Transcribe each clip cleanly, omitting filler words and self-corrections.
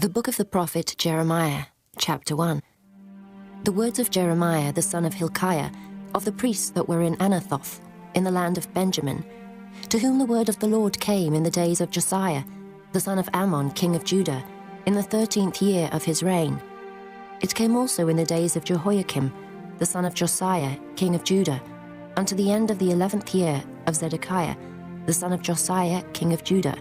The book of the prophet Jeremiah, chapter 1. The words of Jeremiah the son of Hilkiah, of the priests that were in Anathoth, in the land of Benjamin, to whom the word of the Lord came in the days of Josiah, the son of Ammon, king of Judah, in the 13th year of his reign. It came also in the days of Jehoiakim, the son of Josiah, king of Judah, unto the end of the 11th year of Zedekiah, the son of Josiah, king of Judah,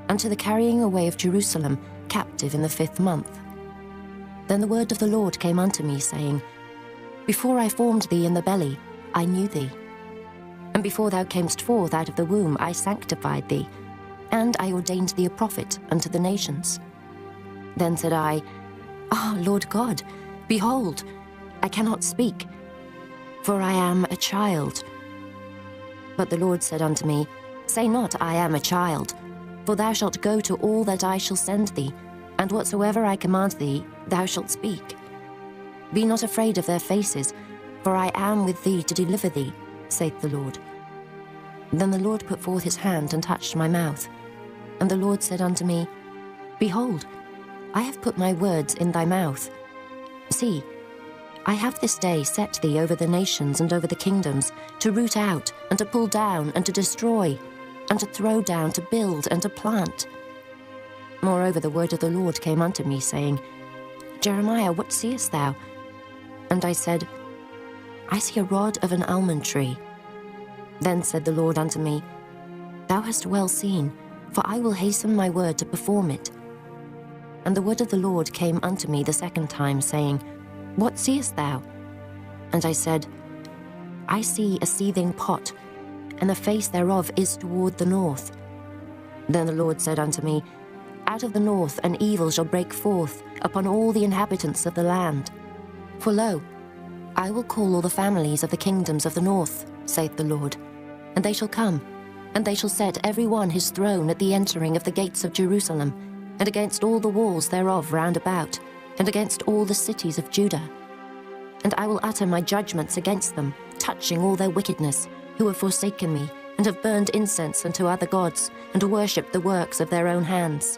unto the carrying away of Jerusalem, captive in the 5th month. Then the word of the Lord came unto me, saying, Before I formed thee in the belly, I knew thee. And before thou camest forth out of the womb, I sanctified thee, and I ordained thee a prophet unto the nations. Then said I, Lord God, behold, I cannot speak, for I am a child. But the Lord said unto me, Say not, I am a child, for thou shalt go to all that I shall send thee, and whatsoever I command thee, thou shalt speak. Be not afraid of their faces, for I am with thee to deliver thee, saith the Lord. Then the Lord put forth his hand and touched my mouth. And the Lord said unto me, Behold, I have put my words in thy mouth. See, I have this day set thee over the nations and over the kingdoms, to root out, and to pull down, and to destroy, and to throw down, to build, and to plant. Moreover, the word of the Lord came unto me, saying, Jeremiah, what seest thou? And I said, I see a rod of an almond tree. Then said the Lord unto me, Thou hast well seen, for I will hasten my word to perform it. And the word of the Lord came unto me the second time, saying, What seest thou? And I said, I see a seething pot, and the face thereof is toward the north. Then the Lord said unto me, Out of the north an evil shall break forth upon all the inhabitants of the land. For lo, I will call all the families of the kingdoms of the north, saith the Lord, and they shall come, and they shall set every one his throne at the entering of the gates of Jerusalem, and against all the walls thereof round about, and against all the cities of Judah. And I will utter my judgments against them, touching all their wickedness, who have forsaken me, and have burned incense unto other gods, and worshipped the works of their own hands.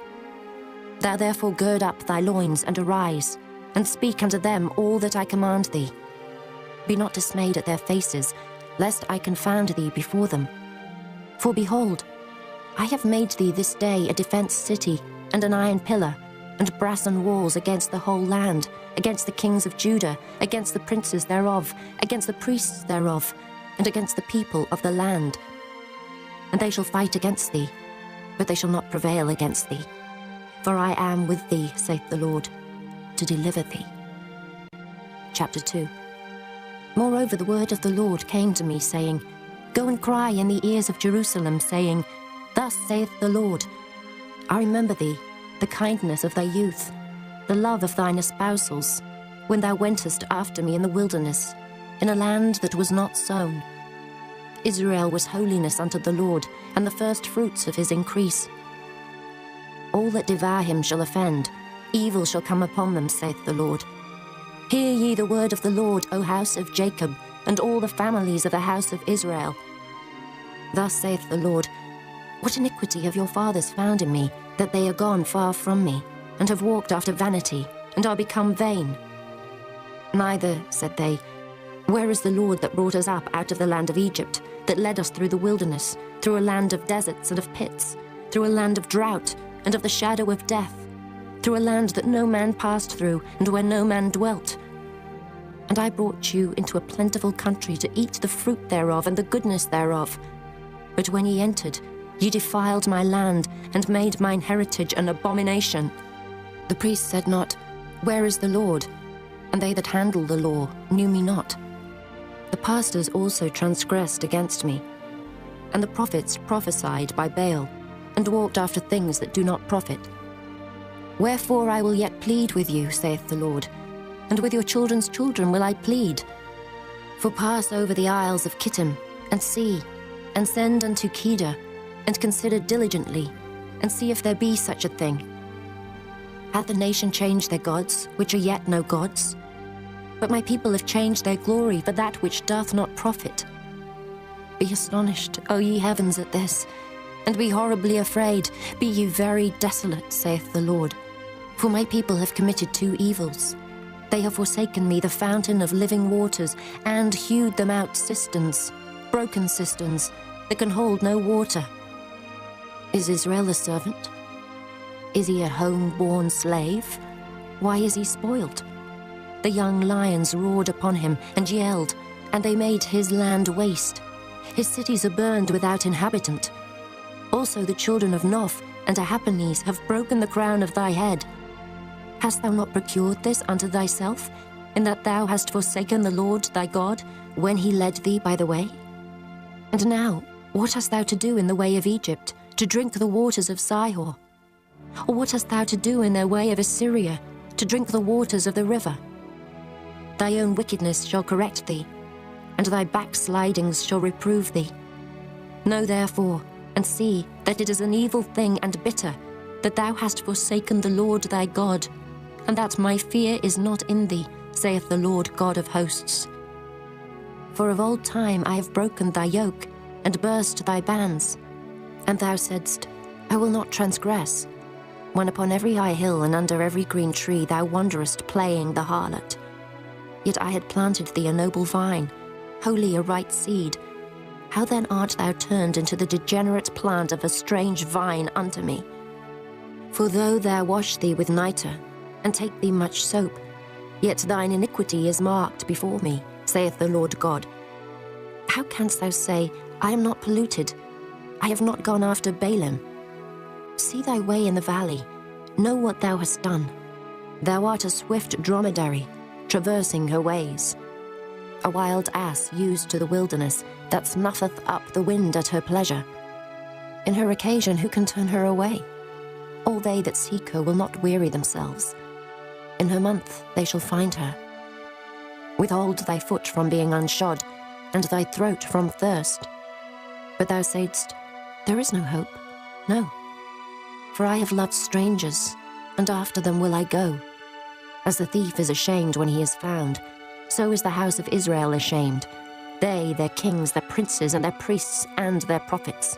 Thou therefore gird up thy loins, and arise, and speak unto them all that I command thee. Be not dismayed at their faces, lest I confound thee before them. For behold, I have made thee this day a defence city, and an iron pillar, and brassen walls against the whole land, against the kings of Judah, against the princes thereof, against the priests thereof, and against the people of the land. And they shall fight against thee, but they shall not prevail against thee. For I am with thee, saith the Lord, to deliver thee. Chapter 2. Moreover, the word of the Lord came to me, saying, Go and cry in the ears of Jerusalem, saying, Thus saith the Lord, I remember thee, the kindness of thy youth, the love of thine espousals, when thou wentest after me in the wilderness, in a land that was not sown. Israel was holiness unto the Lord, and the first fruits of his increase. All that devour him shall offend, evil shall come upon them, saith the Lord. Hear ye the word of the Lord, O house of Jacob, and all the families of the house of Israel. Thus saith the Lord, What iniquity have your fathers found in me, that they are gone far from me, and have walked after vanity, and are become vain? Neither, said they, Where is the Lord that brought us up out of the land of Egypt, that led us through the wilderness, through a land of deserts and of pits, through a land of drought and of the shadow of death, through a land that no man passed through, and where no man dwelt? And I brought you into a plentiful country to eat the fruit thereof and the goodness thereof. But when ye entered, ye defiled my land, and made mine heritage an abomination. The priests said not, Where is the Lord? And they that handle the law knew me not. The pastors also transgressed against me, and the prophets prophesied by Baal, and walked after things that do not profit. Wherefore I will yet plead with you, saith the Lord, and with your children's children will I plead. For pass over the isles of Kittim, and see, and send unto Kedar, and consider diligently, and see if there be such a thing. Hath the nation changed their gods, which are yet no gods? But my people have changed their glory for that which doth not profit. Be astonished, O ye heavens, at this, and be horribly afraid. Be ye very desolate, saith the Lord. For my people have committed two evils. They have forsaken me, the fountain of living waters, and hewed them out cisterns, broken cisterns, that can hold no water. Is Israel a servant? Is he a home-born slave? Why is he spoiled? The young lions roared upon him and yelled, and they made his land waste. His cities are burned without inhabitant. Also the children of Noph and Tahpanhes have broken the crown of thy head. Hast thou not procured this unto thyself, in that thou hast forsaken the Lord thy God, when he led thee by the way? And now, what hast thou to do in the way of Egypt, to drink the waters of Sihor? Or what hast thou to do in the way of Assyria, to drink the waters of the river? Thy own wickedness shall correct thee, and thy backslidings shall reprove thee. Know therefore, and see that it is an evil thing and bitter, that thou hast forsaken the Lord thy God, and that my fear is not in thee, saith the Lord God of hosts. For of old time I have broken thy yoke, and burst thy bands. And thou saidst, I will not transgress, when upon every high hill and under every green tree thou wanderest playing the harlot. Yet I had planted thee a noble vine, wholly a right seed. How then art thou turned into the degenerate plant of a strange vine unto me? For though thou wash thee with nitre, and take thee much soap, yet thine iniquity is marked before me, saith the Lord God. How canst thou say, I am not polluted, I have not gone after Balaam? See thy way in the valley, know what thou hast done. Thou art a swift dromedary, traversing her ways. A wild ass used to the wilderness, that snuffeth up the wind at her pleasure. In her occasion who can turn her away? All they that seek her will not weary themselves. In her month they shall find her. Withhold thy foot from being unshod, and thy throat from thirst. But thou saidst, there is no hope, no. For I have loved strangers, and after them will I go. As the thief is ashamed when he is found, so is the house of Israel ashamed, they, their kings, their princes, and their priests, and their prophets.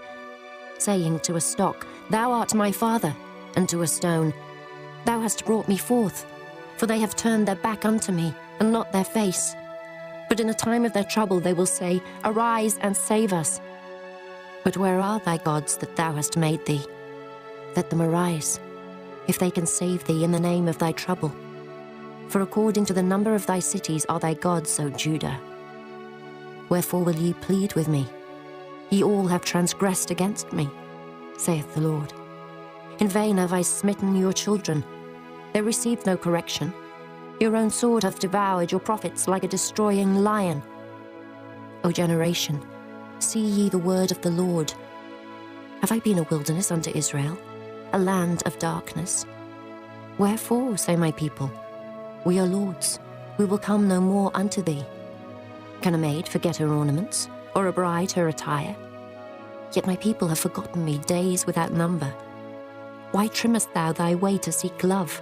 Saying to a stock, thou art my father, and to a stone, thou hast brought me forth. For they have turned their back unto me, and not their face. But in the time of their trouble they will say, arise and save us. But where are thy gods that thou hast made thee? Let them arise, if they can save thee in the name of thy trouble. For according to the number of thy cities are thy gods, O Judah. Wherefore will ye plead with me? Ye all have transgressed against me, saith the Lord. In vain have I smitten your children. They received no correction. Your own sword hath devoured your prophets like a destroying lion. O generation, see ye the word of the Lord. Have I been a wilderness unto Israel, a land of darkness? Wherefore, say my people, we are lords, we will come no more unto thee. Can a maid forget her ornaments, or a bride her attire? Yet my people have forgotten me days without number. Why trimmest thou thy way to seek love?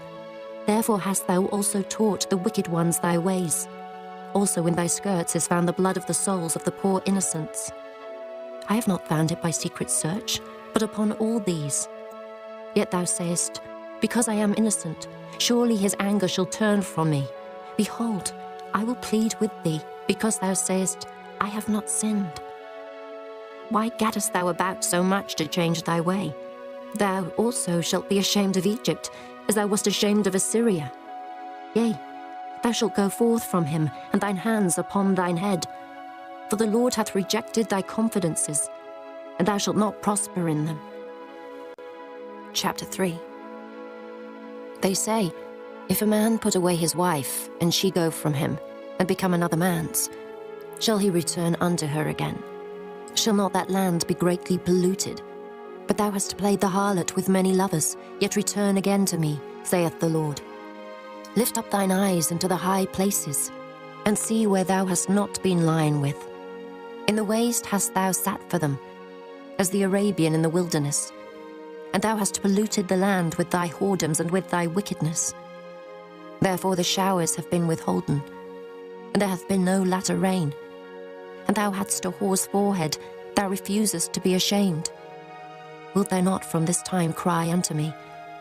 Therefore hast thou also taught the wicked ones thy ways. Also in thy skirts is found the blood of the souls of the poor innocents. I have not found it by secret search, but upon all these. Yet thou sayest, because I am innocent, surely his anger shall turn from me. Behold, I will plead with thee, because thou sayest, I have not sinned. Why gaddest thou about so much to change thy way? Thou also shalt be ashamed of Egypt, as thou wast ashamed of Assyria. Yea, thou shalt go forth from him, and thine hands upon thine head. For the Lord hath rejected thy confidences, and thou shalt not prosper in them. Chapter 3. They say, if a man put away his wife, and she go from him, and become another man's, shall he return unto her again? Shall not that land be greatly polluted? But thou hast played the harlot with many lovers, yet return again to me, saith the Lord. Lift up thine eyes into the high places, and see where thou hast not been lying with. In the waste hast thou sat for them, as the Arabian in the wilderness. And thou hast polluted the land with thy whoredoms and with thy wickedness. Therefore the showers have been withholden, and there hath been no latter rain. And thou hadst a whore's forehead, thou refusest to be ashamed. Wilt thou not from this time cry unto me,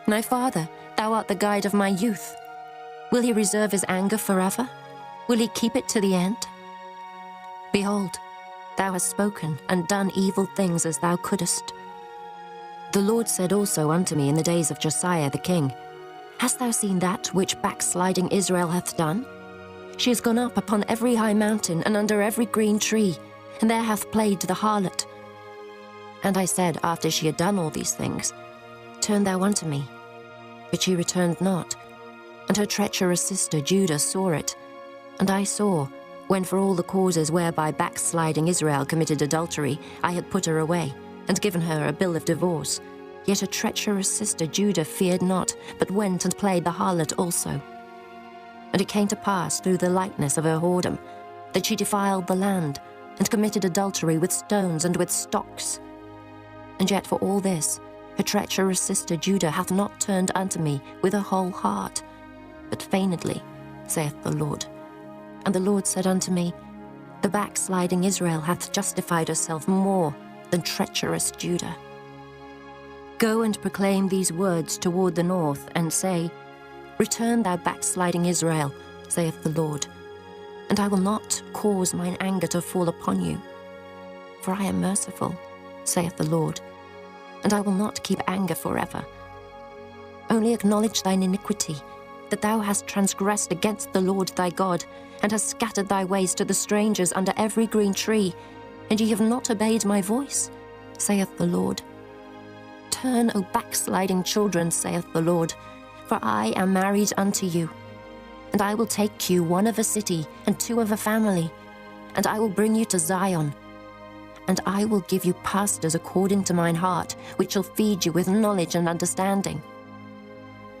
My father, thou art the guide of my youth. Will he reserve his anger forever? Will he keep it to the end? Behold, thou hast spoken and done evil things as thou couldest. The Lord said also unto me in the days of Josiah the king, Hast thou seen that which backsliding Israel hath done? She is gone up upon every high mountain and under every green tree, and there hath played the harlot. And I said, after she had done all these things, Turn thou unto me. But she returned not, and her treacherous sister Judah saw it. And I saw, when for all the causes whereby backsliding Israel committed adultery, I had put her away, and given her a bill of divorce. Yet her treacherous sister Judah feared not, but went and played the harlot also. And it came to pass through the lightness of her whoredom, that she defiled the land, and committed adultery with stones and with stocks. And yet for all this, her treacherous sister Judah hath not turned unto me with her whole heart, but feignedly, saith the Lord. And the Lord said unto me, The backsliding Israel hath justified herself more than treacherous Judah. Go and proclaim these words toward the north, and say, Return, thou backsliding Israel, saith the Lord, and I will not cause mine anger to fall upon you. For I am merciful, saith the Lord, and I will not keep anger forever. Only acknowledge thine iniquity, that thou hast transgressed against the Lord thy God, and hast scattered thy ways to the strangers under every green tree, and ye have not obeyed my voice, saith the Lord. Turn, O backsliding children, saith the Lord, for I am married unto you. And I will take you one of a city, and two of a family, and I will bring you to Zion. And I will give you pastors according to mine heart, which shall feed you with knowledge and understanding.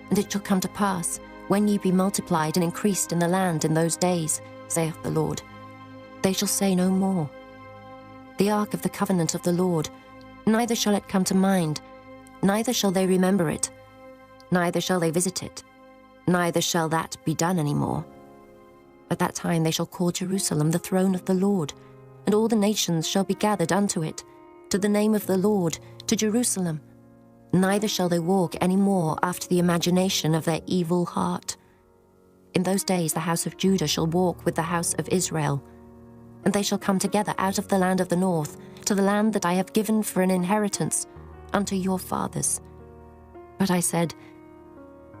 And it shall come to pass, when ye be multiplied and increased in the land in those days, saith the Lord, they shall say no more, The ark of the covenant of the Lord, neither shall it come to mind, neither shall they remember it, neither shall they visit it, neither shall that be done any more. At that time they shall call Jerusalem the throne of the Lord, and all the nations shall be gathered unto it, to the name of the Lord, to Jerusalem. Neither shall they walk any more after the imagination of their evil heart. In those days the house of Judah shall walk with the house of Israel, and they shall come together out of the land of the north, to the land that I have given for an inheritance unto your fathers. But I said,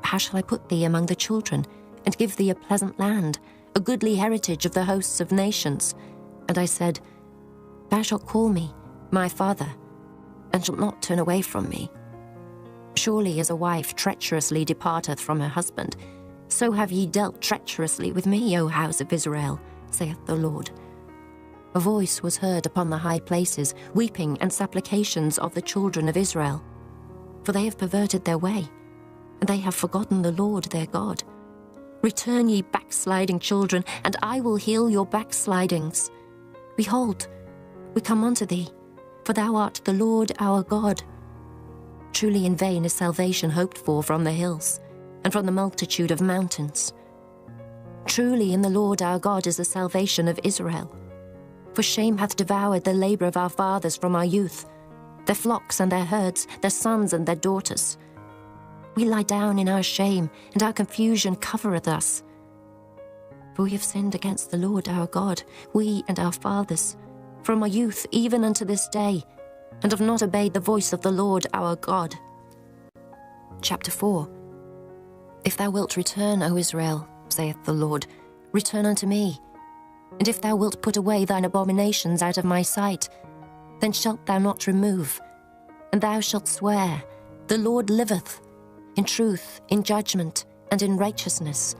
How shall I put thee among the children, and give thee a pleasant land, a goodly heritage of the hosts of nations? And I said, Thou shalt call me, my father, and shalt not turn away from me. Surely as a wife treacherously departeth from her husband, so have ye dealt treacherously with me, O house of Israel, saith the Lord. A voice was heard upon the high places, weeping and supplications of the children of Israel. For they have perverted their way, and they have forgotten the Lord their God. Return, ye backsliding children, and I will heal your backslidings. Behold, we come unto thee, for thou art the Lord our God. Truly in vain is salvation hoped for from the hills, and from the multitude of mountains. Truly in the Lord our God is the salvation of Israel. For shame hath devoured the labor of our fathers from our youth, their flocks and their herds, their sons and their daughters. We lie down in our shame, and our confusion covereth us. For we have sinned against the Lord our God, we and our fathers, from our youth even unto this day, and have not obeyed the voice of the Lord our God. Chapter 4. If thou wilt return, O Israel, saith the Lord, return unto me. And if thou wilt put away thine abominations out of my sight, then shalt thou not remove. And thou shalt swear, The Lord liveth, in truth, in judgment, and in righteousness.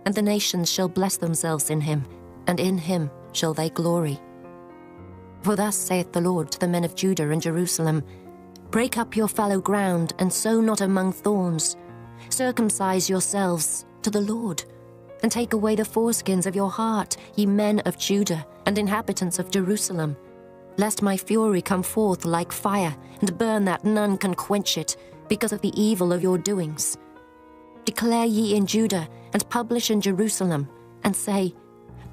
And the nations shall bless themselves in him, and in him shall they glory. For thus saith the Lord to the men of Judah and Jerusalem, Break up your fallow ground, and sow not among thorns. Circumcise yourselves to the Lord, and take away the foreskins of your heart, ye men of Judah, and inhabitants of Jerusalem, lest my fury come forth like fire, and burn that none can quench it, because of the evil of your doings. Declare ye in Judah, and publish in Jerusalem, and say,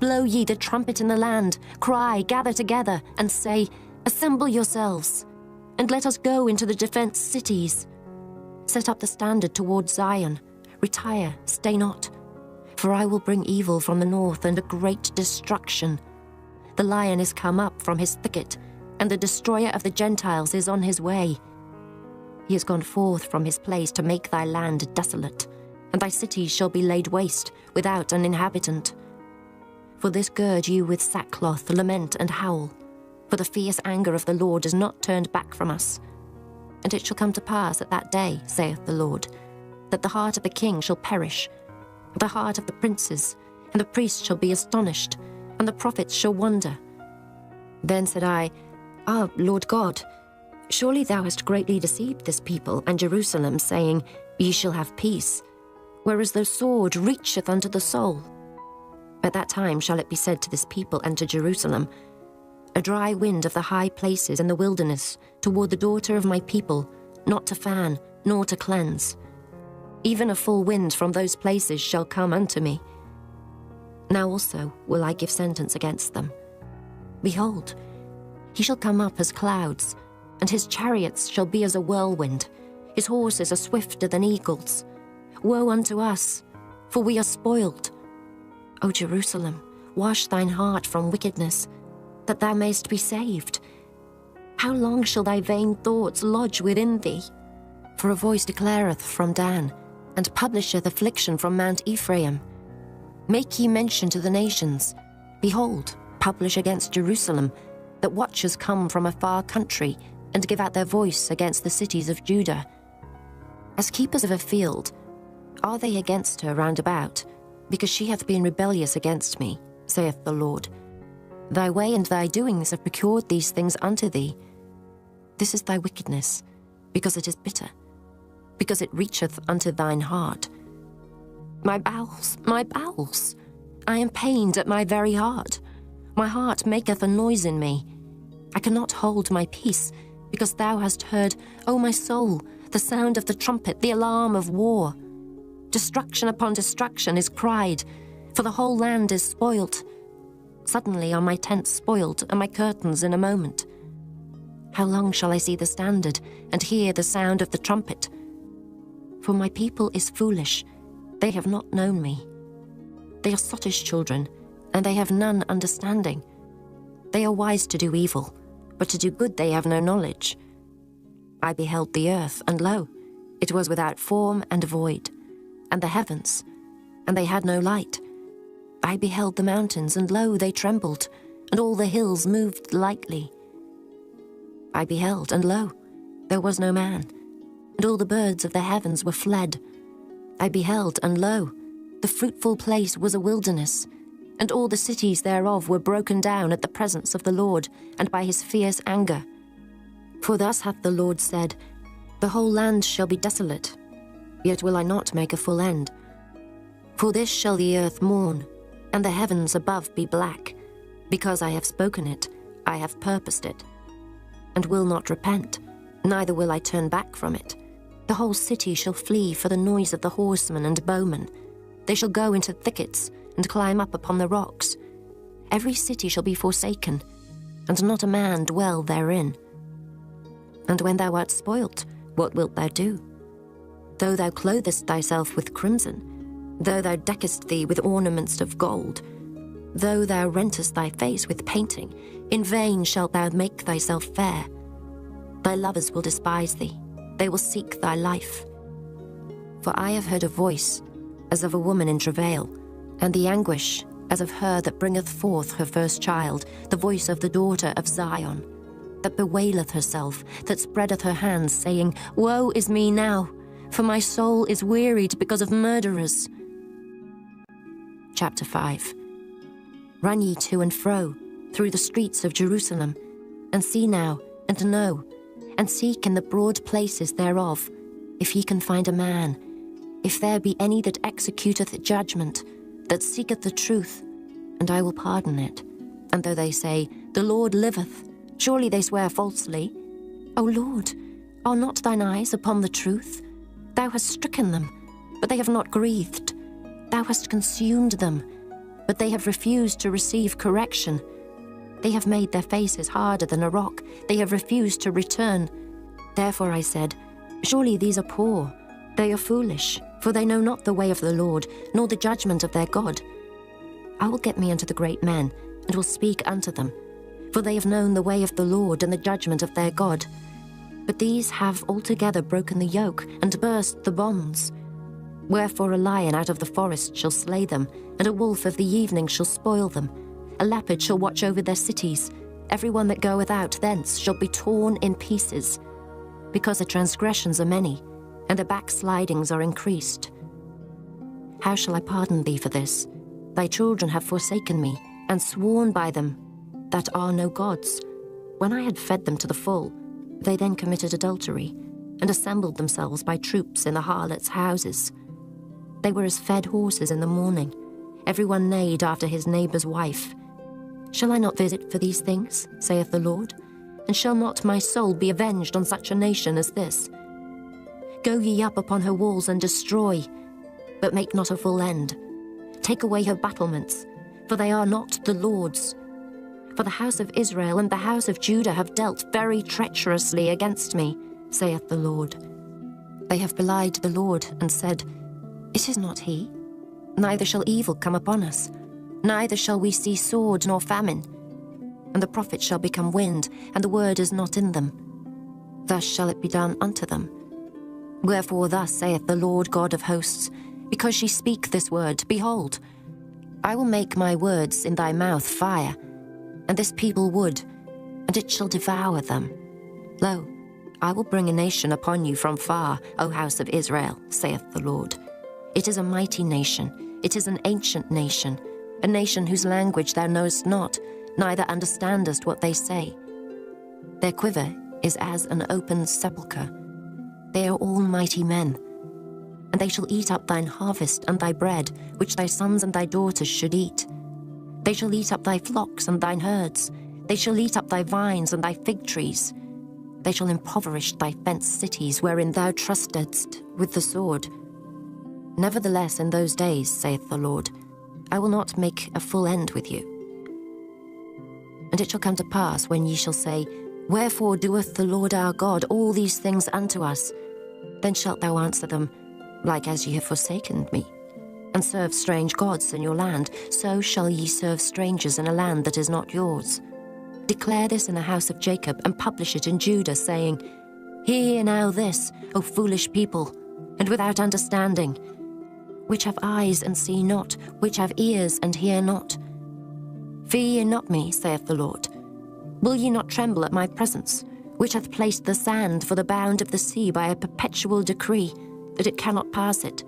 Blow ye the trumpet in the land, cry, gather together, and say, Assemble yourselves, and let us go into the defenced cities. Set up the standard toward Zion. Retire, stay not. For I will bring evil from the north and a great destruction. The lion is come up from his thicket, and the destroyer of the Gentiles is on his way. He is gone forth from his place to make thy land desolate, and thy cities shall be laid waste, without an inhabitant. For this gird you with sackcloth, lament and howl, for the fierce anger of the Lord is not turned back from us. And it shall come to pass at that day, saith the Lord, that the heart of the king shall perish, the heart of the princes, and the priests shall be astonished, and the prophets shall wonder. Then said I, Ah, Lord God, surely thou hast greatly deceived this people and Jerusalem, saying, Ye shall have peace, whereas the sword reacheth unto the soul. At that time shall it be said to this people and to Jerusalem, A dry wind of the high places in the wilderness toward the daughter of my people, not to fan, nor to cleanse. Even a full wind from those places shall come unto me. Now also will I give sentence against them. Behold, he shall come up as clouds, and his chariots shall be as a whirlwind. His horses are swifter than eagles. Woe unto us, for we are spoiled. O Jerusalem, wash thine heart from wickedness, that thou mayst be saved. How long shall thy vain thoughts lodge within thee? For a voice declareth from Dan, and publisheth affliction from Mount Ephraim. Make ye mention to the nations. Behold, publish against Jerusalem, that watchers come from a far country, and give out their voice against the cities of Judah. As keepers of a field, are they against her round about, because she hath been rebellious against me, saith the Lord. Thy way and thy doings have procured these things unto thee. This is thy wickedness, because it is bitter, because it reacheth unto thine heart. My bowels, I am pained at my very heart. My heart maketh a noise in me. I cannot hold my peace, because thou hast heard, O my soul, the sound of the trumpet, the alarm of war. Destruction upon destruction is cried, for the whole land is spoilt. Suddenly are my tents spoiled, and my curtains in a moment. How long shall I see the standard, and hear the sound of the trumpet? For my people is foolish, they have not known me. They are sottish children, and they have none understanding. They are wise to do evil, but to do good they have no knowledge. I beheld the earth, and lo, it was without form and void, and the heavens, and they had no light. I beheld the mountains, and lo, they trembled, and all the hills moved lightly. I beheld, and lo, there was no man, and all the birds of the heavens were fled. I beheld, and lo, the fruitful place was a wilderness, and all the cities thereof were broken down at the presence of the Lord, and by his fierce anger. For thus hath the Lord said, The whole land shall be desolate, yet will I not make a full end. For this shall the earth mourn, and the heavens above be black, because I have spoken it, I have purposed it, and will not repent, neither will I turn back from it. The whole city shall flee for the noise of the horsemen and bowmen. They shall go into thickets, and climb up upon the rocks. Every city shall be forsaken, and not a man dwell therein. And when thou art spoilt, what wilt thou do? Though thou clothest thyself with crimson, though thou deckest thee with ornaments of gold, though thou rentest thy face with painting, in vain shalt thou make thyself fair. Thy lovers will despise thee, they will seek thy life. For I have heard a voice, as of a woman in travail, and the anguish, as of her that bringeth forth her first child, the voice of the daughter of Zion, that bewaileth herself, that spreadeth her hands, saying, Woe is me now, for my soul is wearied because of murderers. Chapter 5. Run ye to and fro through the streets of Jerusalem, and see now, and know, and seek in the broad places thereof, if ye can find a man, if there be any that executeth judgment, that seeketh the truth, and I will pardon it. And though they say, The Lord liveth, surely they swear falsely. O Lord, are not thine eyes upon the truth? Thou hast stricken them, but they have not grieved. Thou hast consumed them, but they have refused to receive correction. They have made their faces harder than a rock. They have refused to return. Therefore I said, Surely these are poor, they are foolish, for they know not the way of the Lord, nor the judgment of their God. I will get me unto the great men, and will speak unto them, for they have known the way of the Lord and the judgment of their God. But these have altogether broken the yoke, and burst the bonds. Wherefore a lion out of the forest shall slay them, and a wolf of the evening shall spoil them. A leopard shall watch over their cities. Every one that goeth out thence shall be torn in pieces, because the transgressions are many, and the backslidings are increased. How shall I pardon thee for this? Thy children have forsaken me, and sworn by them that are no gods. When I had fed them to the full, they then committed adultery, and assembled themselves by troops in the harlots' houses. They were as fed horses in the morning. Every one neighed after his neighbour's wife. Shall I not visit for these things, saith the Lord? And shall not my soul be avenged on such a nation as this? Go ye up upon her walls and destroy, but make not a full end. Take away her battlements, for they are not the Lord's. For the house of Israel and the house of Judah have dealt very treacherously against me, saith the Lord. They have belied the Lord, and said, It is not he. Neither shall evil come upon us, neither shall we see sword nor famine. And the prophets shall become wind, and the word is not in them. Thus shall it be done unto them. Wherefore thus saith the Lord God of hosts, because ye speak this word, behold, I will make my words in thy mouth fire, and this people wood, and it shall devour them. Lo, I will bring a nation upon you from far, O house of Israel, saith the Lord. It is a mighty nation, it is an ancient nation, a nation whose language thou knowest not, neither understandest what they say. Their quiver is as an open sepulchre. They are all mighty men. And they shall eat up thine harvest and thy bread, which thy sons and thy daughters should eat. They shall eat up thy flocks and thine herds. They shall eat up thy vines and thy fig trees. They shall impoverish thy fenced cities, wherein thou trustedst with the sword. Nevertheless, in those days, saith the Lord, I will not make a full end with you. And it shall come to pass, when ye shall say, Wherefore doeth the Lord our God all these things unto us? Then shalt thou answer them, Like as ye have forsaken me, and served strange gods in your land, so shall ye serve strangers in a land that is not yours. Declare this in the house of Jacob, and publish it in Judah, saying, Hear ye now this, O foolish people, and without understanding, which have eyes and see not, which have ears and hear not. Fear ye not me, saith the Lord. Will ye not tremble at my presence, which hath placed the sand for the bound of the sea by a perpetual decree, that it cannot pass it?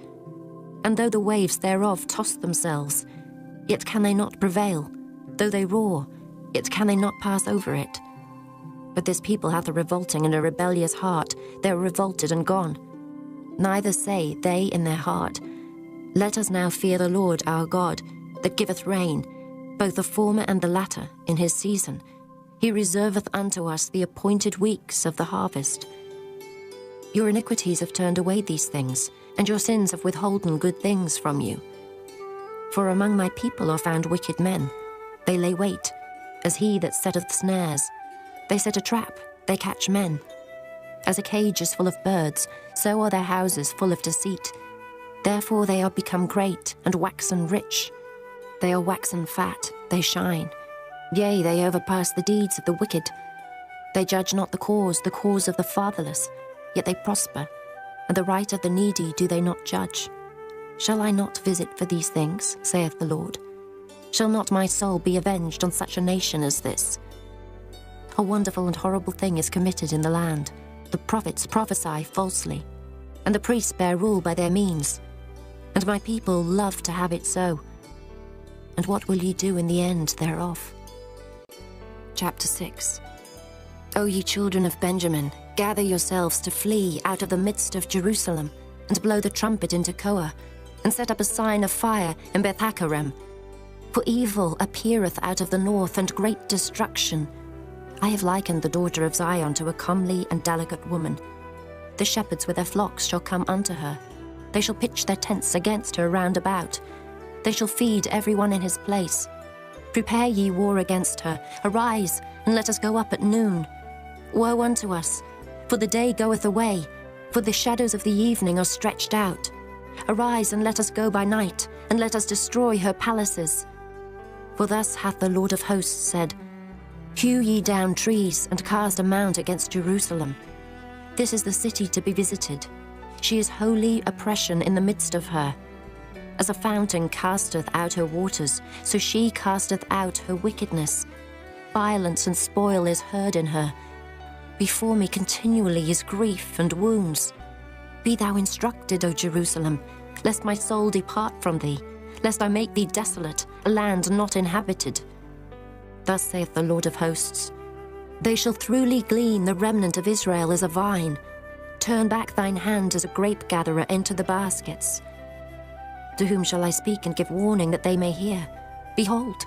And though the waves thereof toss themselves, yet can they not prevail. Though they roar, yet can they not pass over it. But this people hath a revolting and a rebellious heart. They are revolted and gone. Neither say they in their heart, Let us now fear the Lord our God, that giveth rain, both the former and the latter, in his season. He reserveth unto us the appointed weeks of the harvest. Your iniquities have turned away these things, and your sins have withholden good things from you. For among my people are found wicked men. They lay wait, as he that setteth snares. They set a trap, they catch men. As a cage is full of birds, so are their houses full of deceit. Therefore they are become great, and waxen rich. They are waxen fat, they shine. Yea, they overpass the deeds of the wicked. They judge not the cause of the fatherless, yet they prosper, and the right of the needy do they not judge. Shall I not visit for these things, saith the Lord? Shall not my soul be avenged on such a nation as this? A wonderful and horrible thing is committed in the land. The prophets prophesy falsely, and the priests bear rule by their means. And my people love to have it so. And what will ye do in the end thereof? Chapter 6. O ye children of Benjamin, gather yourselves to flee out of the midst of Jerusalem, and blow the trumpet into Koa, and set up a sign of fire in Beth-haccherem. For evil appeareth out of the north, and great destruction. I have likened the daughter of Zion to a comely and delicate woman. The shepherds with their flocks shall come unto her. They shall pitch their tents against her round about. They shall feed every one in his place. Prepare ye war against her. Arise, and let us go up at noon. Woe unto us, for the day goeth away, For the shadows of the evening are stretched out. Arise and let us go by night, and let us destroy her palaces. For thus hath the Lord of hosts said, Hew ye down trees, and cast a mount against Jerusalem. This is the city to be visited. She is holy oppression in the midst of her. As a fountain casteth out her waters, so she casteth out her wickedness. Violence and spoil is heard in her. Before me continually is grief and wounds. Be thou instructed, O Jerusalem, lest my soul depart from thee, lest I make thee desolate, a land not inhabited. Thus saith the Lord of hosts, They shall throughly glean the remnant of Israel as a vine. Turn back thine hand as a grape-gatherer into the baskets. To whom shall I speak and give warning that they may hear? Behold,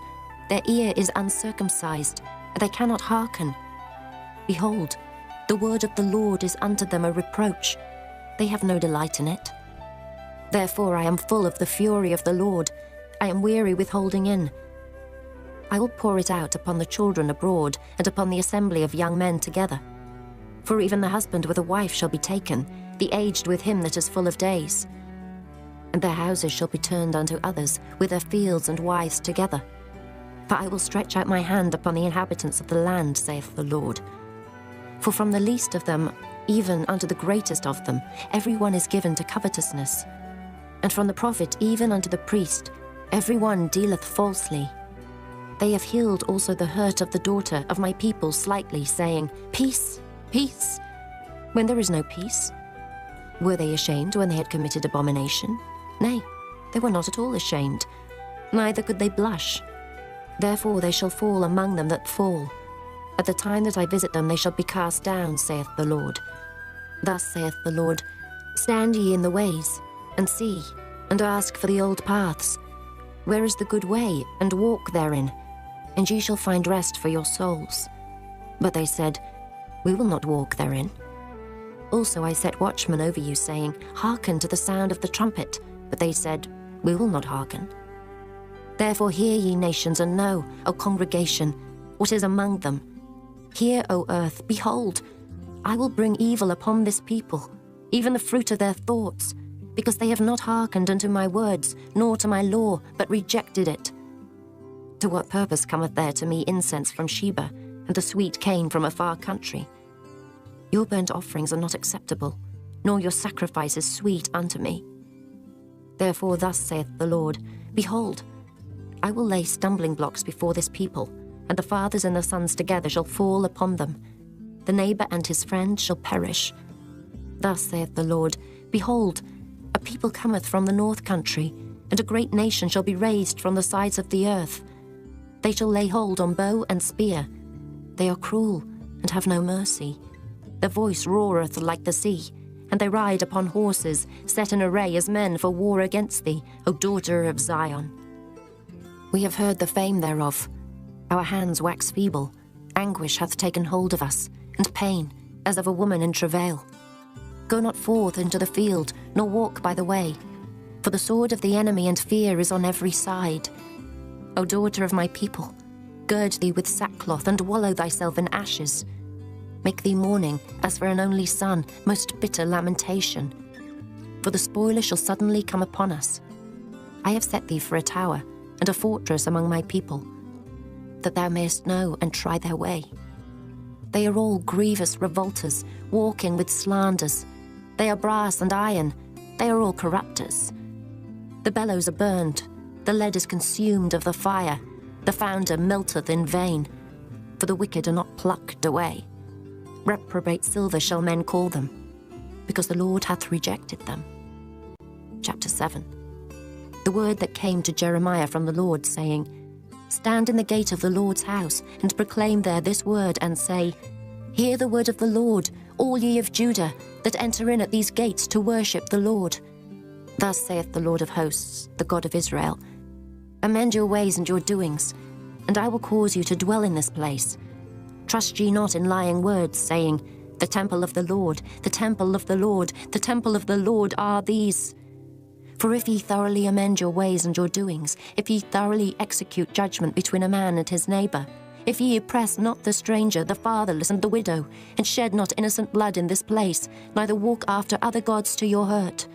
their ear is uncircumcised, and they cannot hearken. Behold, the word of the Lord is unto them a reproach. They have no delight in it. Therefore I am full of the fury of the Lord. I am weary with holding in. I will pour it out upon the children abroad, and upon the assembly of young men together. For even the husband with a wife shall be taken, the aged with him that is full of days. And their houses shall be turned unto others, with their fields and wives together. For I will stretch out my hand upon the inhabitants of the land, saith the Lord. For from the least of them, even unto the greatest of them, every one is given to covetousness. And from the prophet even unto the priest, every one dealeth falsely. They have healed also the hurt of the daughter of my people slightly, saying, Peace, peace, when there is no peace. Were they ashamed when they had committed abomination? Nay, they were not at all ashamed, neither could they blush. Therefore they shall fall among them that fall. At the time that I visit them they shall be cast down, saith the Lord. Thus saith the Lord, Stand ye in the ways, and see, and ask for the old paths. Where is the good way, and walk therein, and ye shall find rest for your souls. But they said, We will not walk therein. Also I set watchmen over you, saying, Hearken to the sound of the trumpet. But they said, We will not hearken. Therefore hear ye nations, and know, O congregation, what is among them. Hear, O earth, behold, I will bring evil upon this people, even the fruit of their thoughts, because they have not hearkened unto my words, nor to my law, but rejected it. To what purpose cometh there to me incense from Sheba, and the sweet cane from a far country? Your burnt offerings are not acceptable, nor your sacrifices sweet unto me. Therefore thus saith the Lord, Behold, I will lay stumbling blocks before this people, and the fathers and the sons together shall fall upon them. The neighbor and his friend shall perish. Thus saith the Lord, Behold, a people cometh from the north country, and a great nation shall be raised from the sides of the earth. They shall lay hold on bow and spear. They are cruel, and have no mercy. Their voice roareth like the sea, and they ride upon horses, set in array as men for war against thee, O daughter of Zion. We have heard the fame thereof. Our hands wax feeble. Anguish hath taken hold of us, and pain, as of a woman in travail. Go not forth into the field, nor walk by the way, for the sword of the enemy and fear is on every side. O daughter of my people, gird thee with sackcloth, and wallow thyself in ashes. Make thee mourning, as for an only son, most bitter lamentation. For the spoiler shall suddenly come upon us. I have set thee for a tower, and a fortress among my people, that thou mayest know and try their way. They are all grievous revolters, walking with slanders. They are brass and iron, they are all corrupters. The bellows are burned, the lead is consumed of the fire, the founder melteth in vain, for the wicked are not plucked away. Reprobate silver shall men call them, because the Lord hath rejected them. Chapter 7. The word that came to Jeremiah from the Lord, saying, Stand in the gate of the Lord's house, and proclaim there this word, and say, Hear the word of the Lord, all ye of Judah, that enter in at these gates to worship the Lord. Thus saith the Lord of hosts, the God of Israel, Amend your ways and your doings, and I will cause you to dwell in this place. Trust ye not in lying words, saying, The temple of the Lord, the temple of the Lord, the temple of the Lord are these. For if ye thoroughly amend your ways and your doings, if ye thoroughly execute judgment between a man and his neighbor, if ye oppress not the stranger, the fatherless, and the widow, and shed not innocent blood in this place, neither walk after other gods to your hurt.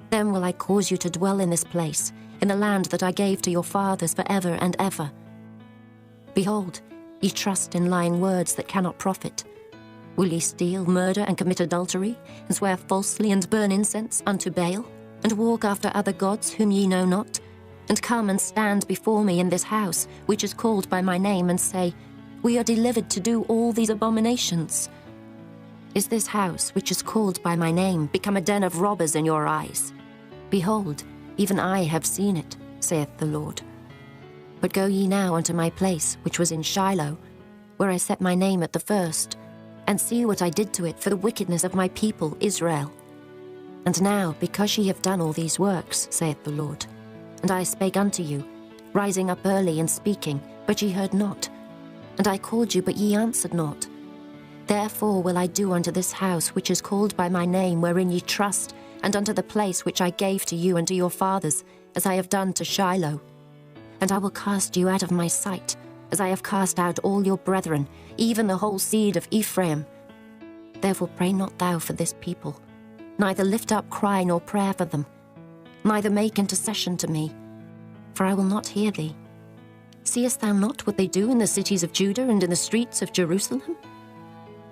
Then will I cause you to dwell in this place, in the land that I gave to your fathers for ever and ever. Behold, ye trust in lying words that cannot profit. Will ye steal, murder, and commit adultery, and swear falsely, and burn incense unto Baal, and walk after other gods whom ye know not, and come and stand before me in this house, which is called by my name, and say, We are delivered to do all these abominations? Is this house, which is called by my name, become a den of robbers in your eyes? Behold, even I have seen it, saith the Lord. But go ye now unto my place, which was in Shiloh, where I set my name at the first, and see what I did to it for the wickedness of my people Israel. And now, because ye have done all these works, saith the Lord, and I spake unto you, rising up early and speaking, but ye heard not, and I called you, but ye answered not. Therefore will I do unto this house which is called by my name, wherein ye trust, and unto the place which I gave to you and to your fathers, as I have done to Shiloh. And I will cast you out of my sight, as I have cast out all your brethren, even the whole seed of Ephraim. Therefore pray not thou for this people, neither lift up cry nor prayer for them, neither make intercession to me, for I will not hear thee. Seest thou not what they do in the cities of Judah and in the streets of Jerusalem?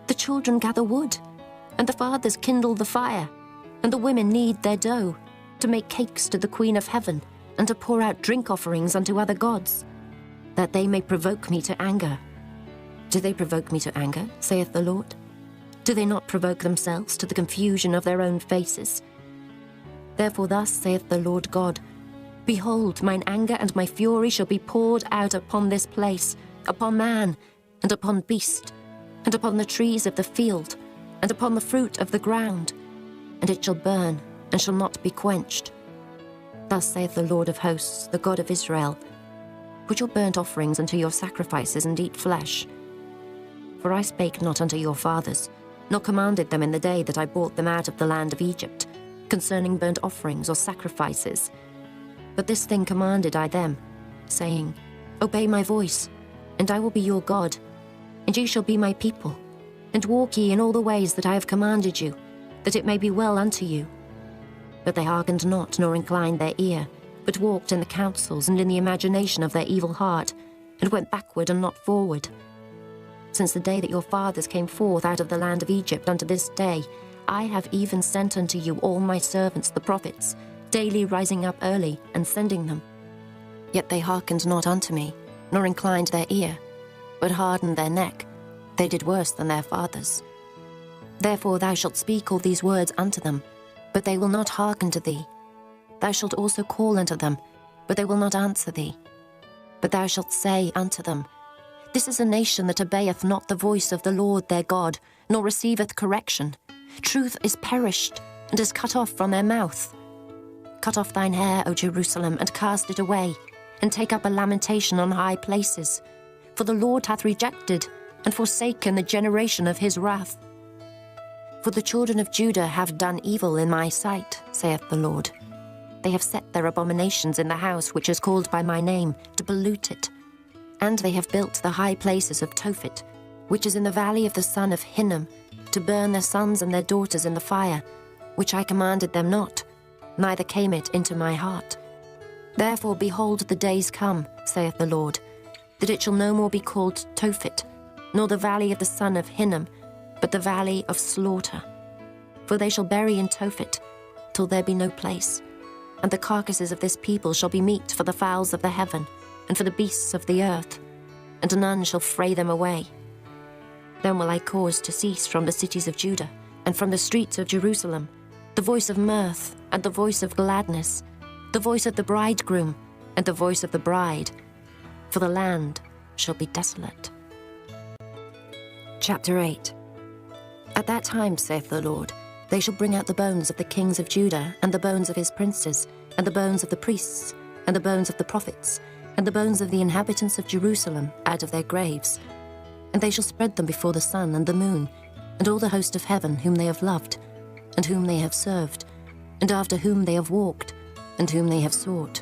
The children gather wood, and the fathers kindle the fire, and the women knead their dough, to make cakes to the Queen of Heaven, and to pour out drink offerings unto other gods, that they may provoke me to anger. Do they provoke me to anger, saith the Lord? Do they not provoke themselves to the confusion of their own faces? Therefore thus saith the Lord God, Behold, mine anger and my fury shall be poured out upon this place, upon man, and upon beast, and upon the trees of the field, and upon the fruit of the ground, and it shall burn, and shall not be quenched. Thus saith the Lord of hosts, the God of Israel, Put your burnt offerings unto your sacrifices, and eat flesh. For I spake not unto your fathers, nor commanded them in the day that I brought them out of the land of Egypt, concerning burnt offerings or sacrifices. But this thing commanded I them, saying, Obey my voice, and I will be your God, and ye shall be my people, and walk ye in all the ways that I have commanded you, that it may be well unto you. But they hearkened not, nor inclined their ear, but walked in the counsels and in the imagination of their evil heart, and went backward and not forward. Since the day that your fathers came forth out of the land of Egypt unto this day, I have even sent unto you all my servants the prophets, daily rising up early and sending them. Yet they hearkened not unto me, nor inclined their ear, but hardened their neck. They did worse than their fathers. Therefore thou shalt speak all these words unto them, but they will not hearken to thee. Thou shalt also call unto them, but they will not answer thee. But thou shalt say unto them, This is a nation that obeyeth not the voice of the Lord their God, nor receiveth correction. Truth is perished, and is cut off from their mouth. Cut off thine hair, O Jerusalem, and cast it away, and take up a lamentation on high places. For the Lord hath rejected, and forsaken the generation of his wrath. For the children of Judah have done evil in my sight, saith the Lord. They have set their abominations in the house which is called by my name, to pollute it. And they have built the high places of Tophet, which is in the valley of the son of Hinnom, to burn their sons and their daughters in the fire, which I commanded them not, neither came it into my heart. Therefore, behold, the days come, saith the Lord, that it shall no more be called Tophet, nor the valley of the son of Hinnom, but the valley of slaughter. For they shall bury in Tophet, till there be no place. And the carcasses of this people shall be meat for the fowls of the heaven, and for the beasts of the earth, and none shall fray them away. Then will I cause to cease from the cities of Judah, and from the streets of Jerusalem, the voice of mirth, and the voice of gladness, the voice of the bridegroom, and the voice of the bride, for the land shall be desolate. Chapter 8. At that time, saith the Lord, they shall bring out the bones of the kings of Judah, and the bones of his princes, and the bones of the priests, and the bones of the prophets, and the bones of the inhabitants of Jerusalem out of their graves. And they shall spread them before the sun and the moon, and all the host of heaven whom they have loved, and whom they have served, and after whom they have walked, and whom they have sought,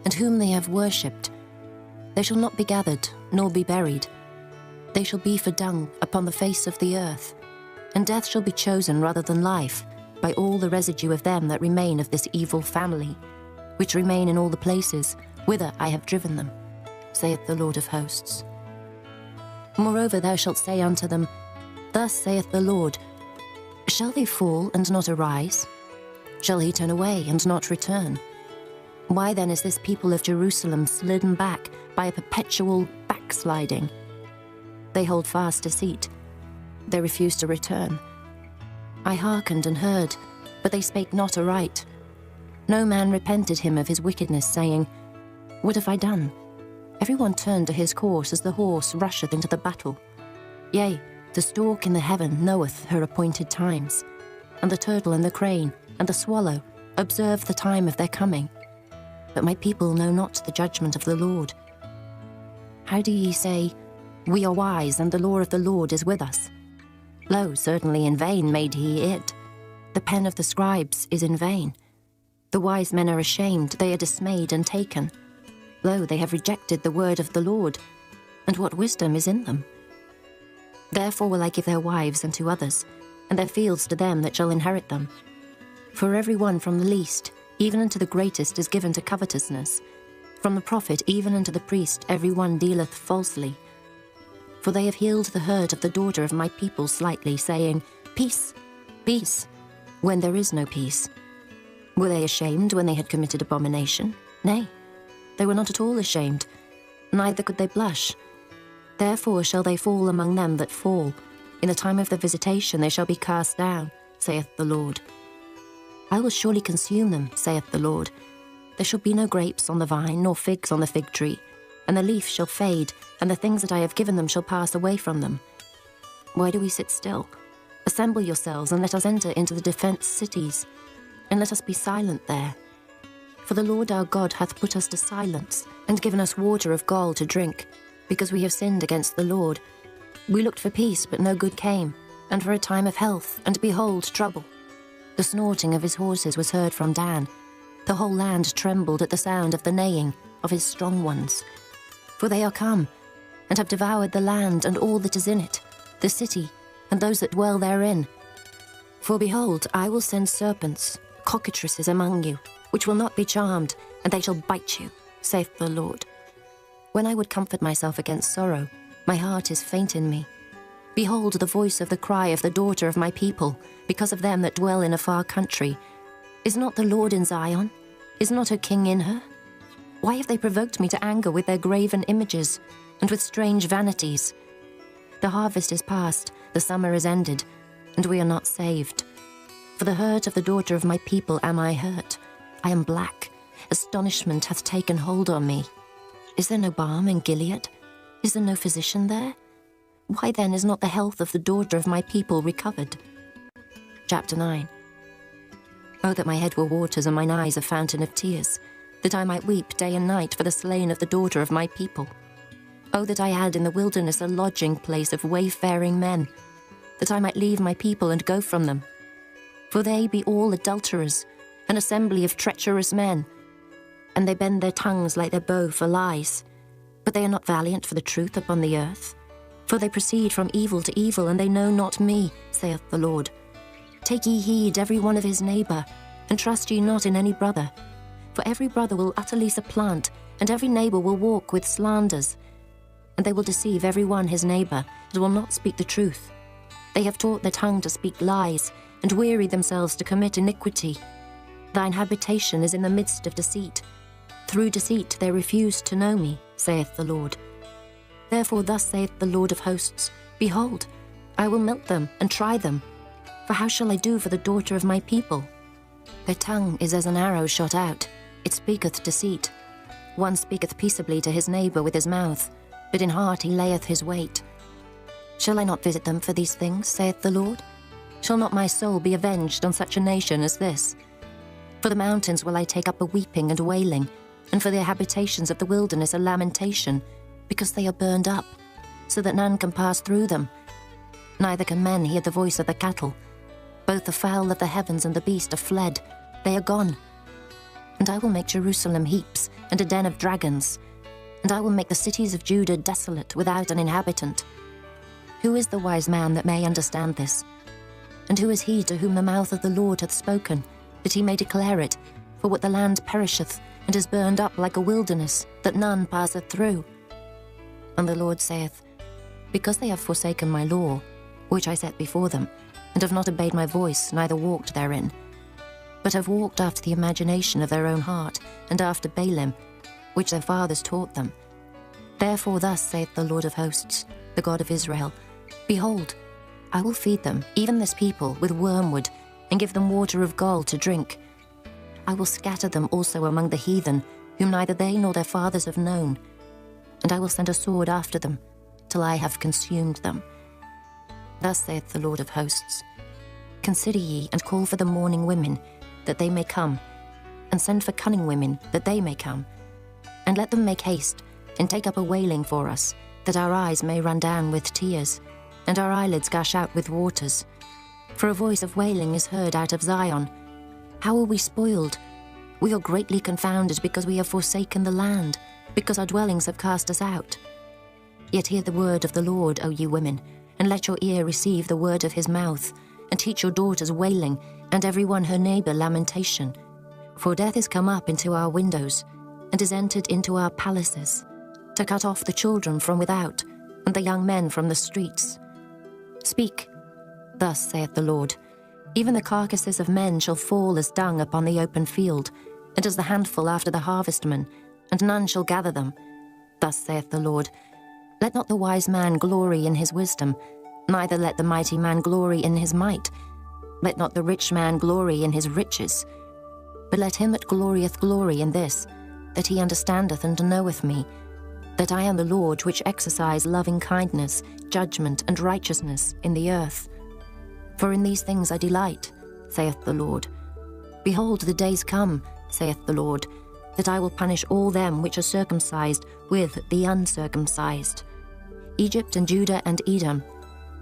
and whom they have worshipped. They shall not be gathered, nor be buried. They shall be for dung upon the face of the earth, and death shall be chosen rather than life by all the residue of them that remain of this evil family, which remain in all the places whither I have driven them, saith the Lord of hosts. Moreover thou shalt say unto them, Thus saith the Lord, Shall they fall and not arise? Shall he turn away and not return? Why then is this people of Jerusalem slidden back by a perpetual backsliding? They hold fast deceit. They refuse to return. I hearkened and heard, but they spake not aright. No man repented him of his wickedness, saying, What have I done? Every one turned to his course as the horse rusheth into the battle. Yea, the stork in the heaven knoweth her appointed times, and the turtle and the crane and the swallow observe the time of their coming. But my people know not the judgment of the Lord. How do ye say, We are wise, and the law of the Lord is with us? Lo, certainly in vain made he it. The pen of the scribes is in vain. The wise men are ashamed, they are dismayed and taken. Lo, they have rejected the word of the Lord, and what wisdom is in them? Therefore will I give their wives unto others, and their fields to them that shall inherit them. For every one from the least, even unto the greatest, is given to covetousness. From the prophet even unto the priest every one dealeth falsely. For they have healed the hurt of the daughter of my people slightly, saying, Peace, peace, when there is no peace. Were they ashamed when they had committed abomination? Nay, they were not at all ashamed, neither could they blush. Therefore shall they fall among them that fall. In the time of the visitation they shall be cast down, saith the Lord. I will surely consume them, saith the Lord. There shall be no grapes on the vine, nor figs on the fig tree, and the leaf shall fade, and the things that I have given them shall pass away from them. Why do we sit still? Assemble yourselves, and let us enter into the defenced cities, and let us be silent there. For the Lord our God hath put us to silence, and given us water of gall to drink, because we have sinned against the Lord. We looked for peace, but no good came, and for a time of health, and behold, trouble. The snorting of his horses was heard from Dan. The whole land trembled at the sound of the neighing of his strong ones. For they are come, and have devoured the land and all that is in it, the city, and those that dwell therein. For behold, I will send serpents, cockatrices among you, which will not be charmed, and they shall bite you, saith the Lord. When I would comfort myself against sorrow, my heart is faint in me. Behold the voice of the cry of the daughter of my people, because of them that dwell in a far country. Is not the Lord in Zion? Is not her king in her? Why have they provoked me to anger with their graven images, and with strange vanities? The harvest is past, the summer is ended, and we are not saved. For the hurt of the daughter of my people am I hurt. I am black. Astonishment hath taken hold on me. Is there no balm in Gilead? Is there no physician there? Why then is not the health of the daughter of my people recovered? Chapter 9. Oh, that my head were waters and mine eyes a fountain of tears, that I might weep day and night for the slain of the daughter of my people. Oh, that I had in the wilderness a lodging place of wayfaring men, that I might leave my people and go from them. For they be all adulterers, an assembly of treacherous men, and they bend their tongues like their bow for lies. But they are not valiant for the truth upon the earth. For they proceed from evil to evil, and they know not me, saith the Lord. Take ye heed every one of his neighbour, and trust ye not in any brother. For every brother will utterly supplant, and every neighbour will walk with slanders. And they will deceive every one his neighbour, and will not speak the truth. They have taught their tongue to speak lies, and weary themselves to commit iniquity. Thine habitation is in the midst of deceit. Through deceit they refuse to know me, saith the Lord. Therefore thus saith the Lord of hosts, Behold, I will melt them and try them. For how shall I do for the daughter of my people? Their tongue is as an arrow shot out, it speaketh deceit. One speaketh peaceably to his neighbour with his mouth, but in heart he layeth his wait. Shall I not visit them for these things, saith the Lord? Shall not my soul be avenged on such a nation as this? For the mountains will I take up a weeping and wailing, and for the habitations of the wilderness a lamentation, because they are burned up, so that none can pass through them. Neither can men hear the voice of the cattle. Both the fowl of the heavens and the beast are fled, they are gone. And I will make Jerusalem heaps, and a den of dragons, and I will make the cities of Judah desolate without an inhabitant. Who is the wise man that may understand this? And who is he to whom the mouth of the Lord hath spoken, that he may declare it? For what the land perisheth, and is burned up like a wilderness, that none passeth through. And the Lord saith, Because they have forsaken my law, which I set before them, and have not obeyed my voice, neither walked therein, but have walked after the imagination of their own heart, and after Baalim, which their fathers taught them. Therefore thus saith the Lord of hosts, the God of Israel, Behold, I will feed them, even this people, with wormwood, and give them water of gall to drink. I will scatter them also among the heathen, whom neither they nor their fathers have known. And I will send a sword after them, till I have consumed them. Thus saith the Lord of hosts, Consider ye, and call for the mourning women, that they may come, and send for cunning women, that they may come. And let them make haste, and take up a wailing for us, that our eyes may run down with tears, and our eyelids gush out with waters. For a voice of wailing is heard out of Zion. How are we spoiled? We are greatly confounded, because we have forsaken the land, because our dwellings have cast us out. Yet hear the word of the Lord, O ye women, and let your ear receive the word of his mouth, and teach your daughters wailing, and every one her neighbour lamentation. For death is come up into our windows, and is entered into our palaces, to cut off the children from without, and the young men from the streets. Speak, thus saith the Lord, Even the carcasses of men shall fall as dung upon the open field, and as the handful after the husbandman, and none shall gather them. Thus saith the Lord, Let not the wise man glory in his wisdom, neither let the mighty man glory in his might. Let not the rich man glory in his riches, but let him that glorieth glory in this, that he understandeth and knoweth me, that I am the Lord which exercise loving kindness, judgment, and righteousness in the earth. For in these things I delight, saith the Lord. Behold, the days come, saith the Lord, that I will punish all them which are circumcised with the uncircumcised, Egypt and Judah and Edom,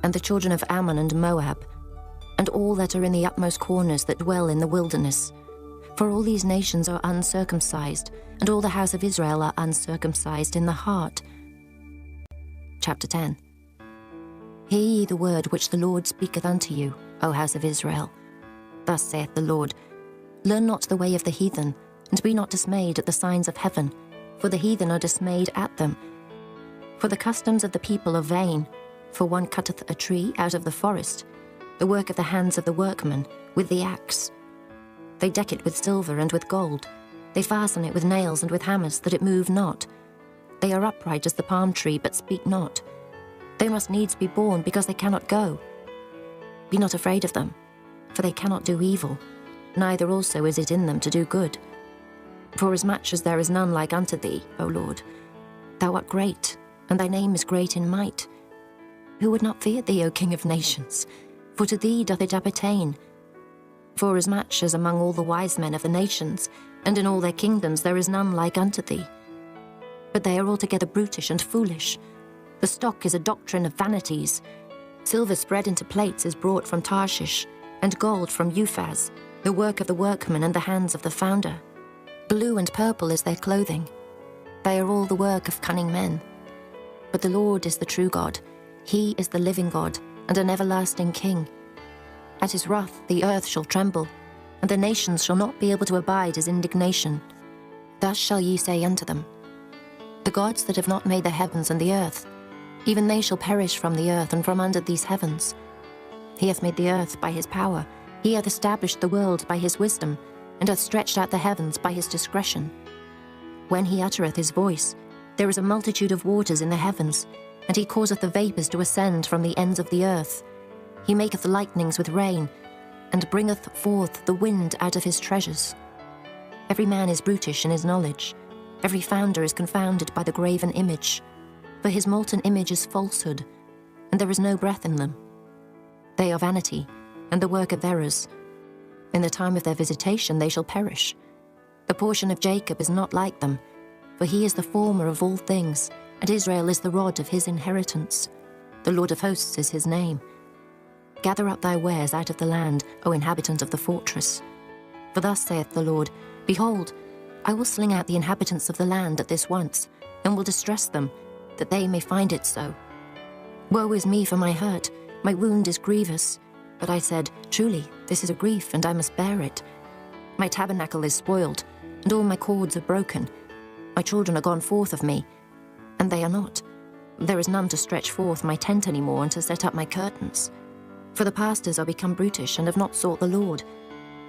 and the children of Ammon and Moab, and all that are in the utmost corners that dwell in the wilderness. For all these nations are uncircumcised, and all the house of Israel are uncircumcised in the heart. Chapter 10. Hear ye the word which the Lord speaketh unto you, O house of Israel. Thus saith the Lord, Learn not the way of the heathen, and be not dismayed at the signs of heaven, for the heathen are dismayed at them. For the customs of the people are vain, for one cutteth a tree out of the forest, the work of the hands of the workman, with the axe. They deck it with silver and with gold. They fasten it with nails and with hammers, that it move not. They are upright as the palm tree, but speak not. They must needs be born, because they cannot go. Be not afraid of them, for they cannot do evil, neither also is it in them to do good. Forasmuch as there is none like unto thee, O Lord, thou art great, and thy name is great in might. Who would not fear thee, O King of nations? For to thee doth it appertain. Forasmuch as among all the wise men of the nations, and in all their kingdoms, there is none like unto thee. But they are altogether brutish and foolish. The stock is a doctrine of vanities. Silver spread into plates is brought from Tarshish, and gold from Uphaz, the work of the workman and the hands of the founder. Blue and purple is their clothing. They are all the work of cunning men. But the Lord is the true God. He is the living God, and an everlasting King. At his wrath the earth shall tremble, and the nations shall not be able to abide his indignation. Thus shall ye say unto them, The gods that have not made the heavens and the earth, even they shall perish from the earth and from under these heavens. He hath made the earth by his power, he hath established the world by his wisdom, and hath stretched out the heavens by his discretion. When he uttereth his voice, there is a multitude of waters in the heavens, and he causeth the vapours to ascend from the ends of the earth. He maketh lightnings with rain, and bringeth forth the wind out of his treasures. Every man is brutish in his knowledge. Every founder is confounded by the graven image. For his molten image is falsehood, and there is no breath in them. They are vanity, and the work of errors. In the time of their visitation they shall perish. The portion of Jacob is not like them, for he is the former of all things, and Israel is the rod of his inheritance. The Lord of hosts is his name. Gather up thy wares out of the land, O inhabitant of the fortress. For thus saith the Lord, Behold, I will sling out the inhabitants of the land at this once, and will distress them, that they may find it so. Woe is me for my hurt, my wound is grievous. But I said, truly, this is a grief, and I must bear it. My tabernacle is spoiled, and all my cords are broken. My children are gone forth of me, and they are not. There is none to stretch forth my tent any more, and to set up my curtains. For the pastors are become brutish, and have not sought the Lord.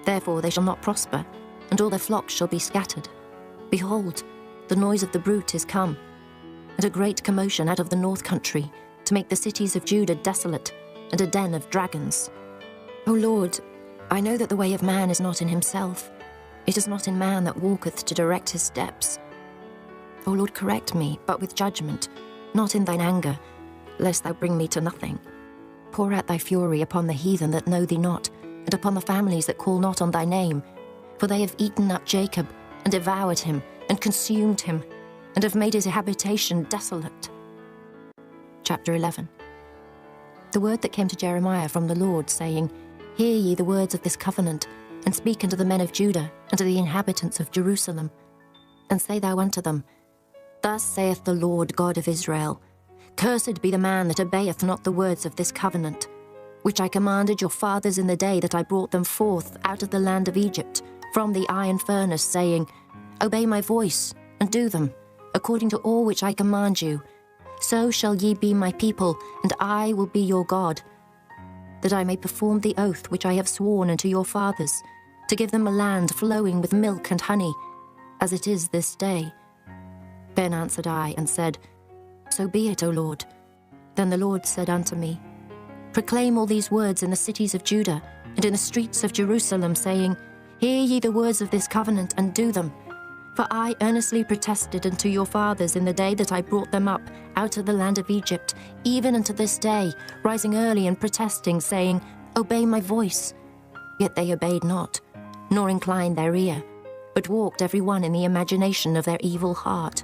Therefore they shall not prosper, and all their flocks shall be scattered. Behold, the noise of the brute is come, and a great commotion out of the north country, to make the cities of Judah desolate, and a den of dragons. O Lord, I know that the way of man is not in himself. It is not in man that walketh to direct his steps. O Lord, correct me, but with judgment, not in thine anger, lest thou bring me to nothing. Pour out thy fury upon the heathen that know thee not, and upon the families that call not on thy name. For they have eaten up Jacob, and devoured him, and consumed him, and have made his habitation desolate. Chapter 11. The word that came to Jeremiah from the Lord, saying, Hear ye the words of this covenant, and speak unto the men of Judah, and to the inhabitants of Jerusalem. And say thou unto them, Thus saith the Lord God of Israel, Cursed be the man that obeyeth not the words of this covenant, which I commanded your fathers in the day that I brought them forth out of the land of Egypt, from the iron furnace, saying, Obey my voice, and do them, according to all which I command you. So shall ye be my people, and I will be your God, that I may perform the oath which I have sworn unto your fathers, to give them a land flowing with milk and honey, as it is this day. Then answered I, and said, So be it, O Lord. Then the Lord said unto me, Proclaim all these words in the cities of Judah, and in the streets of Jerusalem, saying, Hear ye the words of this covenant, and do them. For I earnestly protested unto your fathers in the day that I brought them up out of the land of Egypt, even unto this day, rising early and protesting, saying, Obey my voice. Yet they obeyed not, nor inclined their ear, but walked every one in the imagination of their evil heart.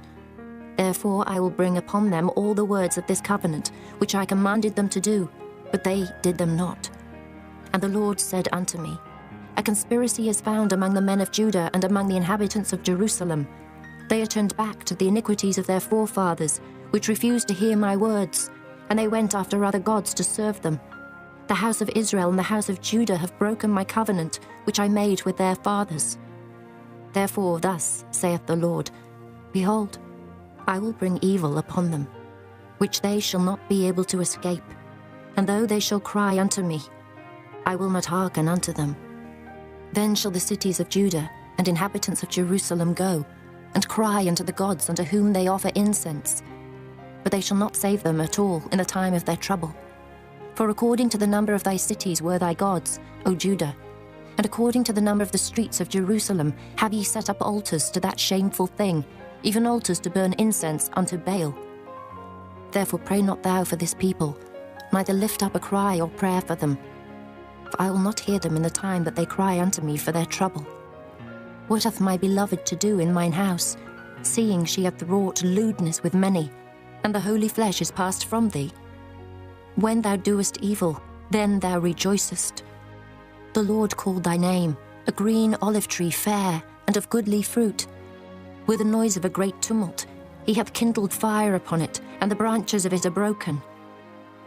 Therefore I will bring upon them all the words of this covenant, which I commanded them to do, but they did them not. And the Lord said unto me, A conspiracy is found among the men of Judah and among the inhabitants of Jerusalem. They are turned back to the iniquities of their forefathers, which refused to hear my words, and they went after other gods to serve them. The house of Israel and the house of Judah have broken my covenant, which I made with their fathers. Therefore thus saith the Lord, Behold, I will bring evil upon them, which they shall not be able to escape. And though they shall cry unto me, I will not hearken unto them. Then shall the cities of Judah and inhabitants of Jerusalem go, and cry unto the gods unto whom they offer incense. But they shall not save them at all in the time of their trouble. For according to the number of thy cities were thy gods, O Judah, and according to the number of the streets of Jerusalem have ye set up altars to that shameful thing, even altars to burn incense unto Baal. Therefore pray not thou for this people, neither lift up a cry or prayer for them. For I will not hear them in the time that they cry unto me for their trouble. What hath my beloved to do in mine house, seeing she hath wrought lewdness with many, and the holy flesh is passed from thee? When thou doest evil, then thou rejoicest. The Lord called thy name, a green olive tree fair, and of goodly fruit. With the noise of a great tumult, he hath kindled fire upon it, and the branches of it are broken.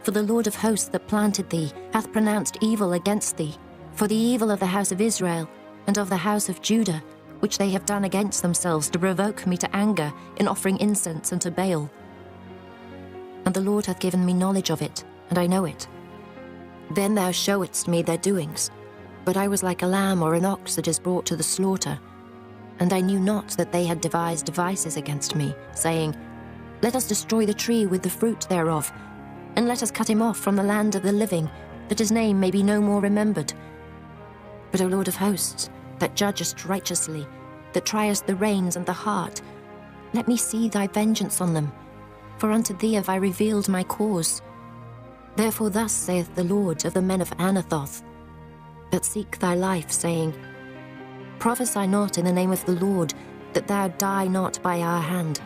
For the Lord of hosts that planted thee hath pronounced evil against thee, for the evil of the house of Israel and of the house of Judah, which they have done against themselves to provoke me to anger in offering incense unto Baal. And the Lord hath given me knowledge of it, and I know it. Then thou showedst me their doings, but I was like a lamb or an ox that is brought to the slaughter. And I knew not that they had devised devices against me, saying, Let us destroy the tree with the fruit thereof, and let us cut him off from the land of the living, that his name may be no more remembered. But, O Lord of hosts, that judgest righteously, that triest the reins and the heart, let me see thy vengeance on them, for unto thee have I revealed my cause. Therefore thus saith the Lord of the men of Anathoth, that seek thy life, saying, Prophesy not in the name of the Lord, that thou die not by our hand.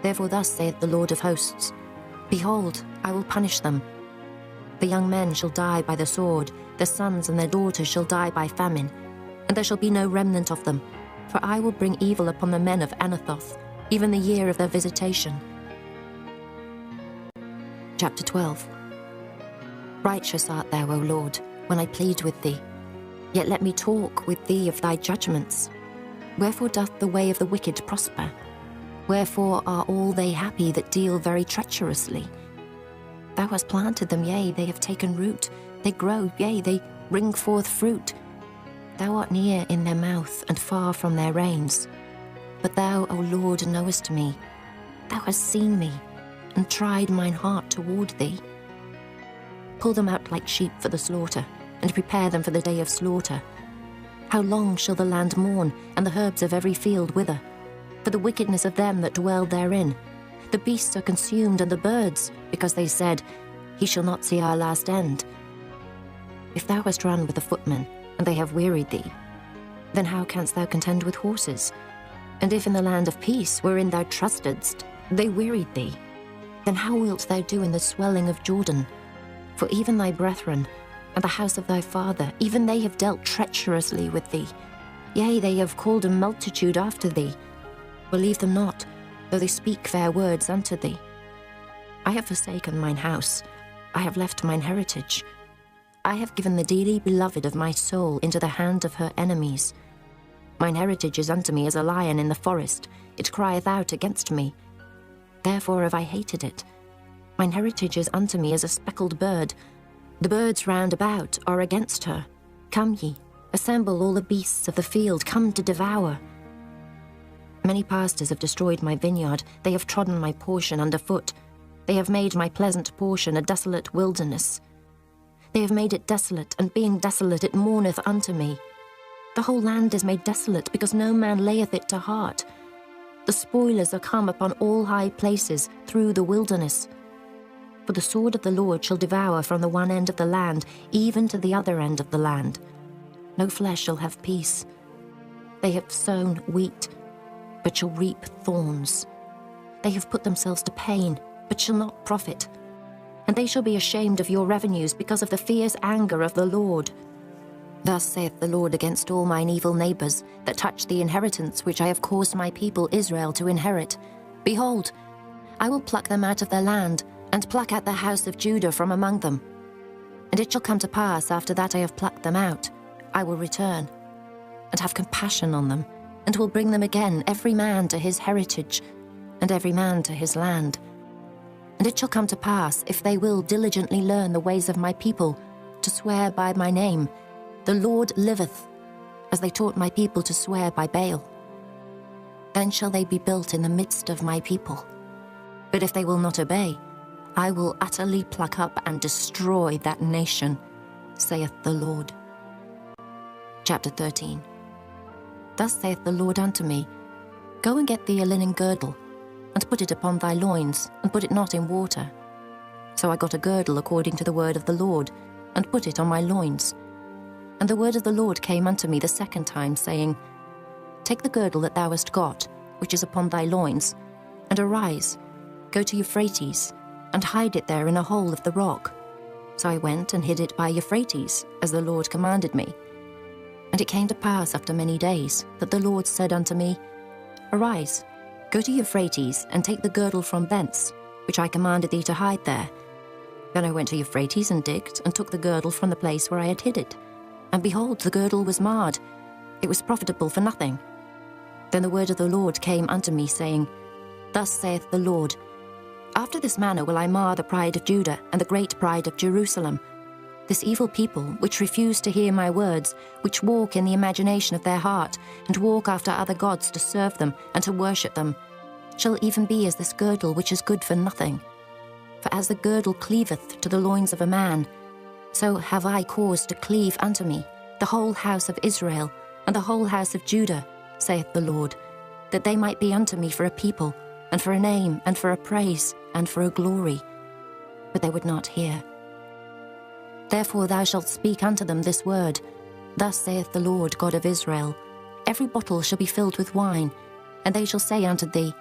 Therefore thus saith the Lord of hosts, Behold, I will punish them. The young men shall die by the sword, their sons and their daughters shall die by famine, and there shall be no remnant of them, for I will bring evil upon the men of Anathoth, even the year of their visitation. Chapter 12. Righteous art thou, O Lord, when I plead with thee. Yet let me talk with thee of thy judgments. Wherefore doth the way of the wicked prosper? Wherefore are all they happy that deal very treacherously? Thou hast planted them, yea, they have taken root. They grow, yea, they bring forth fruit. Thou art near in their mouth, and far from their reins. But thou, O Lord, knowest me. Thou hast seen me, and tried mine heart toward thee. Pull them out like sheep for the slaughter, and prepare them for the day of slaughter. How long shall the land mourn, and the herbs of every field wither? For the wickedness of them that dwell therein. The beasts are consumed, and the birds, because they said, He shall not see our last end. If thou hast run with the footmen, and they have wearied thee, then how canst thou contend with horses? And if in the land of peace, wherein thou trustedst, they wearied thee, then how wilt thou do in the swelling of Jordan? For even thy brethren, and the house of thy father, even they have dealt treacherously with thee. Yea, they have called a multitude after thee. Believe them not, though they speak fair words unto thee. I have forsaken mine house, I have left mine heritage. I have given the dearly beloved of my soul into the hand of her enemies. Mine heritage is unto me as a lion in the forest, it crieth out against me. Therefore have I hated it. Mine heritage is unto me as a speckled bird. The birds round about are against her. Come ye, assemble all the beasts of the field, come to devour. Many pastors have destroyed my vineyard, they have trodden my portion underfoot. They have made my pleasant portion a desolate wilderness. They have made it desolate, and being desolate it mourneth unto me. The whole land is made desolate, because no man layeth it to heart. The spoilers are come upon all high places through the wilderness. For the sword of the Lord shall devour from the one end of the land, even to the other end of the land. No flesh shall have peace. They have sown wheat, but shall reap thorns. They have put themselves to pain, but shall not profit. And they shall be ashamed of your revenues because of the fierce anger of the Lord. Thus saith the Lord against all mine evil neighbours that touch the inheritance which I have caused my people Israel to inherit. Behold, I will pluck them out of their land, and pluck out the house of Judah from among them. And it shall come to pass, after that I have plucked them out, I will return, and have compassion on them, and will bring them again, every man to his heritage, and every man to his land. And it shall come to pass, if they will diligently learn the ways of my people, to swear by my name, the Lord liveth, as they taught my people to swear by Baal. Then shall they be built in the midst of my people. But if they will not obey, I will utterly pluck up and destroy that nation, saith the Lord. Chapter 13. Thus saith the Lord unto me, Go and get thee a linen girdle, and put it upon thy loins, and put it not in water. So I got a girdle according to the word of the Lord, and put it on my loins. And the word of the Lord came unto me the second time, saying, Take the girdle that thou hast got, which is upon thy loins, and arise, go to Euphrates, and hide it there in a hole of the rock. So I went and hid it by Euphrates, as the Lord commanded me. And it came to pass after many days, that the Lord said unto me, Arise, go to Euphrates, and take the girdle from thence, which I commanded thee to hide there. Then I went to Euphrates, and digged, and took the girdle from the place where I had hid it. And behold, the girdle was marred, it was profitable for nothing. Then the word of the Lord came unto me, saying, Thus saith the Lord, After this manner will I mar the pride of Judah, and the great pride of Jerusalem. This evil people, which refuse to hear my words, which walk in the imagination of their heart, and walk after other gods to serve them, and to worship them, shall even be as this girdle which is good for nothing. For as the girdle cleaveth to the loins of a man, so have I caused to cleave unto me the whole house of Israel, and the whole house of Judah, saith the Lord, that they might be unto me for a people, and for a name, and for a praise, and for a glory. But they would not hear. Therefore thou shalt speak unto them this word, Thus saith the Lord God of Israel, Every bottle shall be filled with wine, and they shall say unto thee,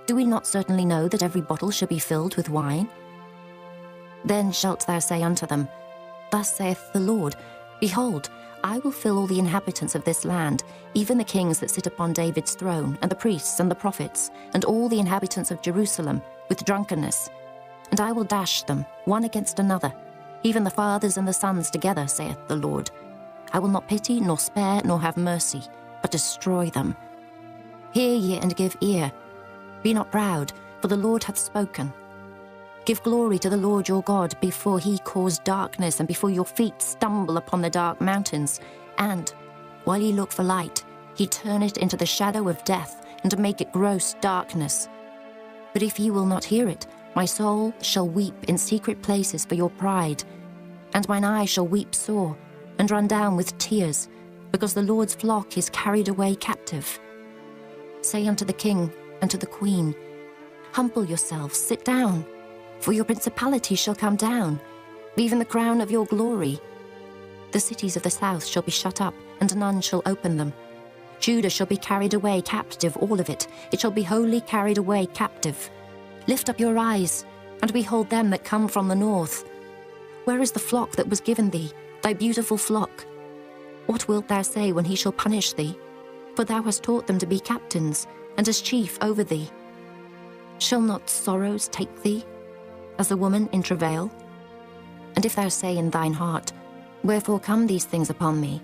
Do we not certainly know that every bottle shall be filled with wine? Then shalt thou say unto them, Thus saith the Lord, Behold, I will fill all the inhabitants of this land, even the kings that sit upon David's throne, and the priests and the prophets, and all the inhabitants of Jerusalem, with drunkenness. And I will dash them, one against another, even the fathers and the sons together, saith the Lord. I will not pity, nor spare, nor have mercy, but destroy them. Hear ye and give ear. Be not proud, for the Lord hath spoken. Give glory to the Lord your God before he cause darkness, and before your feet stumble upon the dark mountains. And, while ye look for light, he turn it into the shadow of death, and to make it gross darkness. But if ye will not hear it, my soul shall weep in secret places for your pride, and mine eye shall weep sore, and run down with tears, because the Lord's flock is carried away captive. Say unto the king and to the queen, Humble yourselves, sit down, for your principality shall come down, even the crown of your glory. The cities of the south shall be shut up, and none shall open them. Judah shall be carried away captive, all of it. It shall be wholly carried away captive. Lift up your eyes, and behold them that come from the north. Where is the flock that was given thee, thy beautiful flock? What wilt thou say when he shall punish thee? For thou hast taught them to be captains, and as chief over thee. Shall not sorrows take thee, as a woman in travail? And if thou say in thine heart, Wherefore come these things upon me?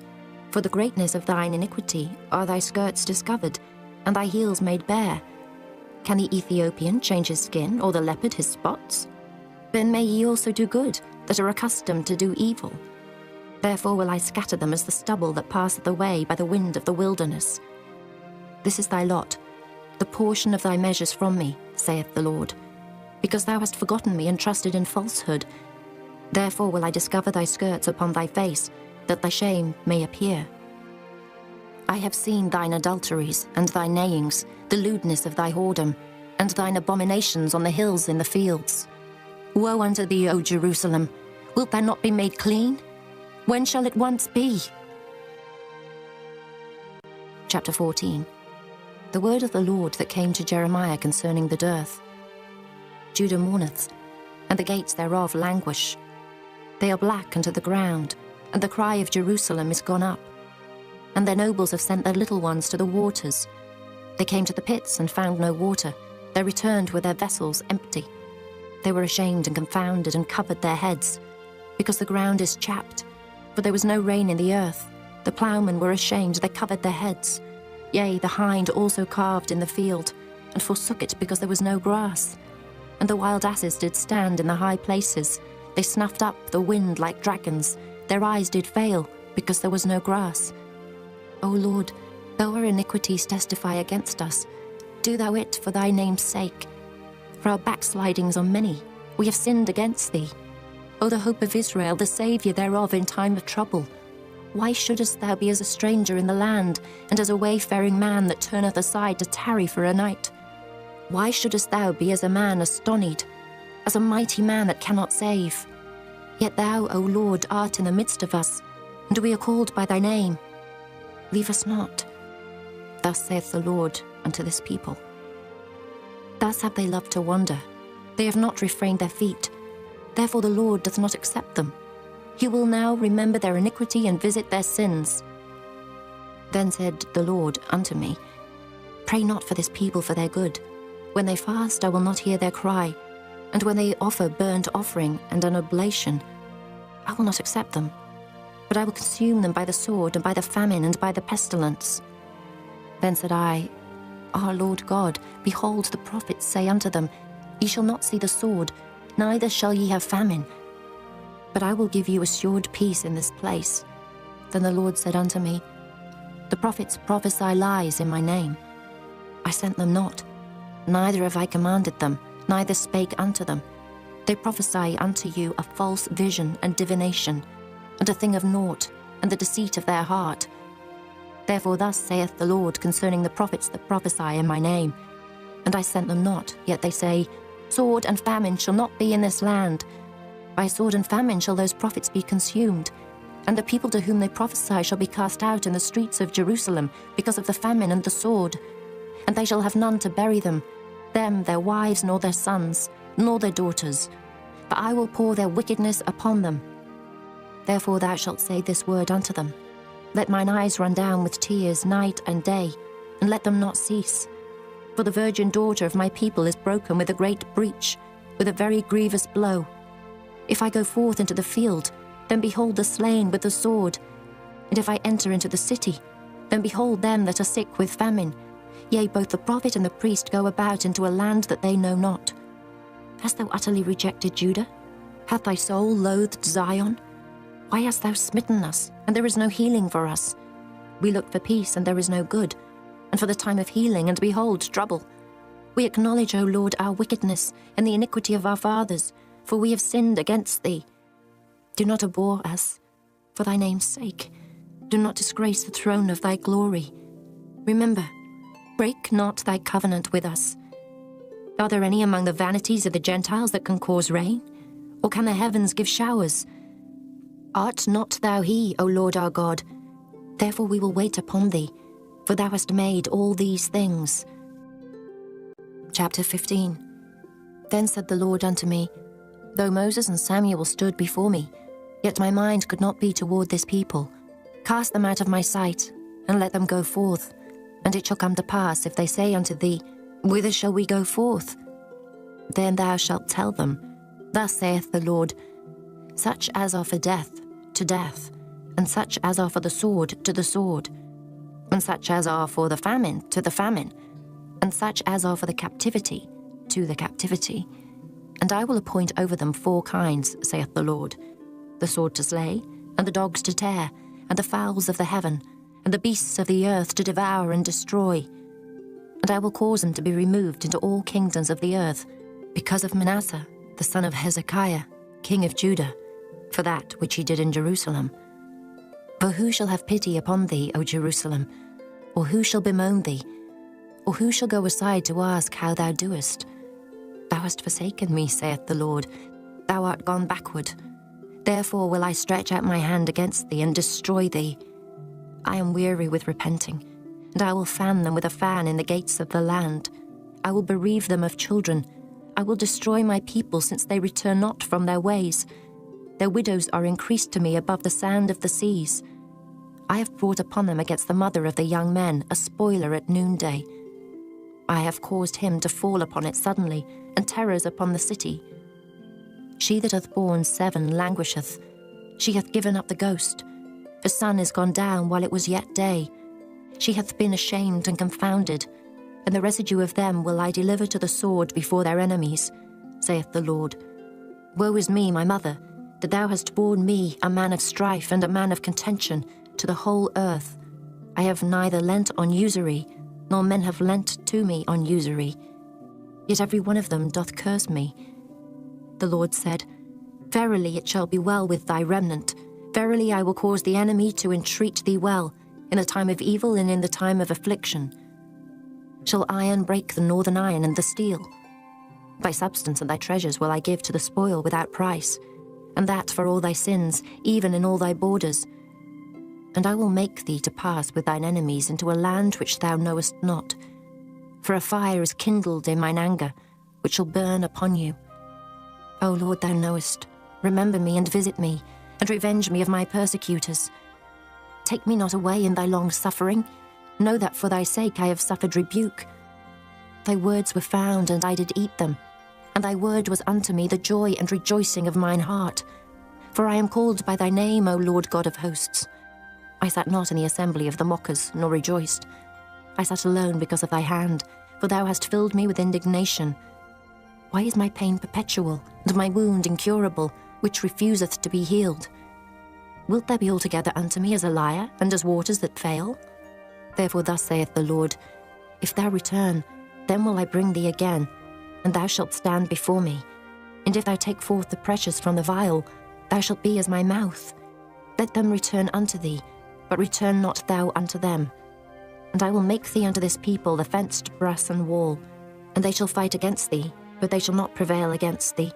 For the greatness of thine iniquity are thy skirts discovered, and thy heels made bare. Can the Ethiopian change his skin, or the leopard his spots? Then may ye also do good, that are accustomed to do evil. Therefore will I scatter them as the stubble that passeth away by the wind of the wilderness. This is thy lot, the portion of thy measures from me, saith the Lord. Because thou hast forgotten me and trusted in falsehood. Therefore will I discover thy skirts upon thy face, that thy shame may appear. I have seen thine adulteries and thy neighings, the lewdness of thy whoredom, and thine abominations on the hills in the fields. Woe unto thee, O Jerusalem! Wilt thou not be made clean? When shall it once be? Chapter 14. The word of the Lord that came to Jeremiah concerning the dearth. Judah mourneth, and the gates thereof languish. They are black unto the ground, and the cry of Jerusalem is gone up. And their nobles have sent their little ones to the waters. They came to the pits and found no water. They returned with their vessels empty. They were ashamed and confounded and covered their heads, because the ground is chapped, for there was no rain in the earth. The ploughmen were ashamed, they covered their heads. Yea, the hind also calved in the field, and forsook it because there was no grass. And the wild asses did stand in the high places. They snuffed up the wind like dragons. Their eyes did fail, because there was no grass. O Lord, though our iniquities testify against us, do thou it for thy name's sake. For our backslidings are many. We have sinned against thee. O the hope of Israel, the Saviour thereof in time of trouble. Why shouldest thou be as a stranger in the land, and as a wayfaring man that turneth aside to tarry for a night? Why shouldest thou be as a man astonied, as a mighty man that cannot save? Yet thou, O Lord, art in the midst of us, and we are called by thy name. Leave us not. Thus saith the Lord unto this people. Thus have they loved to wander. They have not refrained their feet. Therefore the Lord doth not accept them. He will now remember their iniquity and visit their sins. Then said the Lord unto me, Pray not for this people for their good. When they fast, I will not hear their cry. And when they offer burnt offering and an oblation, I will not accept them. But I will consume them by the sword, and by the famine, and by the pestilence. Then said I, Our Lord God, behold, the prophets say unto them, Ye shall not see the sword, neither shall ye have famine. But I will give you assured peace in this place. Then the Lord said unto me, The prophets prophesy lies in my name. I sent them not, neither have I commanded them, neither spake unto them. They prophesy unto you a false vision and divination, and a thing of naught, and the deceit of their heart. Therefore thus saith the Lord concerning the prophets that prophesy in my name. And I sent them not, yet they say, Sword and famine shall not be in this land. By sword and famine shall those prophets be consumed, and the people to whom they prophesy shall be cast out in the streets of Jerusalem because of the famine and the sword. And they shall have none to bury them, their wives, nor their sons, nor their daughters. For I will pour their wickedness upon them. Therefore thou shalt say this word unto them, Let mine eyes run down with tears night and day, and let them not cease. For the virgin daughter of my people is broken with a great breach, with a very grievous blow. If I go forth into the field, then behold the slain with the sword. And if I enter into the city, then behold them that are sick with famine. Yea, both the prophet and the priest go about into a land that they know not. Hast thou utterly rejected Judah? Hath thy soul loathed Zion? Why hast thou smitten us, and there is no healing for us? We look for peace, and there is no good, and for the time of healing, and behold, trouble. We acknowledge, O Lord, our wickedness, and the iniquity of our fathers, for we have sinned against thee. Do not abhor us, for thy name's sake. Do not disgrace the throne of thy glory. Remember, break not thy covenant with us. Are there any among the vanities of the Gentiles that can cause rain? Or can the heavens give showers? Art not thou he, O Lord our God? Therefore we will wait upon thee, for thou hast made all these things. Chapter 15. Then said the Lord unto me, Though Moses and Samuel stood before me, yet my mind could not be toward this people. Cast them out of my sight, and let them go forth. And it shall come to pass, if they say unto thee, Whither shall we go forth? Then thou shalt tell them, Thus saith the Lord, Such as are for death, to death, and such as are for the sword, to the sword, and such as are for the famine, to the famine, and such as are for the captivity, to the captivity. And I will appoint over them 4 kinds, saith the Lord, the sword to slay, and the dogs to tear, and the fowls of the heaven, and the beasts of the earth to devour and destroy. And I will cause them to be removed into all kingdoms of the earth, because of Manasseh, the son of Hezekiah, king of Judah, for that which he did in Jerusalem. For who shall have pity upon thee, O Jerusalem? Or who shall bemoan thee? Or who shall go aside to ask how thou doest? Thou hast forsaken me, saith the Lord. Thou art gone backward. Therefore will I stretch out my hand against thee and destroy thee. I am weary with repenting, and I will fan them with a fan in the gates of the land. I will bereave them of children. I will destroy my people, since they return not from their ways. Their widows are increased to me above the sand of the seas. I have brought upon them against the mother of the young men a spoiler at noonday. I have caused him to fall upon it suddenly, and terrors upon the city. She that hath borne 7 languisheth. She hath given up the ghost. The sun is gone down while it was yet day. She hath been ashamed and confounded, and the residue of them will I deliver to the sword before their enemies, saith the Lord. Woe is me, my mother, that thou hast borne me, a man of strife and a man of contention, to the whole earth. I have neither lent on usury, nor men have lent to me on usury. Yet every one of them doth curse me. The Lord said, Verily it shall be well with thy remnant. Verily I will cause the enemy to entreat thee well, in the time of evil and in the time of affliction. Shall iron break the northern iron and the steel? Thy substance and thy treasures will I give to the spoil without price, and that for all thy sins, even in all thy borders. And I will make thee to pass with thine enemies into a land which thou knowest not. For a fire is kindled in mine anger, which shall burn upon you. O Lord, thou knowest. Remember me and visit me, and revenge me of my persecutors. Take me not away in thy long suffering. Know that for thy sake I have suffered rebuke. Thy words were found, and I did eat them, and thy word was unto me the joy and rejoicing of mine heart. For I am called by thy name, O Lord God of hosts. I sat not in the assembly of the mockers, nor rejoiced. I sat alone because of thy hand, for thou hast filled me with indignation. Why is my pain perpetual, and my wound incurable, which refuseth to be healed? Wilt thou be altogether unto me as a liar, and as waters that fail? Therefore thus saith the Lord, If thou return, then will I bring thee again, and thou shalt stand before me. And if thou take forth the precious from the vial, thou shalt be as my mouth. Let them return unto thee, but return not thou unto them. And I will make thee unto this people the fenced brassen wall, and they shall fight against thee, but they shall not prevail against thee.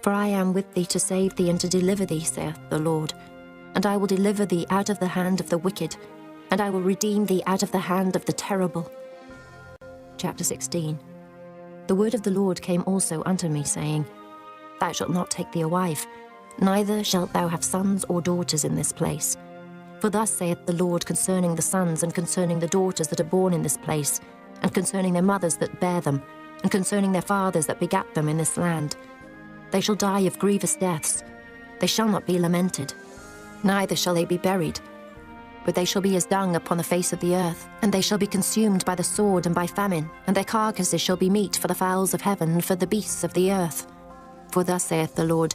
For I am with thee to save thee and to deliver thee, saith the Lord. And I will deliver thee out of the hand of the wicked, and I will redeem thee out of the hand of the terrible. Chapter 16. The word of the Lord came also unto me, saying, Thou shalt not take thee a wife, neither shalt thou have sons or daughters in this place. For thus saith the Lord concerning the sons and concerning the daughters that are born in this place, and concerning their mothers that bear them, and concerning their fathers that begat them in this land. They shall die of grievous deaths. They shall not be lamented, neither shall they be buried. But they shall be as dung upon the face of the earth, and they shall be consumed by the sword and by famine, and their carcasses shall be meat for the fowls of heaven and for the beasts of the earth. For thus saith the Lord,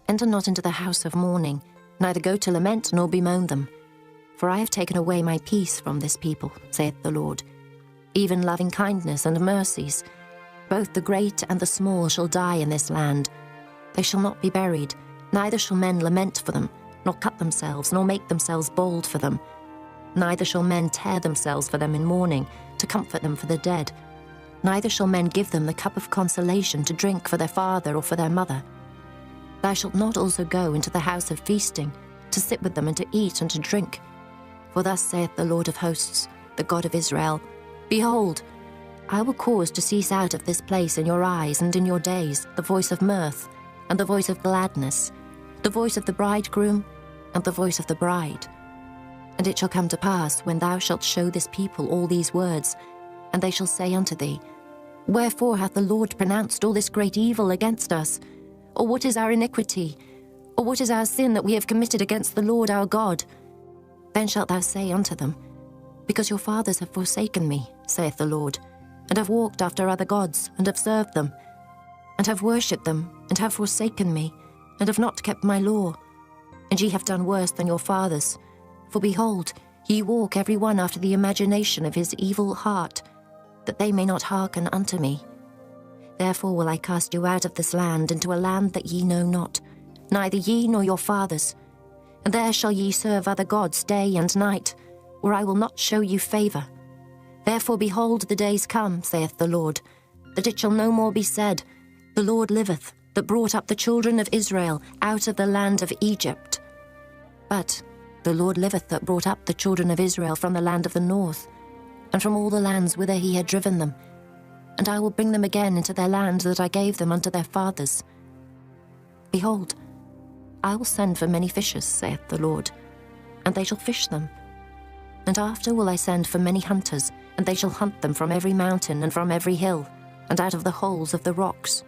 Enter not into the house of mourning, neither go to lament nor bemoan them. For I have taken away my peace from this people, saith the Lord. Even loving kindness and mercies, both the great and the small shall die in this land. They shall not be buried, neither shall men lament for them, nor cut themselves, nor make themselves bald for them. Neither shall men tear themselves for them in mourning, to comfort them for the dead. Neither shall men give them the cup of consolation to drink for their father or for their mother. Thou shalt not also go into the house of feasting, to sit with them and to eat and to drink. For thus saith the Lord of hosts, the God of Israel, Behold, I will cause to cease out of this place in your eyes and in your days the voice of mirth, and the voice of gladness, the voice of the bridegroom, and the voice of the bride. And it shall come to pass, when thou shalt show this people all these words, and they shall say unto thee, Wherefore hath the Lord pronounced all this great evil against us? Or what is our iniquity? Or what is our sin that we have committed against the Lord our God? Then shalt thou say unto them, Because your fathers have forsaken me, saith the Lord, and have walked after other gods, and have served them, and have worshipped them, and have forsaken me, and have not kept my law. And ye have done worse than your fathers. For behold, ye walk every one after the imagination of his evil heart, that they may not hearken unto me. Therefore will I cast you out of this land into a land that ye know not, neither ye nor your fathers. And there shall ye serve other gods day and night, or I will not show you favour. Therefore behold, the days come, saith the Lord, that it shall no more be said, The Lord liveth, that brought up the children of Israel out of the land of Egypt. But the Lord liveth, that brought up the children of Israel from the land of the north, and from all the lands whither he had driven them. And I will bring them again into their land that I gave them unto their fathers. Behold, I will send for many fishers, saith the Lord, and they shall fish them. And after will I send for many hunters, and they shall hunt them from every mountain and from every hill, and out of the holes of the rocks.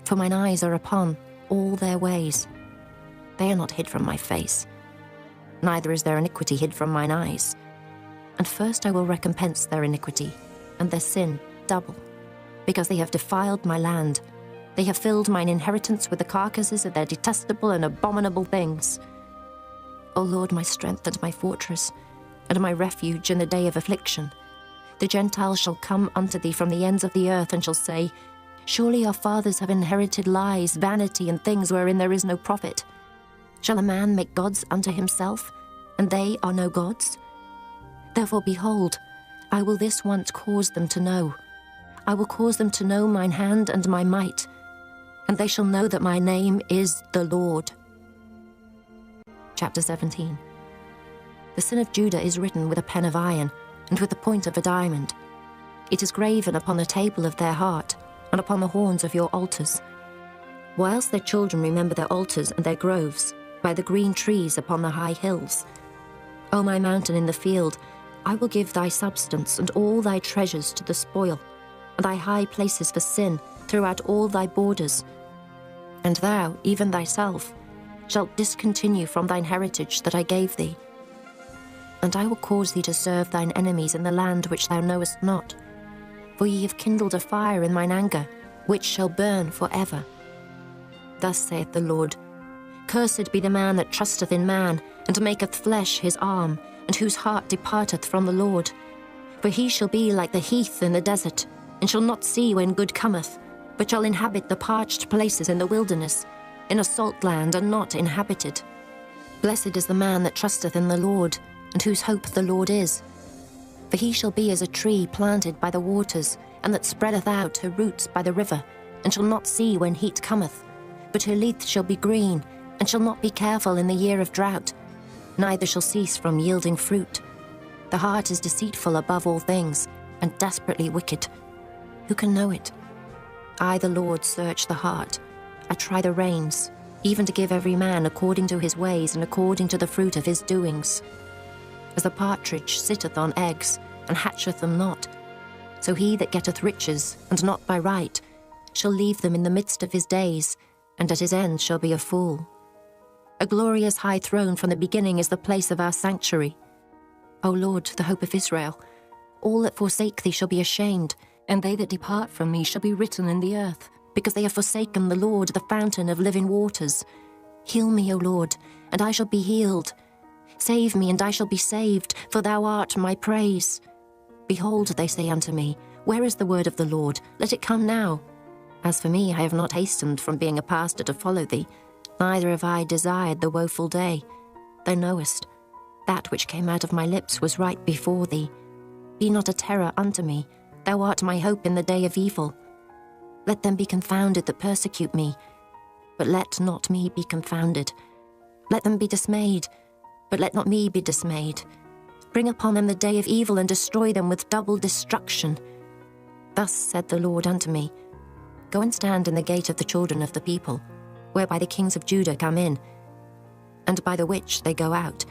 For mine eyes are upon all their ways. They are not hid from my face, neither is their iniquity hid from mine eyes. And first I will recompense their iniquity, and their sin double, because they have defiled my land. They have filled mine inheritance with the carcasses of their detestable and abominable things. O Lord, my strength and my fortress, and my refuge in the day of affliction, the Gentiles shall come unto thee from the ends of the earth, and shall say, Surely our fathers have inherited lies, vanity, and things wherein there is no profit. Shall a man make gods unto himself, and they are no gods? Therefore, behold, I will this once cause them to know. I will cause them to know mine hand and my might, and they shall know that my name is the Lord. Chapter 17. The sin of Judah is written with a pen of iron, and with the point of a diamond. It is graven upon the table of their heart, and upon the horns of your altars. Whilst their children remember their altars and their groves, by the green trees upon the high hills. O my mountain in the field, I will give thy substance and all thy treasures to the spoil, and thy high places for sin throughout all thy borders. And thou, even thyself, shalt discontinue from thine heritage that I gave thee. And I will cause thee to serve thine enemies in the land which thou knowest not. For ye have kindled a fire in mine anger, which shall burn for ever. Thus saith the Lord, Cursed be the man that trusteth in man, and maketh flesh his arm, and whose heart departeth from the Lord. For he shall be like the heath in the desert, and shall not see when good cometh, but shall inhabit the parched places in the wilderness, in a salt land and not inhabited. Blessed is the man that trusteth in the Lord, and whose hope the Lord is. For he shall be as a tree planted by the waters, and that spreadeth out her roots by the river, and shall not see when heat cometh, but her leaf shall be green, and shall not be careful in the year of drought, neither shall cease from yielding fruit. The heart is deceitful above all things, and desperately wicked. Who can know it? I, the Lord, search the heart. I try the reins. even to give every man according to his ways and according to the fruit of his doings. As the partridge sitteth on eggs, and hatcheth them not, so he that getteth riches, and not by right, shall leave them in the midst of his days, and at his end shall be a fool. A glorious high throne from the beginning is the place of our sanctuary. O Lord, the hope of Israel, all that forsake thee shall be ashamed, and they that depart from me shall be written in the earth, because they have forsaken the Lord, the fountain of living waters. Heal me, O Lord, and I shall be healed. Save me, and I shall be saved, for thou art my praise. Behold, they say unto me, where is the word of the Lord? Let it come now. As for me, I have not hastened from being a pastor to follow thee, neither have I desired the woeful day. Thou knowest, that which came out of my lips was right before thee. Be not a terror unto me, thou art my hope in the day of evil. Let them be confounded that persecute me, but let not me be confounded. Let them be dismayed, but let not me be dismayed. Bring upon them the day of evil, and destroy them with double destruction. Thus said the Lord unto me, Go and stand in the gate of the children of the people, whereby the kings of Judah come in, and by the which they go out,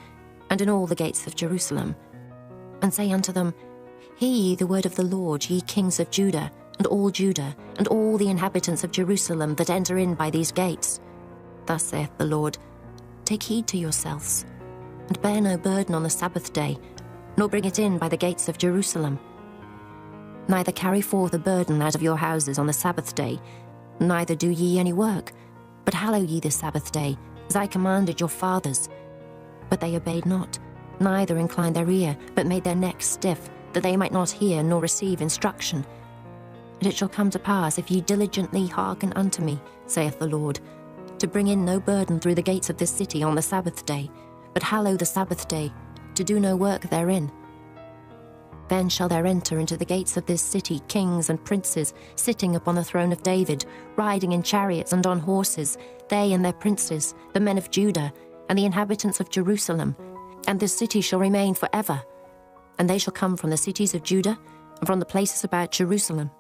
and in all the gates of Jerusalem. And say unto them, Hear ye the word of the Lord, ye kings of Judah, and all the inhabitants of Jerusalem that enter in by these gates. Thus saith the Lord, Take heed to yourselves, and bear no burden on the Sabbath day, nor bring it in by the gates of Jerusalem. Neither carry forth a burden out of your houses on the Sabbath day, neither do ye any work, but hallow ye the Sabbath day, as I commanded your fathers. But they obeyed not, neither inclined their ear, but made their necks stiff, that they might not hear nor receive instruction. And it shall come to pass, if ye diligently hearken unto me, saith the Lord, to bring in no burden through the gates of this city on the Sabbath day, but hallow the Sabbath day, to do no work therein. Then shall there enter into the gates of this city kings and princes, sitting upon the throne of David, riding in chariots and on horses, they and their princes, the men of Judah, and the inhabitants of Jerusalem. And this city shall remain forever. And they shall come from the cities of Judah, and from the places about Jerusalem,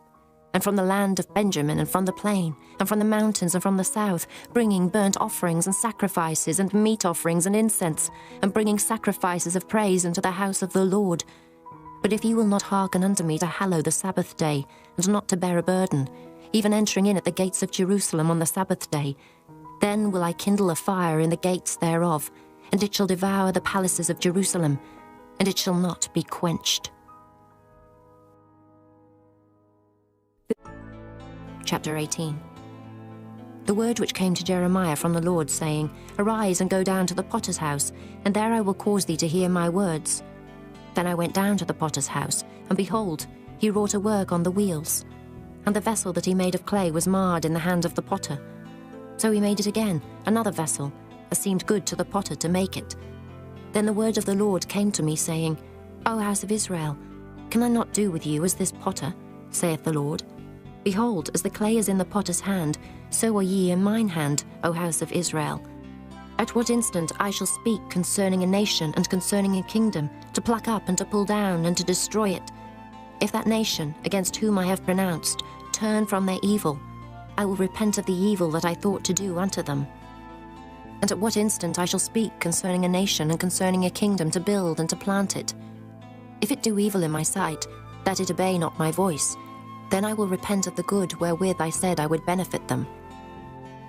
and from the land of Benjamin, and from the plain, and from the mountains, and from the south, bringing burnt offerings and sacrifices, and meat offerings and incense, and bringing sacrifices of praise into the house of the Lord. But if ye will not hearken unto me to hallow the Sabbath day, and not to bear a burden, even entering in at the gates of Jerusalem on the Sabbath day, then will I kindle a fire in the gates thereof, and it shall devour the palaces of Jerusalem, and it shall not be quenched. Chapter 18. The word which came to Jeremiah from the Lord, saying, Arise and go down to the potter's house, and there I will cause thee to hear my words. Then I went down to the potter's house, and behold, he wrought a work on the wheels. And the vessel that he made of clay was marred in the hand of the potter. So he made it again, another vessel, as seemed good to the potter to make it. Then the word of the Lord came to me, saying, O house of Israel, can I not do with you as this potter, saith the Lord? Behold, as the clay is in the potter's hand, so are ye in mine hand, O house of Israel. At what instant I shall speak concerning a nation and concerning a kingdom, to pluck up and to pull down and to destroy it. If that nation, against whom I have pronounced, turn from their evil, I will repent of the evil that I thought to do unto them. And at what instant I shall speak concerning a nation and concerning a kingdom, to build and to plant it. If it do evil in my sight, that it obey not my voice, then I will repent of the good wherewith I said I would benefit them.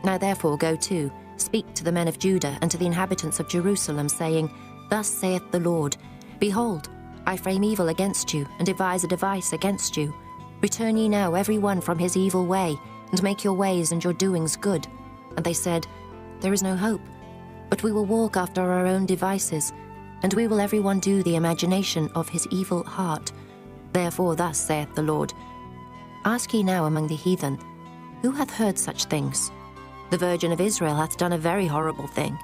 Now therefore go to, speak to the men of Judah and to the inhabitants of Jerusalem, saying, Thus saith the Lord, Behold, I frame evil against you, and devise a device against you. Return ye now every one from his evil way, and make your ways and your doings good. And they said, There is no hope, but we will walk after our own devices, and we will every one do the imagination of his evil heart. Therefore thus saith the Lord, Ask ye now among the heathen, who hath heard such things? The Virgin of Israel hath done a very horrible thing.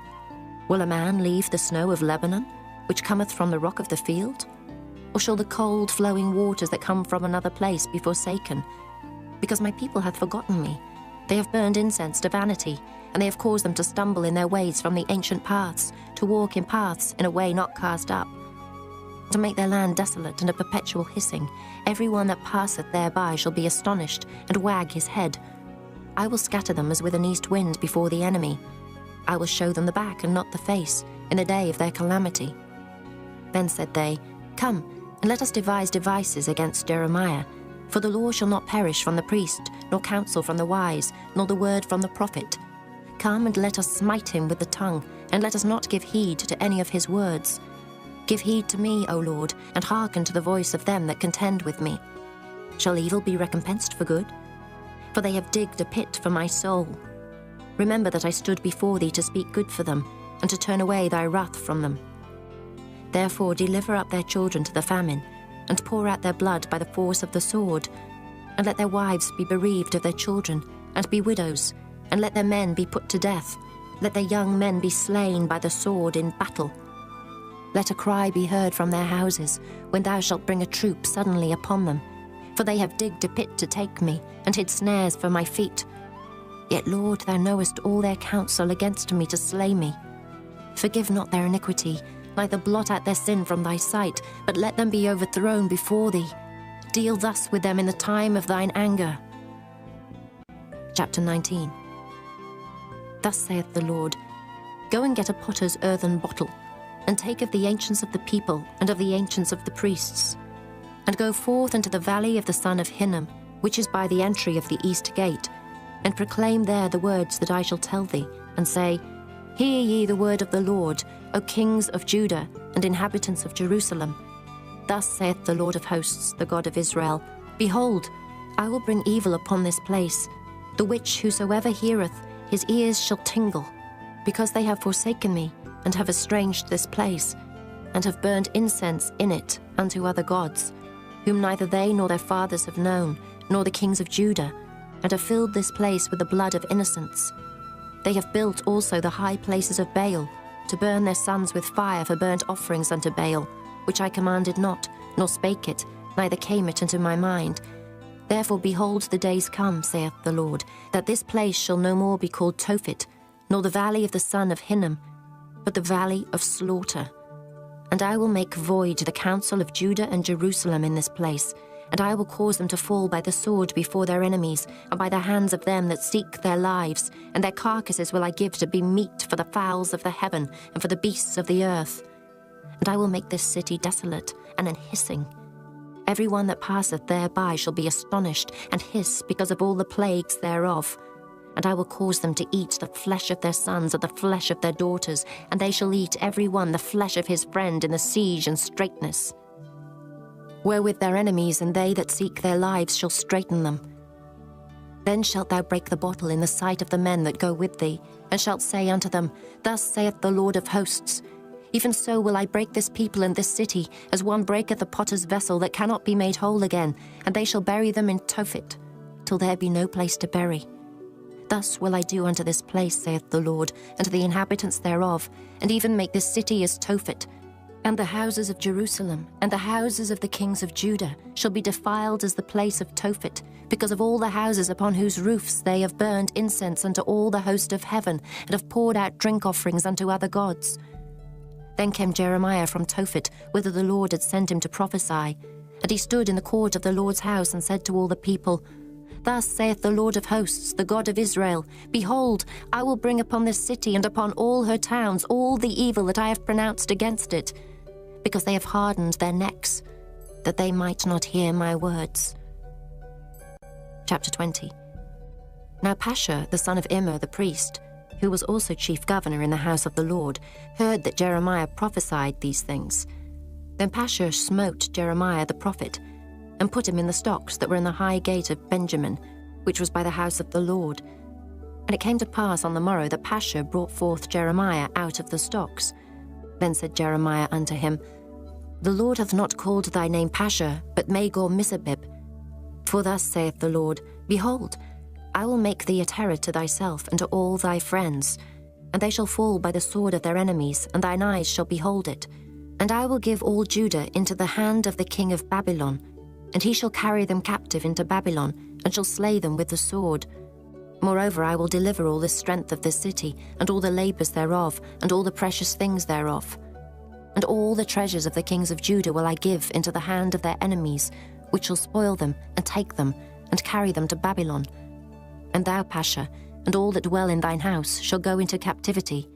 Will a man leave the snow of Lebanon, which cometh from the rock of the field? Or shall the cold flowing waters that come from another place be forsaken? Because my people hath forgotten me. They have burned incense to vanity, and they have caused them to stumble in their ways from the ancient paths, to walk in paths in a way not cast up, to make their land desolate and a perpetual hissing. Every one that passeth thereby shall be astonished, and wag his head. I will scatter them as with an east wind before the enemy. I will show them the back and not the face, in the day of their calamity. Then said they, Come, and let us devise devices against Jeremiah, for the law shall not perish from the priest, nor counsel from the wise, nor the word from the prophet. Come and let us smite him with the tongue, and let us not give heed to any of his words. Give heed to me, O Lord, and hearken to the voice of them that contend with me. Shall evil be recompensed for good? For they have digged a pit for my soul. Remember that I stood before thee to speak good for them, and to turn away thy wrath from them. Therefore deliver up their children to the famine, and pour out their blood by the force of the sword, and let their wives be bereaved of their children, and be widows, and let their men be put to death. Let their young men be slain by the sword in battle. Let a cry be heard from their houses, when thou shalt bring a troop suddenly upon them. For they have digged a pit to take me, and hid snares for my feet. Yet, Lord, thou knowest all their counsel against me to slay me. Forgive not their iniquity, neither blot out their sin from thy sight, but let them be overthrown before thee. Deal thus with them in the time of thine anger. Chapter 19. Thus saith the Lord, Go and get a potter's earthen bottle, and take of the ancients of the people, and of the ancients of the priests, and go forth into the valley of the son of Hinnom, which is by the entry of the east gate, and proclaim there the words that I shall tell thee, and say, Hear ye the word of the Lord, O kings of Judah, and inhabitants of Jerusalem. Thus saith the Lord of hosts, the God of Israel, Behold, I will bring evil upon this place, the which whosoever heareth, his ears shall tingle, because they have forsaken me, and have estranged this place, and have burned incense in it unto other gods, whom neither they nor their fathers have known, nor the kings of Judah, and have filled this place with the blood of innocents. They have built also the high places of Baal, to burn their sons with fire for burnt offerings unto Baal, which I commanded not, nor spake it, neither came it into my mind. Therefore behold, the days come, saith the Lord, that this place shall no more be called Tophet, nor the valley of the son of Hinnom, but the valley of slaughter. And I will make void the counsel of Judah and Jerusalem in this place, and I will cause them to fall by the sword before their enemies, and by the hands of them that seek their lives, and their carcasses will I give to be meat for the fowls of the heaven, and for the beasts of the earth. And I will make this city desolate, and an hissing. Every one that passeth thereby shall be astonished, and hiss because of all the plagues thereof. And I will cause them to eat the flesh of their sons and the flesh of their daughters, and they shall eat every one the flesh of his friend in the siege and straitness. Wherewith their enemies and they that seek their lives shall straiten them. Then shalt thou break the bottle in the sight of the men that go with thee, and shalt say unto them, Thus saith the Lord of hosts, Even so will I break this people and this city, as one breaketh a potter's vessel that cannot be made whole again, and they shall bury them in Tophet, till there be no place to bury. Thus will I do unto this place, saith the Lord, and to the inhabitants thereof, and even make this city as Tophet. And the houses of Jerusalem, and the houses of the kings of Judah, shall be defiled as the place of Tophet, because of all the houses upon whose roofs they have burned incense unto all the host of heaven, and have poured out drink offerings unto other gods. Then came Jeremiah from Tophet, whither the Lord had sent him to prophesy. And he stood in the court of the Lord's house, and said to all the people, Thus saith the Lord of hosts, the God of Israel, Behold, I will bring upon this city and upon all her towns all the evil that I have pronounced against it, because they have hardened their necks, that they might not hear my words. Chapter 20. Now Pashur, the son of Immer the priest, who was also chief governor in the house of the Lord, heard that Jeremiah prophesied these things. Then Pashur smote Jeremiah the prophet, and put him in the stocks that were in the high gate of Benjamin, which was by the house of the Lord. And it came to pass on the morrow that Pashur brought forth Jeremiah out of the stocks. Then said Jeremiah unto him, The Lord hath not called thy name Pashur, but Magor-Mizabib. For thus saith the Lord, Behold, I will make thee a terror to thyself and to all thy friends, and they shall fall by the sword of their enemies, and thine eyes shall behold it. And I will give all Judah into the hand of the king of Babylon, and he shall carry them captive into Babylon, and shall slay them with the sword. Moreover, I will deliver all the strength of this city, and all the labours thereof, and all the precious things thereof. And all the treasures of the kings of Judah will I give into the hand of their enemies, which shall spoil them, and take them, and carry them to Babylon. And thou, Pashur, and all that dwell in thine house shall go into captivity.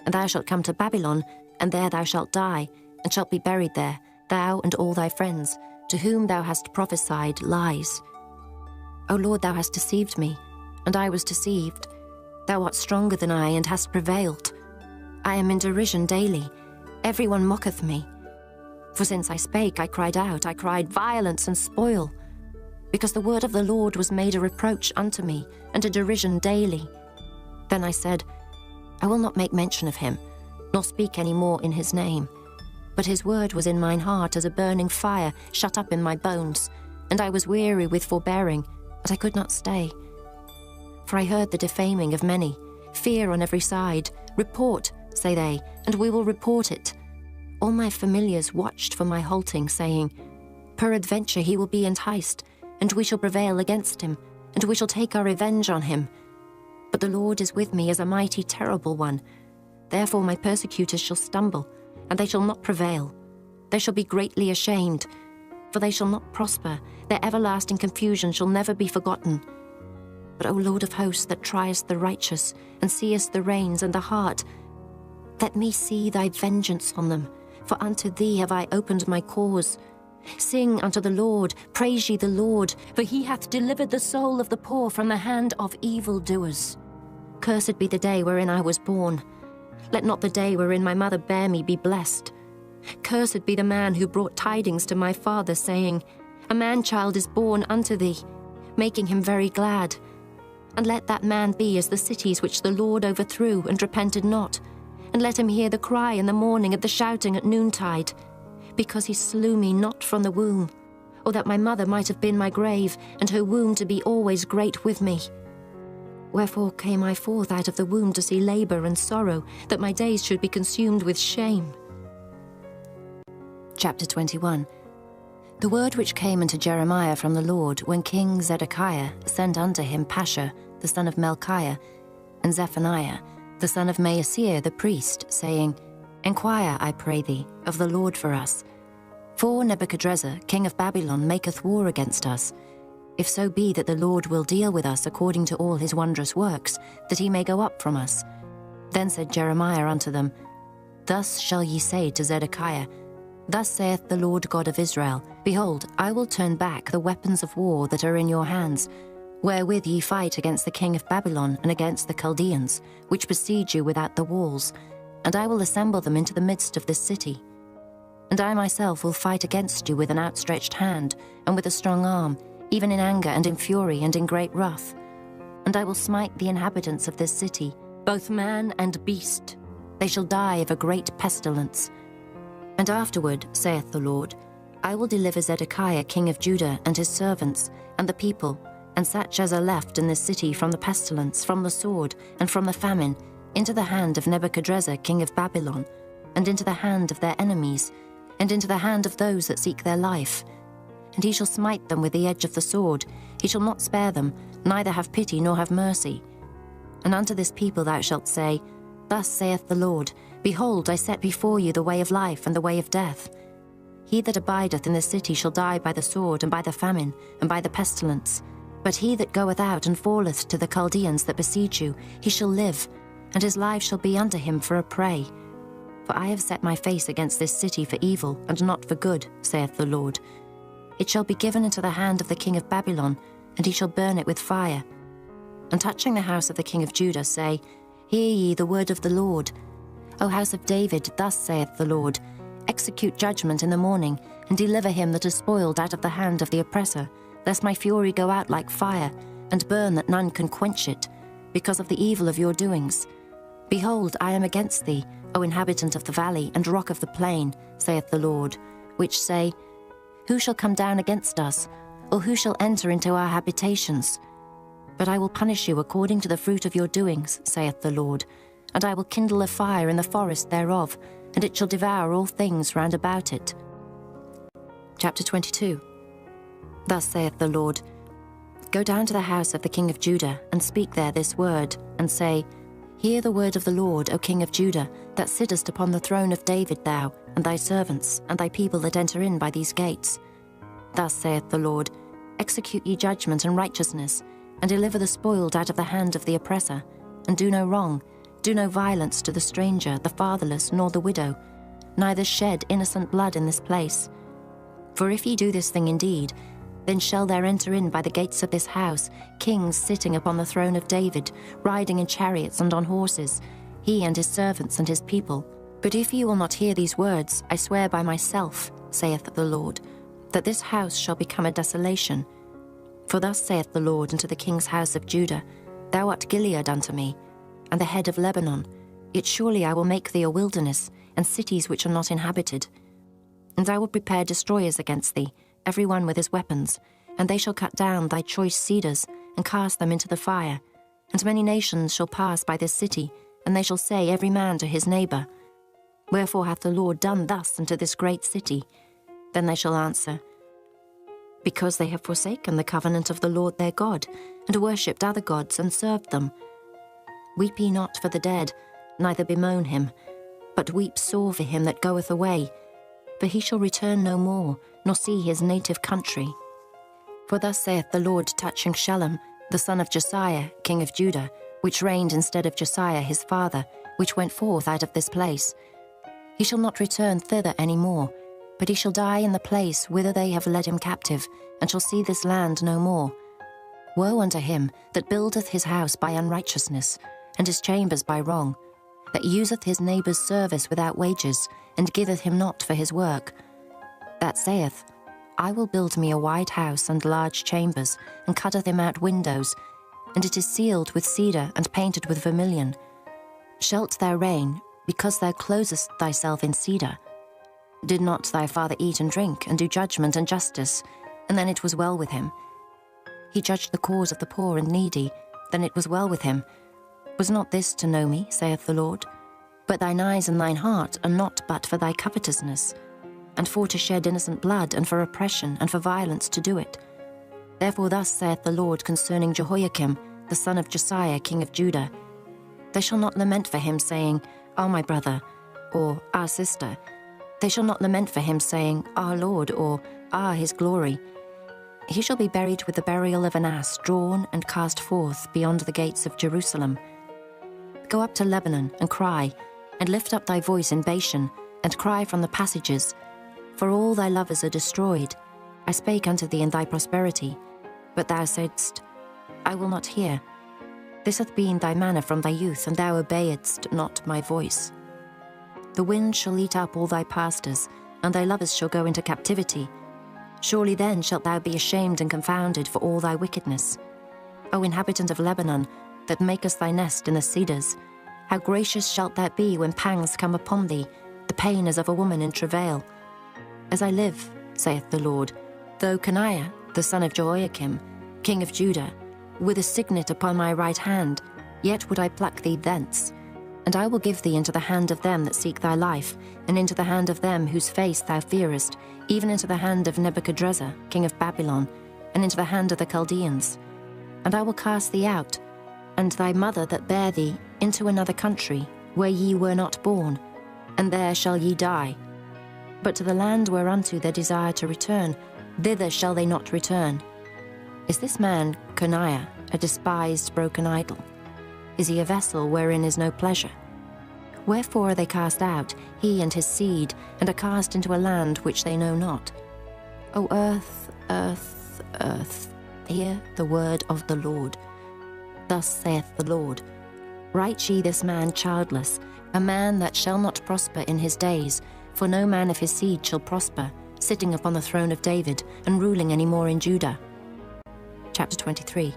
And thou shalt come to Babylon, and there thou shalt die, and shalt be buried there, thou and all thy friends, to whom thou hast prophesied lies. O Lord, thou hast deceived me, and I was deceived. Thou art stronger than I, and hast prevailed. I am in derision daily. Every one mocketh me. For since I spake, I cried out, I cried violence and spoil. Because the word of the Lord was made a reproach unto me, and a derision daily. Then I said, I will not make mention of him, nor speak any more in his name. But his word was in mine heart as a burning fire shut up in my bones, and I was weary with forbearing, but I could not stay. For I heard the defaming of many, fear on every side. Report, say they, and we will report it. All my familiars watched for my halting, saying, Peradventure he will be enticed, and we shall prevail against him, and we shall take our revenge on him. But the Lord is with me as a mighty terrible one. Therefore my persecutors shall stumble, and they shall not prevail. They shall be greatly ashamed, for they shall not prosper. Their everlasting confusion shall never be forgotten. But, O Lord of hosts, that triest the righteous, and seest the reins and the heart, let me see thy vengeance on them, for unto thee have I opened my cause. Sing unto the Lord, praise ye the Lord, for he hath delivered the soul of the poor from the hand of evildoers. Cursed be the day wherein I was born. Let not the day wherein my mother bare me be blessed. Cursed be the man who brought tidings to my father, saying, A man-child is born unto thee, making him very glad. And let that man be as the cities which the Lord overthrew and repented not. And let him hear the cry in the morning and the shouting at noontide. Because he slew me not from the womb, or that my mother might have been my grave, and her womb to be always great with me. Wherefore came I forth out of the womb to see labour and sorrow, that my days should be consumed with shame. Chapter 21. The word which came unto Jeremiah from the Lord, when King Zedekiah sent unto him Pashur, the son of Melchiah, and Zephaniah, the son of Maaseiah the priest, saying, Enquire, I pray thee, of the Lord for us. For Nebuchadrezzar, king of Babylon, maketh war against us. If so be that the Lord will deal with us according to all his wondrous works, that he may go up from us. Then said Jeremiah unto them, Thus shall ye say to Zedekiah, Thus saith the Lord God of Israel, Behold, I will turn back the weapons of war that are in your hands, wherewith ye fight against the king of Babylon and against the Chaldeans, which besiege you without the walls, and I will assemble them into the midst of this city. And I myself will fight against you with an outstretched hand, and with a strong arm, even in anger and in fury and in great wrath. And I will smite the inhabitants of this city, both man and beast. They shall die of a great pestilence. And afterward, saith the Lord, I will deliver Zedekiah king of Judah and his servants, and the people, and such as are left in this city from the pestilence, from the sword, and from the famine, into the hand of Nebuchadrezzar king of Babylon, and into the hand of their enemies, and into the hand of those that seek their life. And he shall smite them with the edge of the sword. He shall not spare them, neither have pity nor have mercy. And unto this people thou shalt say, Thus saith the Lord, Behold, I set before you the way of life and the way of death. He that abideth in the city shall die by the sword, and by the famine, and by the pestilence. But he that goeth out and falleth to the Chaldeans that besiege you, he shall live, and his life shall be unto him for a prey. For I have set my face against this city for evil, and not for good, saith the Lord. It shall be given into the hand of the king of Babylon, and he shall burn it with fire. And touching the house of the king of Judah, say, Hear ye the word of the Lord. O house of David, thus saith the Lord, Execute judgment in the morning, and deliver him that is spoiled out of the hand of the oppressor, lest my fury go out like fire, and burn that none can quench it, because of the evil of your doings. Behold, I am against thee, O inhabitant of the valley and rock of the plain, saith the Lord, which say, Who shall come down against us, or who shall enter into our habitations? But I will punish you according to the fruit of your doings, saith the Lord, and I will kindle a fire in the forest thereof, and it shall devour all things round about it. Chapter 22. Thus saith the Lord, Go down to the house of the king of Judah, and speak there this word, and say, Hear the word of the Lord, O king of Judah, that sittest upon the throne of David, thou, and thy servants, and thy people that enter in by these gates. Thus saith the Lord, Execute ye judgment and righteousness, and deliver the spoiled out of the hand of the oppressor, and do no wrong, do no violence to the stranger, the fatherless, nor the widow, neither shed innocent blood in this place. For if ye do this thing indeed, then shall there enter in by the gates of this house kings sitting upon the throne of David, riding in chariots and on horses, he and his servants and his people. But if ye will not hear these words, I swear by myself, saith the Lord, that this house shall become a desolation. For thus saith the Lord unto the king's house of Judah, Thou art Gilead unto me, and the head of Lebanon, yet surely I will make thee a wilderness, and cities which are not inhabited. And I will prepare destroyers against thee, every one with his weapons, and they shall cut down thy choice cedars, and cast them into the fire. And many nations shall pass by this city, and they shall say every man to his neighbour, Wherefore hath the Lord done thus unto this great city? Then they shall answer, Because they have forsaken the covenant of the Lord their God, and worshipped other gods, and served them. Weep ye not for the dead, neither bemoan him, but weep sore for him that goeth away, for he shall return no more, nor see his native country. For thus saith the Lord touching Shallum, the son of Josiah, king of Judah, which reigned instead of Josiah his father, which went forth out of this place. He shall not return thither any more, but he shall die in the place whither they have led him captive, and shall see this land no more. Woe unto him that buildeth his house by unrighteousness, and his chambers by wrong, that useth his neighbour's service without wages, and giveth him not for his work. That saith, I will build me a wide house and large chambers, and cutteth him out windows, and it is sealed with cedar and painted with vermilion. Shalt thou reign, because thou closest thyself in cedar? Did not thy father eat and drink, and do judgment and justice? And then it was well with him. He judged the cause of the poor and needy, then it was well with him. Was not this to know me, saith the Lord? But thine eyes and thine heart are not but for thy covetousness, and for to shed innocent blood, and for oppression, and for violence to do it. Therefore thus saith the Lord concerning Jehoiakim, the son of Josiah, king of Judah, They shall not lament for him, saying, Our my brother, or our sister. They shall not lament for him, saying, Our Lord, or Our his glory. He shall be buried with the burial of an ass, drawn and cast forth beyond the gates of Jerusalem. Go up to Lebanon, and cry, and lift up thy voice in Bashan, and cry from the passages, for all thy lovers are destroyed. I spake unto thee in thy prosperity, but thou saidst, I will not hear. This hath been thy manner from thy youth, and thou obeyedst not my voice. The wind shall eat up all thy pastors, and thy lovers shall go into captivity. Surely then shalt thou be ashamed and confounded for all thy wickedness. O inhabitant of Lebanon, that makest thy nest in the cedars, how gracious shalt thou be when pangs come upon thee, the pain as of a woman in travail. As I live, saith the Lord, though Coniah, the son of Jehoiakim, king of Judah, with a signet upon my right hand, yet would I pluck thee thence. And I will give thee into the hand of them that seek thy life, and into the hand of them whose face thou fearest, even into the hand of Nebuchadrezzar, king of Babylon, and into the hand of the Chaldeans. And I will cast thee out, and thy mother that bare thee, into another country, where ye were not born, and there shall ye die. But to the land whereunto they desire to return, thither shall they not return. Is this man, Coniah, a despised broken idol? Is he a vessel wherein is no pleasure? Wherefore are they cast out, he and his seed, and are cast into a land which they know not? O earth, earth, earth, hear the word of the Lord. Thus saith the Lord, Write ye this man childless, a man that shall not prosper in his days, for no man of his seed shall prosper, sitting upon the throne of David, and ruling any more in Judah. Chapter 23.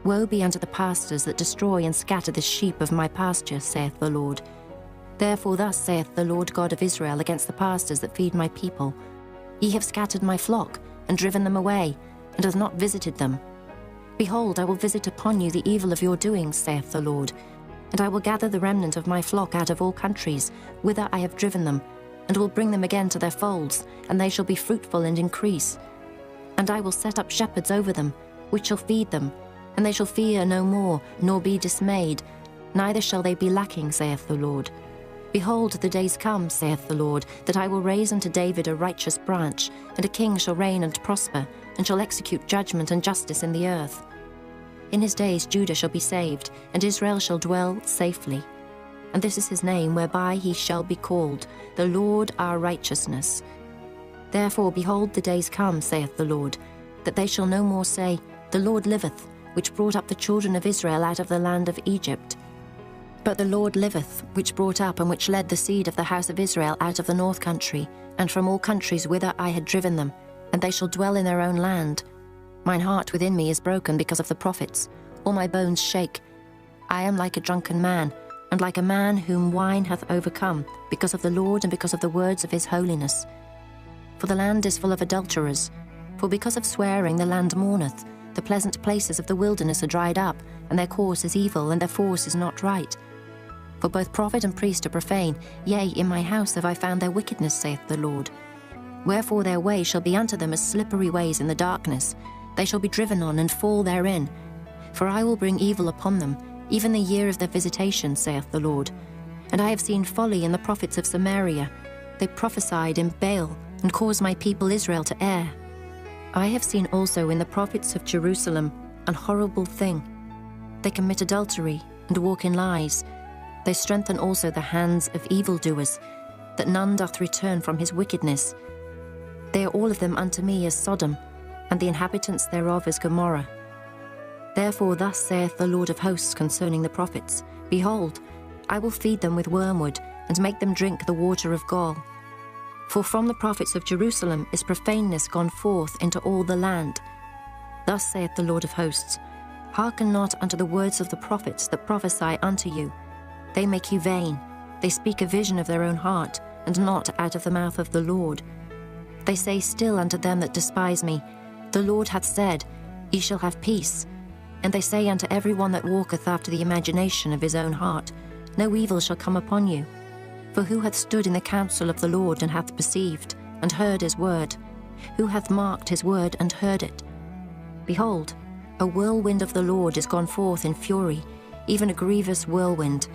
Woe be unto the pastors that destroy and scatter the sheep of my pasture, saith the Lord. Therefore thus saith the Lord God of Israel against the pastors that feed my people, Ye have scattered my flock, and driven them away, and have not visited them. Behold, I will visit upon you the evil of your doings, saith the Lord, and I will gather the remnant of my flock out of all countries, whither I have driven them, and will bring them again to their folds, and they shall be fruitful and increase. And I will set up shepherds over them, which shall feed them, and they shall fear no more, nor be dismayed, neither shall they be lacking, saith the Lord. Behold, the days come, saith the Lord, that I will raise unto David a righteous branch, and a king shall reign and prosper, and shall execute judgment and justice in the earth. In his days Judah shall be saved, and Israel shall dwell safely. And this is his name, whereby he shall be called, the Lord our righteousness. Therefore, behold, the days come, saith the Lord, that they shall no more say, The Lord liveth, which brought up the children of Israel out of the land of Egypt. But the Lord liveth, which brought up and which led the seed of the house of Israel out of the north country, and from all countries whither I had driven them, and they shall dwell in their own land. Mine heart within me is broken because of the prophets. All my bones shake. I am like a drunken man, and like a man whom wine hath overcome, because of the Lord and because of the words of his holiness. For the land is full of adulterers. For because of swearing the land mourneth. The pleasant places of the wilderness are dried up, and their course is evil, and their force is not right. For both prophet and priest are profane. Yea, in my house have I found their wickedness, saith the Lord. Wherefore their way shall be unto them as slippery ways in the darkness. They shall be driven on and fall therein. For I will bring evil upon them, even the year of their visitation, saith the Lord. And I have seen folly in the prophets of Samaria. They prophesied in Baal, and caused my people Israel to err. I have seen also in the prophets of Jerusalem an horrible thing. They commit adultery, and walk in lies. They strengthen also the hands of evildoers, that none doth return from his wickedness. They are all of them unto me as Sodom, and the inhabitants thereof as Gomorrah. Therefore thus saith the Lord of hosts concerning the prophets, Behold, I will feed them with wormwood, and make them drink the water of gall. For from the prophets of Jerusalem is profaneness gone forth into all the land. Thus saith the Lord of hosts, Hearken not unto the words of the prophets that prophesy unto you. They make you vain. They speak a vision of their own heart, and not out of the mouth of the Lord. They say still unto them that despise me, The Lord hath said, Ye shall have peace. And they say unto every one that walketh after the imagination of his own heart, No evil shall come upon you. For who hath stood in the counsel of the Lord, and hath perceived, and heard his word? Who hath marked his word, and heard it? Behold, a whirlwind of the Lord is gone forth in fury, even a grievous whirlwind.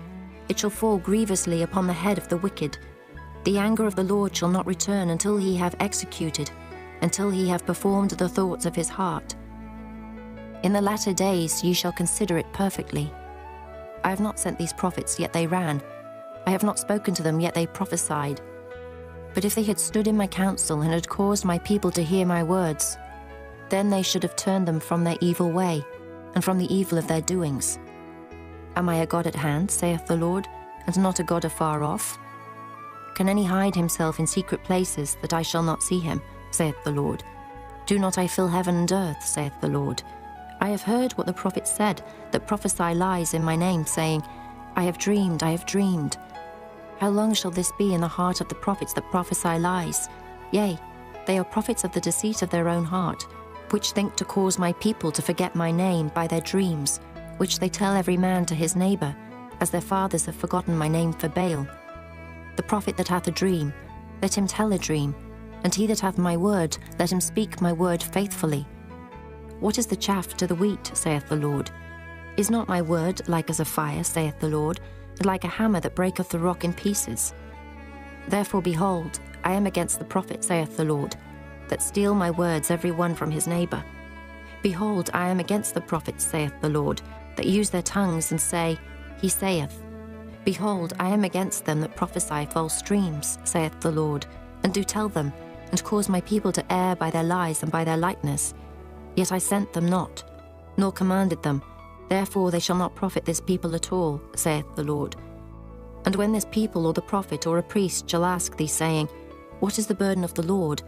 It shall fall grievously upon the head of the wicked. The anger of the Lord shall not return until he have executed, until he have performed the thoughts of his heart. In the latter days ye shall consider it perfectly. I have not sent these prophets, yet they ran. I have not spoken to them, yet they prophesied. But if they had stood in my counsel, and had caused my people to hear my words, then they should have turned them from their evil way, and from the evil of their doings. Am I a God at hand, saith the Lord, and not a God afar off? Can any hide himself in secret places, that I shall not see him, saith the Lord? Do not I fill heaven and earth, saith the Lord? I have heard what the prophets said, that prophesy lies in my name, saying, I have dreamed, I have dreamed. How long shall this be in the heart of the prophets that prophesy lies? Yea, they are prophets of the deceit of their own heart, which think to cause my people to forget my name by their dreams, which they tell every man to his neighbour, as their fathers have forgotten my name for Baal. The prophet that hath a dream, let him tell a dream, and he that hath my word, let him speak my word faithfully. What is the chaff to the wheat, saith the Lord? Is not my word like as a fire, saith the Lord, and like a hammer that breaketh the rock in pieces? Therefore, behold, I am against the prophet, saith the Lord, that steal my words every one from his neighbour. Behold, I am against the prophets, saith the Lord, that use their tongues and say, He saith. Behold, I am against them that prophesy false dreams, saith the Lord, and do tell them, and cause my people to err by their lies and by their lightness. Yet I sent them not, nor commanded them. Therefore they shall not profit this people at all, saith the Lord. And when this people or the prophet or a priest shall ask thee, saying, What is the burden of the Lord?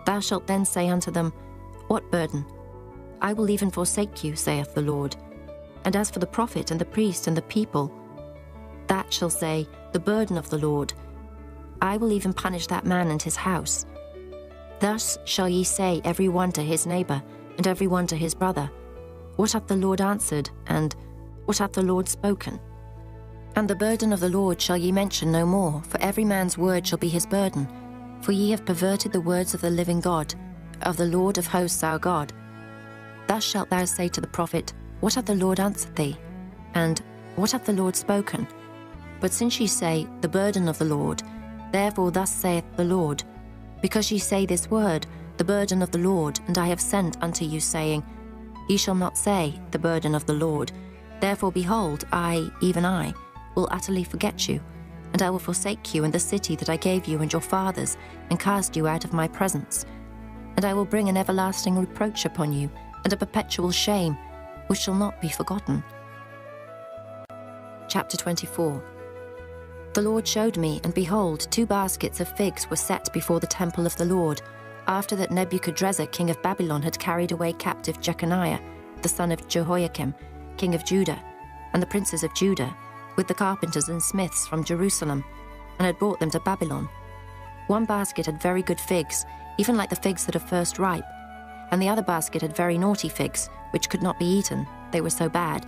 Thou shalt then say unto them, What burden? I will even forsake you, saith the Lord. And as for the prophet and the priest and the people, that shall say, The burden of the Lord. I will even punish that man and his house. Thus shall ye say every one to his neighbour, and every one to his brother, What hath the Lord answered? And what hath the Lord spoken? And the burden of the Lord shall ye mention no more, for every man's word shall be his burden. For ye have perverted the words of the living God, of the Lord of hosts our God. Thus shalt thou say to the prophet, What hath the Lord answered thee? And what hath the Lord spoken? But since ye say, The burden of the Lord, therefore thus saith the Lord, because ye say this word, The burden of the Lord, and I have sent unto you, saying, Ye shall not say, the burden of the Lord. Therefore, behold, I, even I, will utterly forget you, and I will forsake you and the city that I gave you and your fathers, and cast you out of my presence. And I will bring an everlasting reproach upon you, and a perpetual shame, which shall not be forgotten. Chapter 24. The Lord showed me, and behold, 2 baskets of figs were set before the temple of the Lord, after that Nebuchadrezzar king of Babylon had carried away captive Jeconiah, the son of Jehoiakim, king of Judah, and the princes of Judah, with the carpenters and smiths from Jerusalem, and had brought them to Babylon. 1 basket had very good figs, even like the figs that are first ripe, and the other basket had very naughty figs, which could not be eaten, they were so bad.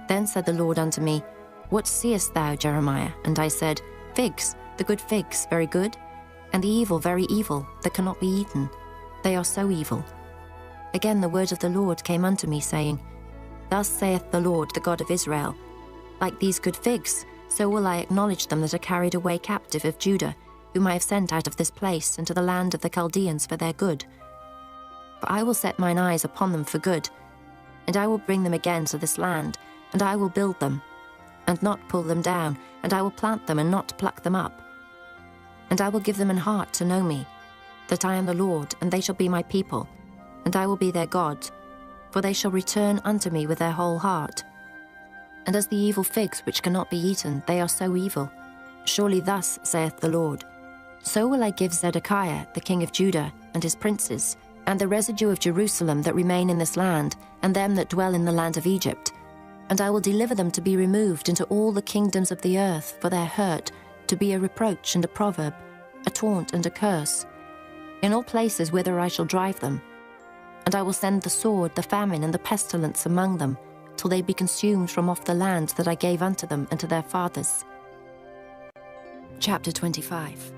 Then said the Lord unto me, What seest thou, Jeremiah? And I said, Figs, the good figs, very good, and the evil, very evil, that cannot be eaten. They are so evil. Again the word of the Lord came unto me, saying, Thus saith the Lord, the God of Israel, Like these good figs, so will I acknowledge them that are carried away captive of Judah, whom I have sent out of this place into the land of the Chaldeans for their good. For I will set mine eyes upon them for good, and I will bring them again to this land, and I will build them, and not pull them down, and I will plant them and not pluck them up. And I will give them an heart to know me, that I am the Lord, and they shall be my people, and I will be their God, for they shall return unto me with their whole heart. And as the evil figs which cannot be eaten, they are so evil. Surely thus saith the Lord, So will I give Zedekiah the king of Judah, and his princes, and the residue of Jerusalem that remain in this land, and them that dwell in the land of Egypt, and I will deliver them to be removed into all the kingdoms of the earth for their hurt, to be a reproach and a proverb, a taunt and a curse, in all places whither I shall drive them. And I will send the sword, the famine, and the pestilence among them, till they be consumed from off the land that I gave unto them and to their fathers. Chapter 25.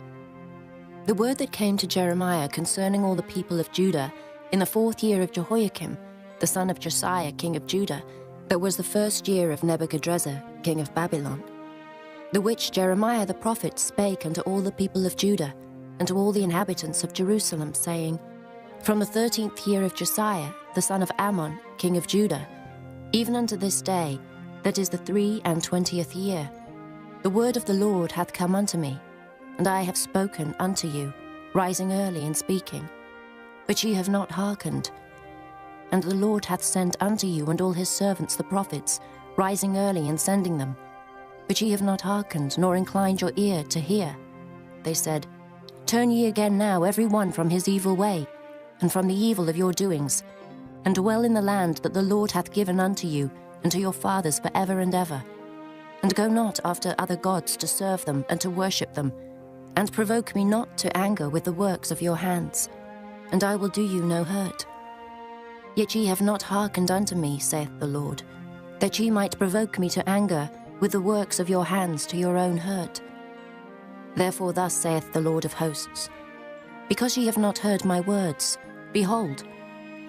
The word that came to Jeremiah concerning all the people of Judah in the 4th year of Jehoiakim, the son of Josiah, king of Judah, that was the 1st year of Nebuchadrezzar, king of Babylon, the which Jeremiah the prophet spake unto all the people of Judah, and to all the inhabitants of Jerusalem, saying, From the 13th year of Josiah, the son of Ammon, king of Judah, even unto this day, that is the 23 year, the word of the Lord hath come unto me, and I have spoken unto you, rising early and speaking. But ye have not hearkened. And the Lord hath sent unto you and all his servants the prophets, rising early and sending them. But ye have not hearkened, nor inclined your ear to hear. They said, Turn ye again now every one from his evil way, and from the evil of your doings, and dwell in the land that the Lord hath given unto you and to your fathers for ever and ever. And go not after other gods to serve them and to worship them, and provoke me not to anger with the works of your hands, and I will do you no hurt. Yet ye have not hearkened unto me, saith the Lord, that ye might provoke me to anger with the works of your hands to your own hurt. Therefore thus saith the Lord of hosts, Because ye have not heard my words, behold,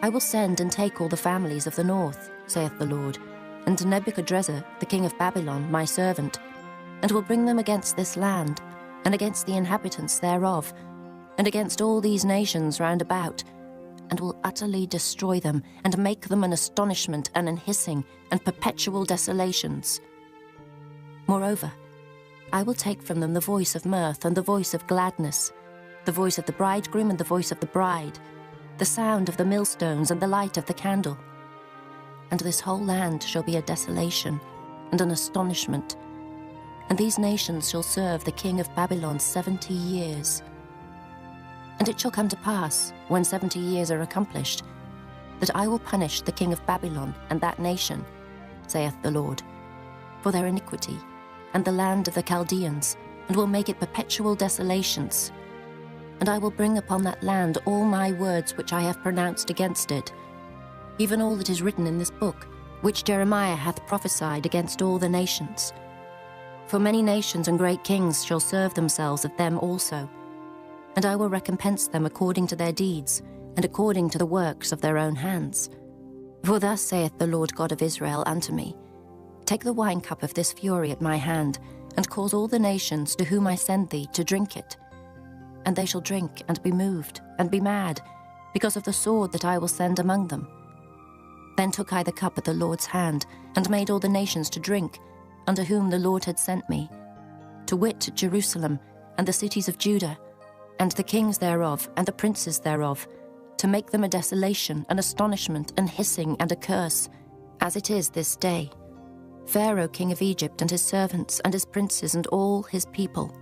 I will send and take all the families of the north, saith the Lord, and Nebuchadrezzar the king of Babylon my servant, and will bring them against this land, and against the inhabitants thereof, and against all these nations round about, and will utterly destroy them, and make them an astonishment and an hissing and perpetual desolations. Moreover, I will take from them the voice of mirth and the voice of gladness, the voice of the bridegroom and the voice of the bride, the sound of the millstones and the light of the candle. And this whole land shall be a desolation and an astonishment, and these nations shall serve the king of Babylon 70 years. And it shall come to pass, when 70 years are accomplished, that I will punish the king of Babylon and that nation, saith the Lord, for their iniquity, and the land of the Chaldeans, and will make it perpetual desolations. And I will bring upon that land all my words which I have pronounced against it, even all that is written in this book, which Jeremiah hath prophesied against all the nations. For many nations and great kings shall serve themselves of them also, and I will recompense them according to their deeds, and according to the works of their own hands. For thus saith the Lord God of Israel unto me, Take the wine cup of this fury at my hand, and cause all the nations to whom I send thee to drink it. And they shall drink and be moved, and be mad, because of the sword that I will send among them. Then took I the cup at the Lord's hand, and made all the nations to drink, unto whom the Lord had sent me, to wit, Jerusalem, and the cities of Judah, and the kings thereof, and the princes thereof, to make them a desolation, an astonishment, an hissing, and a curse, as it is this day. Pharaoh king of Egypt, and his servants, and his princes, and all his people,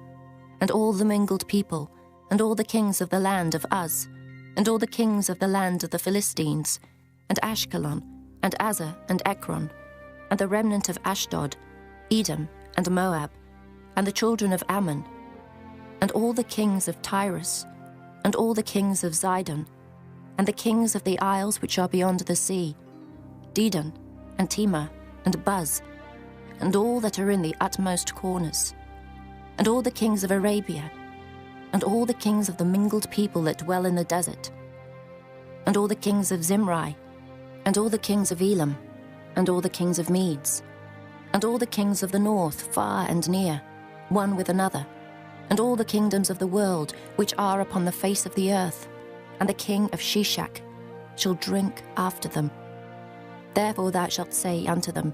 and all the mingled people, and all the kings of the land of Uz, and all the kings of the land of the Philistines, and Ashkelon, and Azza, and Ekron, and the remnant of Ashdod, Edom, and Moab, and the children of Ammon, and all the kings of Tyrus, and all the kings of Zidon, and the kings of the isles which are beyond the sea, Dedan, and Tema, and Buz, and all that are in the utmost corners, and all the kings of Arabia, and all the kings of the mingled people that dwell in the desert, and all the kings of Zimri, and all the kings of Elam, and all the kings of Medes, and all the kings of the north, far and near, one with another, and all the kingdoms of the world which are upon the face of the earth, and the king of Shishak shall drink after them. Therefore thou shalt say unto them,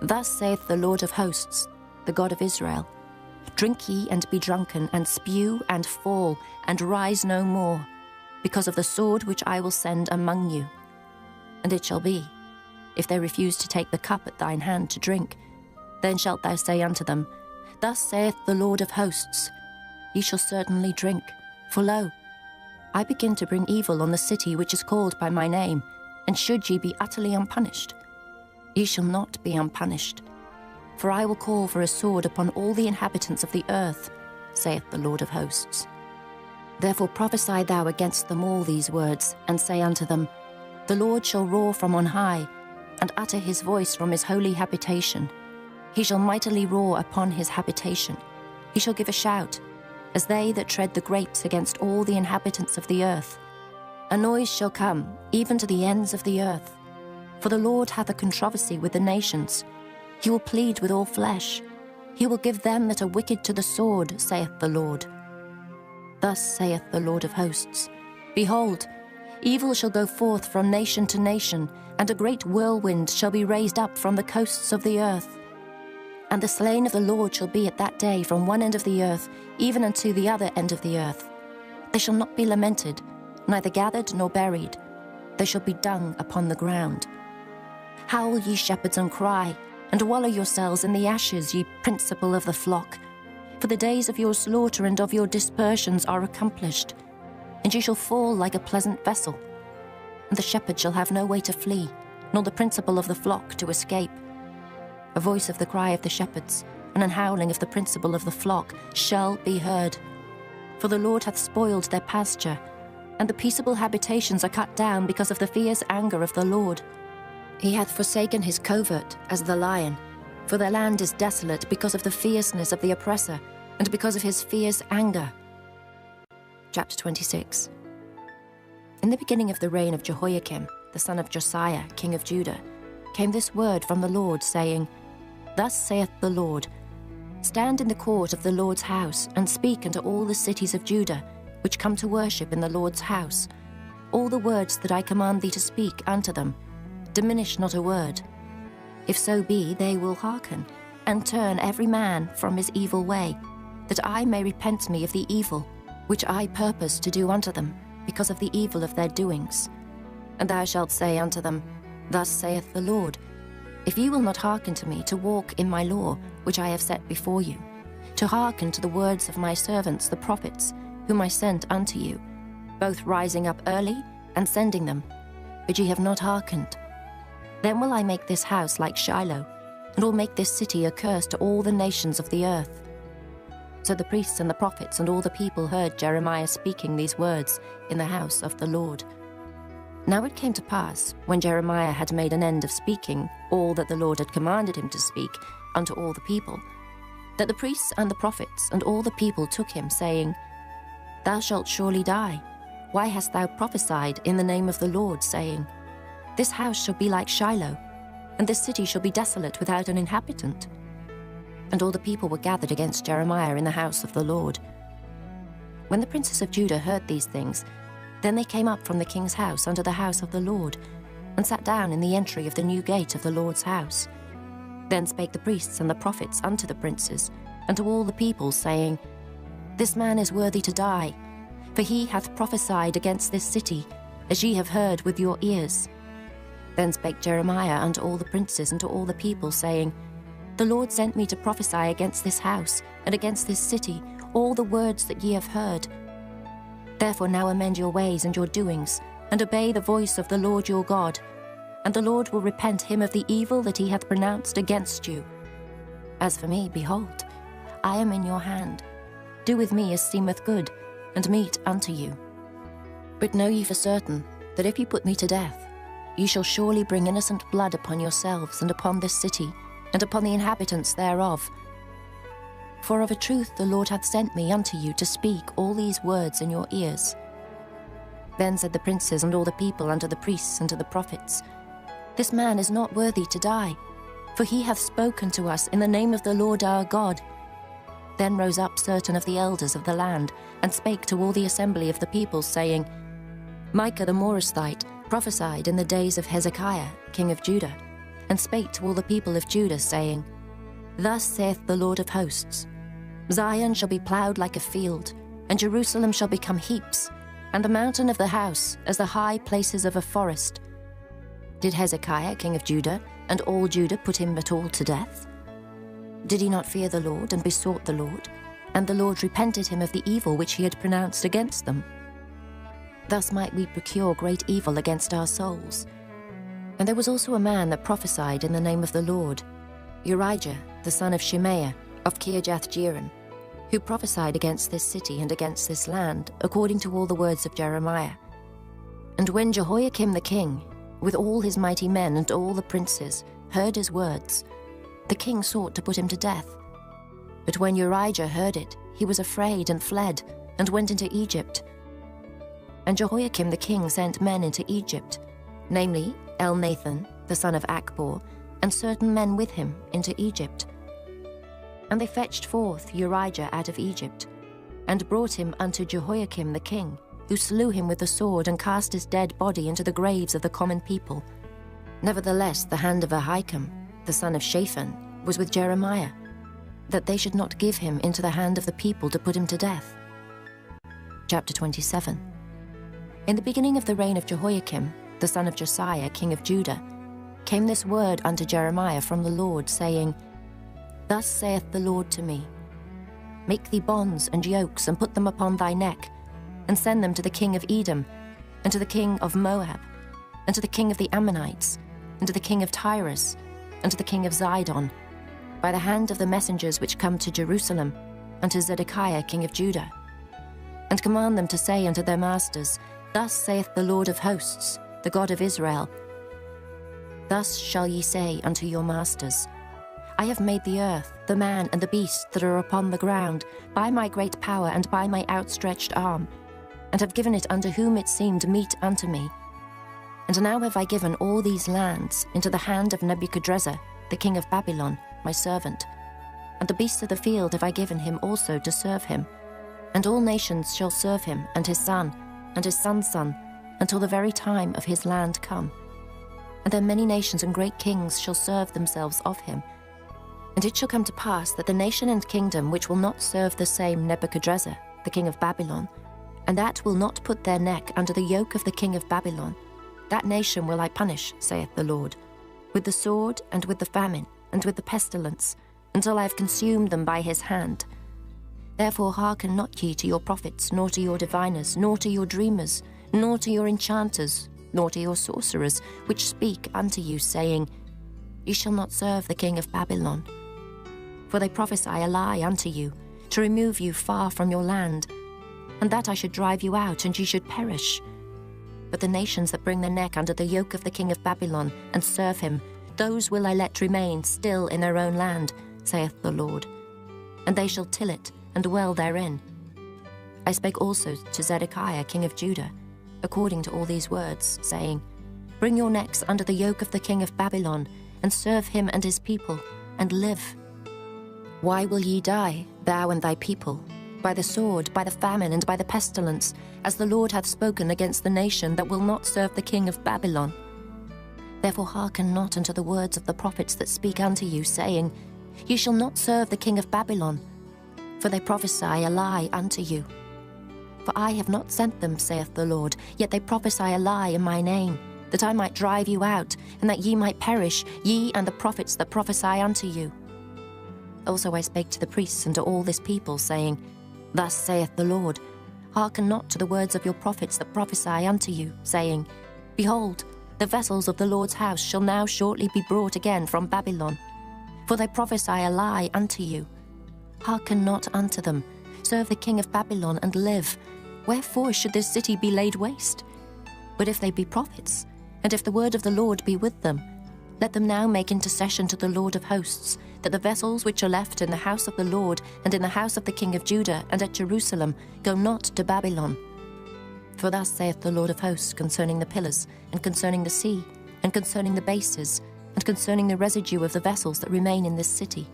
Thus saith the Lord of hosts, the God of Israel, Drink ye and be drunken, and spew and fall, and rise no more, because of the sword which I will send among you. And it shall be, if they refuse to take the cup at thine hand to drink, then shalt thou say unto them, Thus saith the Lord of hosts, Ye shall certainly drink, for lo, I begin to bring evil on the city which is called by my name, and should ye be utterly unpunished, ye shall not be unpunished. For I will call for a sword upon all the inhabitants of the earth, saith the Lord of hosts. Therefore prophesy thou against them all these words, and say unto them, The Lord shall roar from on high, and utter his voice from his holy habitation. He shall mightily roar upon his habitation. He shall give a shout, as they that tread the grapes against all the inhabitants of the earth. A noise shall come, even to the ends of the earth. For the Lord hath a controversy with the nations. He will plead with all flesh. He will give them that are wicked to the sword, saith the Lord. Thus saith the Lord of hosts, Behold, evil shall go forth from nation to nation, and a great whirlwind shall be raised up from the coasts of the earth. And the slain of the Lord shall be at that day from one end of the earth, even unto the other end of the earth. They shall not be lamented, neither gathered nor buried. They shall be dung upon the ground. Howl, ye shepherds, and cry, and wallow yourselves in the ashes, ye principal of the flock. For the days of your slaughter and of your dispersions are accomplished, and ye shall fall like a pleasant vessel. And the shepherd shall have no way to flee, nor the principal of the flock to escape. A voice of the cry of the shepherds, and an howling of the principal of the flock shall be heard. For the Lord hath spoiled their pasture, and the peaceable habitations are cut down because of the fierce anger of the Lord. He hath forsaken his covert as the lion, for the land is desolate because of the fierceness of the oppressor, and because of his fierce anger. Chapter 26. In the beginning of the reign of Jehoiakim, the son of Josiah, king of Judah, came this word from the Lord, saying, Thus saith the Lord, Stand in the court of the Lord's house, and speak unto all the cities of Judah, which come to worship in the Lord's house, all the words that I command thee to speak unto them. Diminish not a word. If so be, they will hearken, and turn every man from his evil way, that I may repent me of the evil, which I purpose to do unto them, because of the evil of their doings. And thou shalt say unto them, Thus saith the Lord, If ye will not hearken to me to walk in my law, which I have set before you, to hearken to the words of my servants the prophets, whom I sent unto you, both rising up early and sending them, but ye have not hearkened, then will I make this house like Shiloh, and will make this city a curse to all the nations of the earth. So the priests and the prophets and all the people heard Jeremiah speaking these words in the house of the Lord. Now it came to pass, when Jeremiah had made an end of speaking all that the Lord had commanded him to speak unto all the people, that the priests and the prophets and all the people took him, saying, Thou shalt surely die. Why hast thou prophesied in the name of the Lord, saying, This house shall be like Shiloh, and this city shall be desolate without an inhabitant? And all the people were gathered against Jeremiah in the house of the Lord. When the princes of Judah heard these things, then they came up from the king's house unto the house of the Lord, and sat down in the entry of the new gate of the Lord's house. Then spake the priests and the prophets unto the princes, and to all the people, saying, This man is worthy to die, for he hath prophesied against this city, as ye have heard with your ears. Then spake Jeremiah unto all the princes and to all the people, saying, The Lord sent me to prophesy against this house and against this city all the words that ye have heard. Therefore now amend your ways and your doings, and obey the voice of the Lord your God, and the Lord will repent him of the evil that he hath pronounced against you. As for me, behold, I am in your hand. Do with me as seemeth good, and meet unto you. But know ye for certain, that if ye put me to death, ye shall surely bring innocent blood upon yourselves, and upon this city, and upon the inhabitants thereof. For of a truth the Lord hath sent me unto you to speak all these words in your ears. Then said the princes and all the people unto the priests and to the prophets, This man is not worthy to die, for he hath spoken to us in the name of the Lord our God. Then rose up certain of the elders of the land, and spake to all the assembly of the people, saying, Micah the Morasthite prophesied in the days of Hezekiah, king of Judah, and spake to all the people of Judah, saying, Thus saith the Lord of hosts, Zion shall be ploughed like a field, and Jerusalem shall become heaps, and the mountain of the house as the high places of a forest. Did Hezekiah, king of Judah, and all Judah put him at all to death? Did he not fear the Lord, and besought the Lord? And the Lord repented him of the evil which he had pronounced against them. Thus might we procure great evil against our souls. And there was also a man that prophesied in the name of the Lord, Urijah, the son of Shemaiah, of Kirjath-jearim, who prophesied against this city and against this land, according to all the words of Jeremiah. And when Jehoiakim the king, with all his mighty men and all the princes, heard his words, the king sought to put him to death. But when Urijah heard it, he was afraid and fled, and went into Egypt. And Jehoiakim the king sent men into Egypt, namely Elnathan, the son of Achbor, and certain men with him into Egypt. And they fetched forth Urijah out of Egypt, and brought him unto Jehoiakim the king, who slew him with the sword, and cast his dead body into the graves of the common people. Nevertheless the hand of Ahikam, the son of Shaphan, was with Jeremiah, that they should not give him into the hand of the people to put him to death. Chapter 27. In the beginning of the reign of Jehoiakim, the son of Josiah, king of Judah, came this word unto Jeremiah from the Lord, saying, Thus saith the Lord to me, Make thee bonds and yokes, and put them upon thy neck, and send them to the king of Edom, and to the king of Moab, and to the king of the Ammonites, and to the king of Tyrus, and to the king of Zidon, by the hand of the messengers which come to Jerusalem, unto Zedekiah king of Judah. And command them to say unto their masters, Thus saith the Lord of hosts, the God of Israel, Thus shall ye say unto your masters, I have made the earth, the man, and the beast that are upon the ground, by my great power and by my outstretched arm, and have given it unto whom it seemed meet unto me. And now have I given all these lands into the hand of Nebuchadrezzar, the king of Babylon, my servant. And the beasts of the field have I given him also to serve him. And all nations shall serve him, and his son, and his son's son, until the very time of his land come. And then many nations and great kings shall serve themselves of him. And it shall come to pass that the nation and kingdom which will not serve the same Nebuchadrezzar, the king of Babylon, and that will not put their neck under the yoke of the king of Babylon, that nation will I punish, saith the Lord, with the sword, and with the famine, and with the pestilence, until I have consumed them by his hand. Therefore hearken not ye to your prophets, nor to your diviners, nor to your dreamers, nor to your enchanters, nor to your sorcerers, which speak unto you, saying, Ye shall not serve the king of Babylon. For they prophesy a lie unto you, to remove you far from your land, and that I should drive you out, and ye should perish. But the nations that bring their neck under the yoke of the king of Babylon, and serve him, those will I let remain still in their own land, saith the Lord. And they shall till it, and dwell therein. I spake also to Zedekiah king of Judah, according to all these words, saying, Bring your necks under the yoke of the king of Babylon, and serve him and his people, and live. Why will ye die, thou and thy people? By the sword, by the famine, and by the pestilence, as the Lord hath spoken against the nation that will not serve the king of Babylon. Therefore hearken not unto the words of the prophets that speak unto you, saying, Ye shall not serve the king of Babylon, for they prophesy a lie unto you. For I have not sent them, saith the Lord, yet they prophesy a lie in my name, that I might drive you out, and that ye might perish, ye and the prophets that prophesy unto you. Also I spake to the priests and to all this people, saying, Thus saith the Lord, Hearken not to the words of your prophets that prophesy unto you, saying, Behold, the vessels of the Lord's house shall now shortly be brought again from Babylon. For they prophesy a lie unto you. Hearken not unto them. Serve the king of Babylon and live. Wherefore should this city be laid waste? But if they be prophets, and if the word of the Lord be with them, let them now make intercession to the Lord of hosts, that the vessels which are left in the house of the Lord and in the house of the king of Judah and at Jerusalem go not to Babylon. For thus saith the Lord of hosts concerning the pillars, and concerning the sea, and concerning the bases, and concerning the residue of the vessels that remain in this city,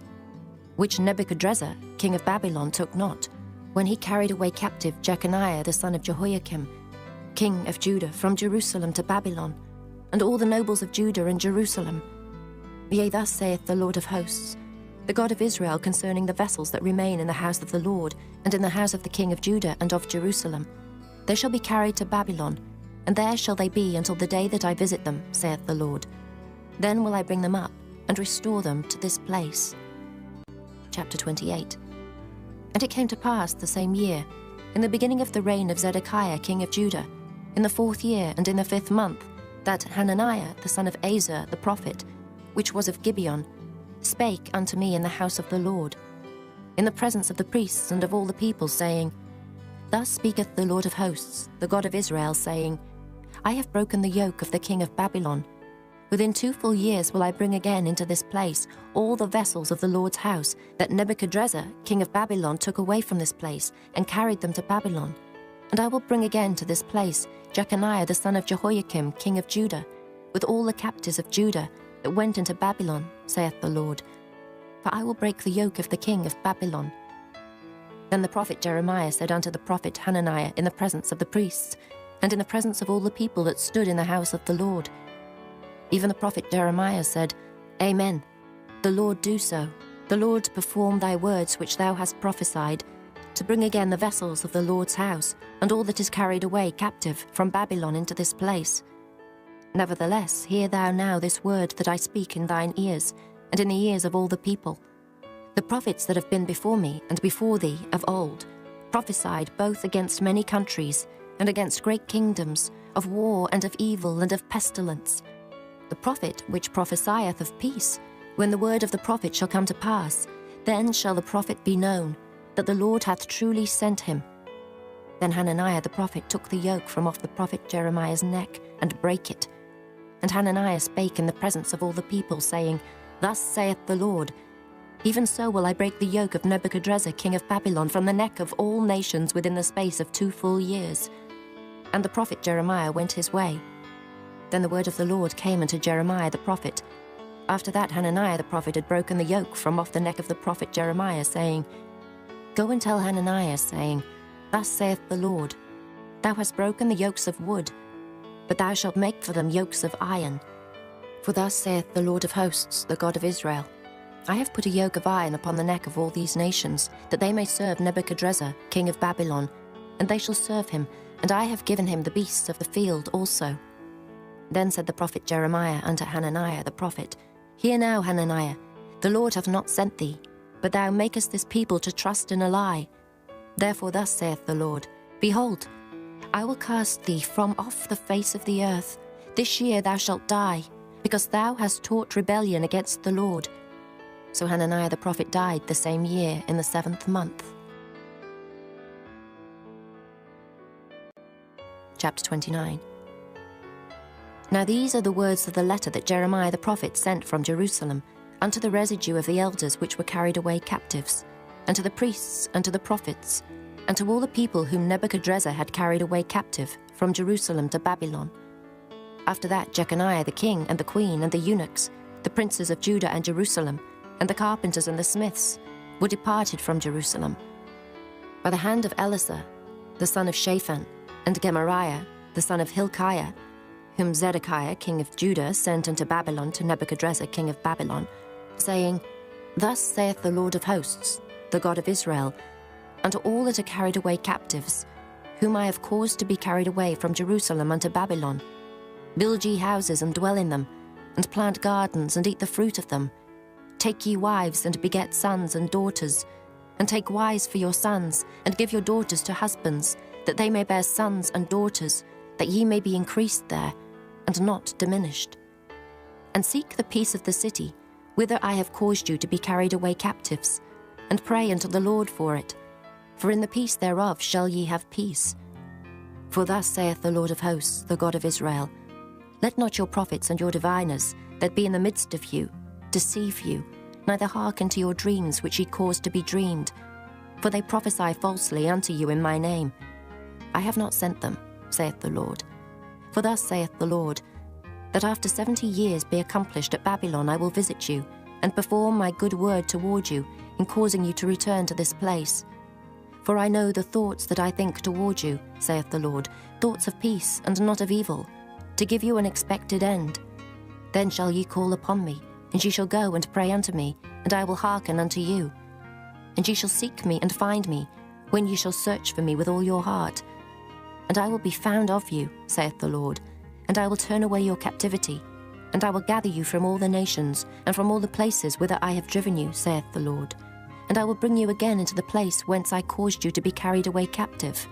which Nebuchadrezzar, king of Babylon, took not, when he carried away captive Jeconiah the son of Jehoiakim, king of Judah, from Jerusalem to Babylon, and all the nobles of Judah and Jerusalem. Yea, thus saith the Lord of hosts, the God of Israel, concerning the vessels that remain in the house of the Lord, and in the house of the king of Judah and of Jerusalem. They shall be carried to Babylon, and there shall they be until the day that I visit them, saith the Lord. Then will I bring them up, and restore them to this place. Chapter 28. And it came to pass the same year, in the beginning of the reign of Zedekiah king of Judah, in the 4th year and in the 5th month, that Hananiah the son of Asa the prophet, which was of Gibeon, spake unto me in the house of the Lord, in the presence of the priests and of all the people, saying, Thus speaketh the Lord of hosts, the God of Israel, saying, I have broken the yoke of the king of Babylon. Within 2 full years will I bring again into this place all the vessels of the Lord's house that Nebuchadrezzar, king of Babylon, took away from this place, and carried them to Babylon. And I will bring again to this place Jeconiah the son of Jehoiakim, king of Judah, with all the captives of Judah that went into Babylon, saith the Lord. For I will break the yoke of the king of Babylon. Then the prophet Jeremiah said unto the prophet Hananiah in the presence of the priests, and in the presence of all the people that stood in the house of the Lord. Even the prophet Jeremiah said, Amen. The Lord do so. The Lord perform thy words which thou hast prophesied, to bring again the vessels of the Lord's house, and all that is carried away captive from Babylon into this place. Nevertheless, hear thou now this word that I speak in thine ears, and in the ears of all the people. The prophets that have been before me and before thee of old prophesied both against many countries and against great kingdoms, of war and of evil and of pestilence. The prophet which prophesieth of peace, when the word of the prophet shall come to pass, then shall the prophet be known, that the Lord hath truly sent him. Then Hananiah the prophet took the yoke from off the prophet Jeremiah's neck, and brake it. And Hananiah spake in the presence of all the people, saying, Thus saith the Lord, Even so will I break the yoke of Nebuchadrezzar king of Babylon from the neck of all nations within the space of 2 full years. And the prophet Jeremiah went his way. Then the word of the Lord came unto Jeremiah the prophet. After that Hananiah the prophet had broken the yoke from off the neck of the prophet Jeremiah, saying, Go and tell Hananiah, saying, Thus saith the Lord, Thou hast broken the yokes of wood, but thou shalt make for them yokes of iron. For thus saith the Lord of hosts, the God of Israel, I have put a yoke of iron upon the neck of all these nations, that they may serve Nebuchadrezzar, king of Babylon, and they shall serve him, and I have given him the beasts of the field also. Then said the prophet Jeremiah unto Hananiah the prophet, Hear now, Hananiah, the Lord hath not sent thee, but thou makest this people to trust in a lie. Therefore thus saith the Lord, Behold, I will cast thee from off the face of the earth. This year thou shalt die, because thou hast taught rebellion against the Lord. So Hananiah the prophet died the same year in the 7th month. Chapter 29. Now these are the words of the letter that Jeremiah the prophet sent from Jerusalem unto the residue of the elders which were carried away captives, and to the priests, and to the prophets, and to all the people whom Nebuchadrezzar had carried away captive from Jerusalem to Babylon. After that Jeconiah the king, and the queen, and the eunuchs, the princes of Judah and Jerusalem, and the carpenters and the smiths, were departed from Jerusalem. By the hand of Elasah, the son of Shaphan, and Gemariah, the son of Hilkiah, whom Zedekiah king of Judah sent into Babylon to Nebuchadrezzar king of Babylon, saying, Thus saith the Lord of hosts, the God of Israel, unto all that are carried away captives, whom I have caused to be carried away from Jerusalem unto Babylon, build ye houses and dwell in them, and plant gardens and eat the fruit of them. Take ye wives and beget sons and daughters, and take wives for your sons, and give your daughters to husbands, that they may bear sons and daughters, that ye may be increased there, and not diminished. And seek the peace of the city, whither I have caused you to be carried away captives, and pray unto the Lord for it, for in the peace thereof shall ye have peace. For thus saith the Lord of hosts, the God of Israel, Let not your prophets and your diviners, that be in the midst of you, deceive you, neither hearken to your dreams which ye cause to be dreamed. For they prophesy falsely unto you in my name. I have not sent them, saith the Lord. For thus saith the Lord, that after 70 years be accomplished at Babylon I will visit you, and perform my good word toward you, in causing you to return to this place. For I know the thoughts that I think toward you, saith the Lord, thoughts of peace and not of evil, to give you an expected end. Then shall ye call upon me, and ye shall go and pray unto me, and I will hearken unto you. And ye shall seek me and find me, when ye shall search for me with all your heart. And I will be found of you, saith the Lord, and I will turn away your captivity, and I will gather you from all the nations, and from all the places whither I have driven you, saith the Lord. And I will bring you again into the place whence I caused you to be carried away captive.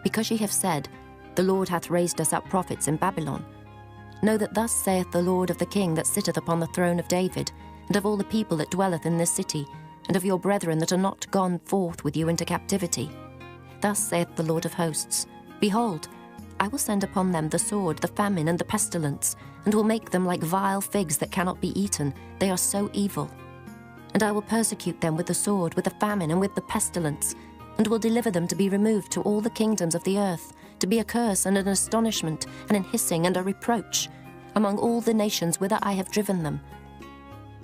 Because ye have said, The Lord hath raised us up prophets in Babylon, know that thus saith the Lord of the king that sitteth upon the throne of David, and of all the people that dwelleth in this city, and of your brethren that are not gone forth with you into captivity. Thus saith the Lord of hosts, Behold, I will send upon them the sword, the famine, and the pestilence, and will make them like vile figs that cannot be eaten. They are so evil. And I will persecute them with the sword, with the famine, and with the pestilence, and will deliver them to be removed to all the kingdoms of the earth, to be a curse and an astonishment, and an hissing and a reproach, among all the nations whither I have driven them.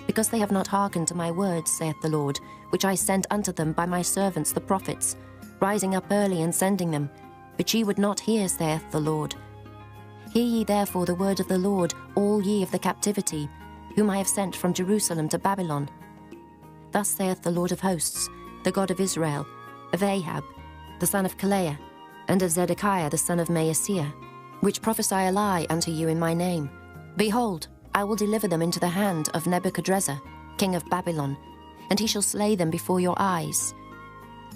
Because they have not hearkened to my words, saith the Lord, which I sent unto them by my servants the prophets, rising up early and sending them, but ye would not hear, saith the Lord. Hear ye therefore the word of the Lord, all ye of the captivity, whom I have sent from Jerusalem to Babylon. Thus saith the Lord of hosts, the God of Israel, of Ahab, the son of Kalaiah, and of Zedekiah the son of Maaseiah, which prophesy a lie unto you in my name. Behold, I will deliver them into the hand of Nebuchadrezzar, king of Babylon, and he shall slay them before your eyes.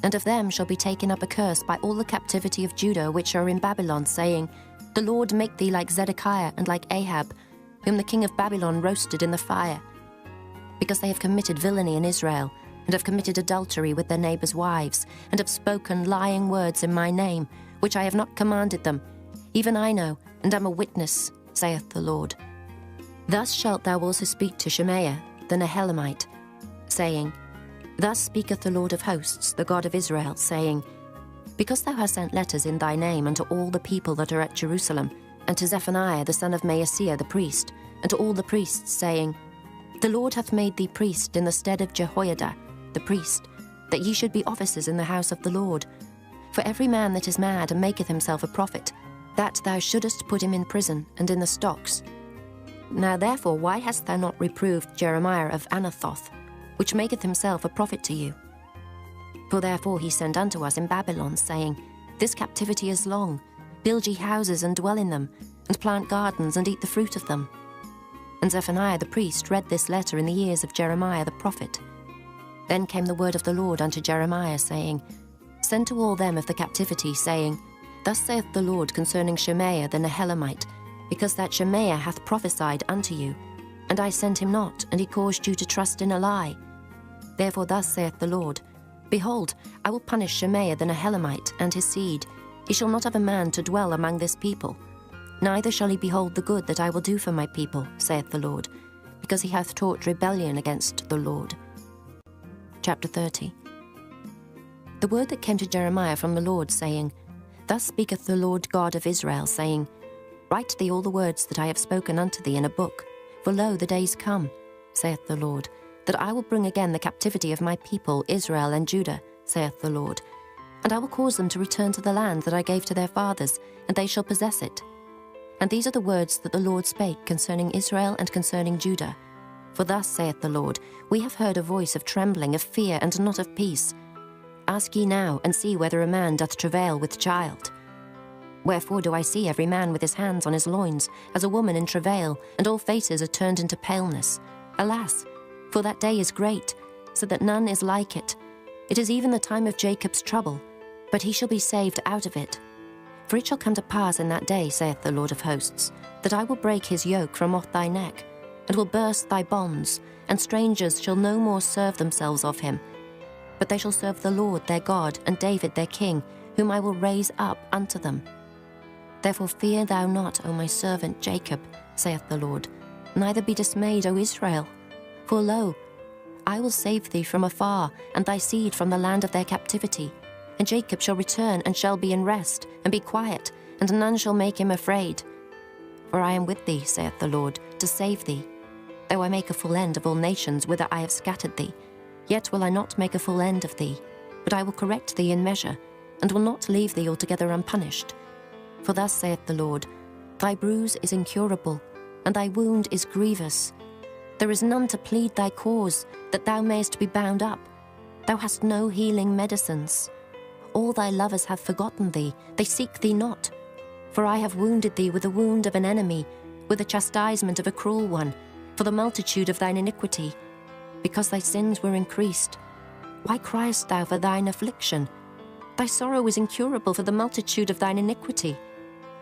And of them shall be taken up a curse by all the captivity of Judah which are in Babylon, saying, The Lord make thee like Zedekiah and like Ahab, whom the king of Babylon roasted in the fire. Because they have committed villainy in Israel, and have committed adultery with their neighbours' wives, and have spoken lying words in my name, which I have not commanded them, even I know, and am a witness, saith the Lord. Thus shalt thou also speak to Shemaiah the Nehelamite, saying, Thus speaketh the Lord of hosts, the God of Israel, saying, Because thou hast sent letters in thy name unto all the people that are at Jerusalem, and to Zephaniah the son of Maaseiah the priest, and to all the priests, saying, The Lord hath made thee priest in the stead of Jehoiada the priest, that ye should be officers in the house of the Lord. For every man that is mad and maketh himself a prophet, that thou shouldest put him in prison and in the stocks. Now therefore why hast thou not reproved Jeremiah of Anathoth, which maketh himself a prophet to you? For therefore he sent unto us in Babylon, saying, This captivity is long. Build ye houses and dwell in them, and plant gardens and eat the fruit of them. And Zephaniah the priest read this letter in the ears of Jeremiah the prophet. Then came the word of the Lord unto Jeremiah, saying, Send to all them of the captivity, saying, Thus saith the Lord concerning Shemaiah the Nehelamite, because that Shemaiah hath prophesied unto you, and I sent him not, and he caused you to trust in a lie. Therefore thus saith the Lord, Behold, I will punish Shemaiah the Nehelamite and his seed. He shall not have a man to dwell among this people, neither shall he behold the good that I will do for my people, saith the Lord, because he hath taught rebellion against the Lord. Chapter 30. The word that came to Jeremiah from the Lord, saying, Thus speaketh the Lord God of Israel, saying, Write thee all the words that I have spoken unto thee in a book, for lo, the days come, saith the Lord, that I will bring again the captivity of my people Israel and Judah, saith the Lord, and I will cause them to return to the land that I gave to their fathers, and they shall possess it. And these are the words that the Lord spake concerning Israel and concerning Judah. For thus saith the Lord, We have heard a voice of trembling, of fear, and not of peace. Ask ye now, and see whether a man doth travail with child. Wherefore do I see every man with his hands on his loins, as a woman in travail, and all faces are turned into paleness? Alas, for that day is great, so that none is like it. It is even the time of Jacob's trouble, but he shall be saved out of it. For it shall come to pass in that day, saith the Lord of hosts, that I will break his yoke from off thy neck, and will burst thy bonds, and strangers shall no more serve themselves of him. But they shall serve the Lord their God, and David their king, whom I will raise up unto them. Therefore fear thou not, O my servant Jacob, saith the Lord, neither be dismayed, O Israel. For lo, I will save thee from afar, and thy seed from the land of their captivity. And Jacob shall return, and shall be in rest, and be quiet, and none shall make him afraid. For I am with thee, saith the Lord, to save thee. Though I make a full end of all nations whither I have scattered thee, yet will I not make a full end of thee, but I will correct thee in measure, and will not leave thee altogether unpunished. For thus saith the Lord, Thy bruise is incurable, and thy wound is grievous. There is none to plead thy cause, that thou mayest be bound up. Thou hast no healing medicines. All thy lovers have forgotten thee, they seek thee not. For I have wounded thee with the wound of an enemy, with the chastisement of a cruel one, for the multitude of thine iniquity, because thy sins were increased. Why criest thou for thine affliction? Thy sorrow is incurable for the multitude of thine iniquity,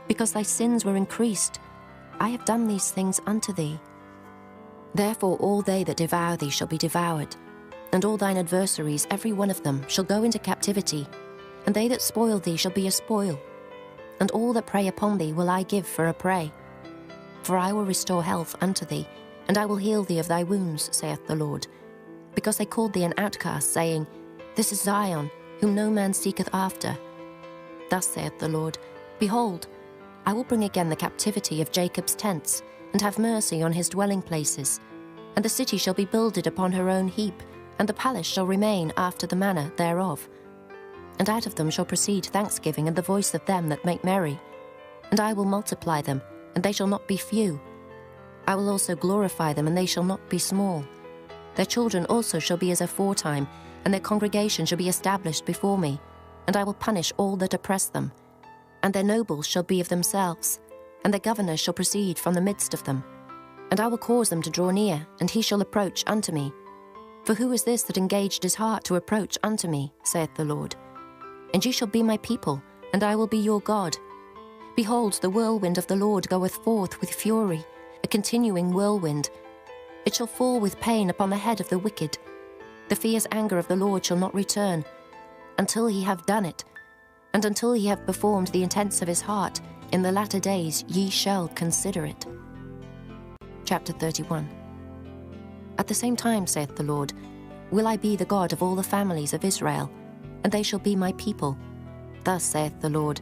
because thy sins were increased. I have done these things unto thee. Therefore all they that devour thee shall be devoured, and all thine adversaries, every one of them, shall go into captivity, and they that spoil thee shall be a spoil, and all that prey upon thee will I give for a prey. For I will restore health unto thee, and I will heal thee of thy wounds, saith the Lord. Because they called thee an outcast, saying, This is Zion, whom no man seeketh after. Thus saith the Lord, Behold, I will bring again the captivity of Jacob's tents, and have mercy on his dwelling places. And the city shall be builded upon her own heap, and the palace shall remain after the manner thereof. And out of them shall proceed thanksgiving and the voice of them that make merry. And I will multiply them, and they shall not be few. I will also glorify them, and they shall not be small. Their children also shall be as aforetime, and their congregation shall be established before me. And I will punish all that oppress them. And their nobles shall be of themselves, and their governors shall proceed from the midst of them. And I will cause them to draw near, and he shall approach unto me. For who is this that engaged his heart to approach unto me, saith the Lord? And ye shall be my people, and I will be your God. Behold, the whirlwind of the Lord goeth forth with fury, a continuing whirlwind. It shall fall with pain upon the head of the wicked. The fierce anger of the Lord shall not return, until he have done it, and until he have performed the intents of his heart. In the latter days ye shall consider it. Chapter 31. At the same time, saith the Lord, will I be the God of all the families of Israel, and they shall be my people. Thus saith the Lord,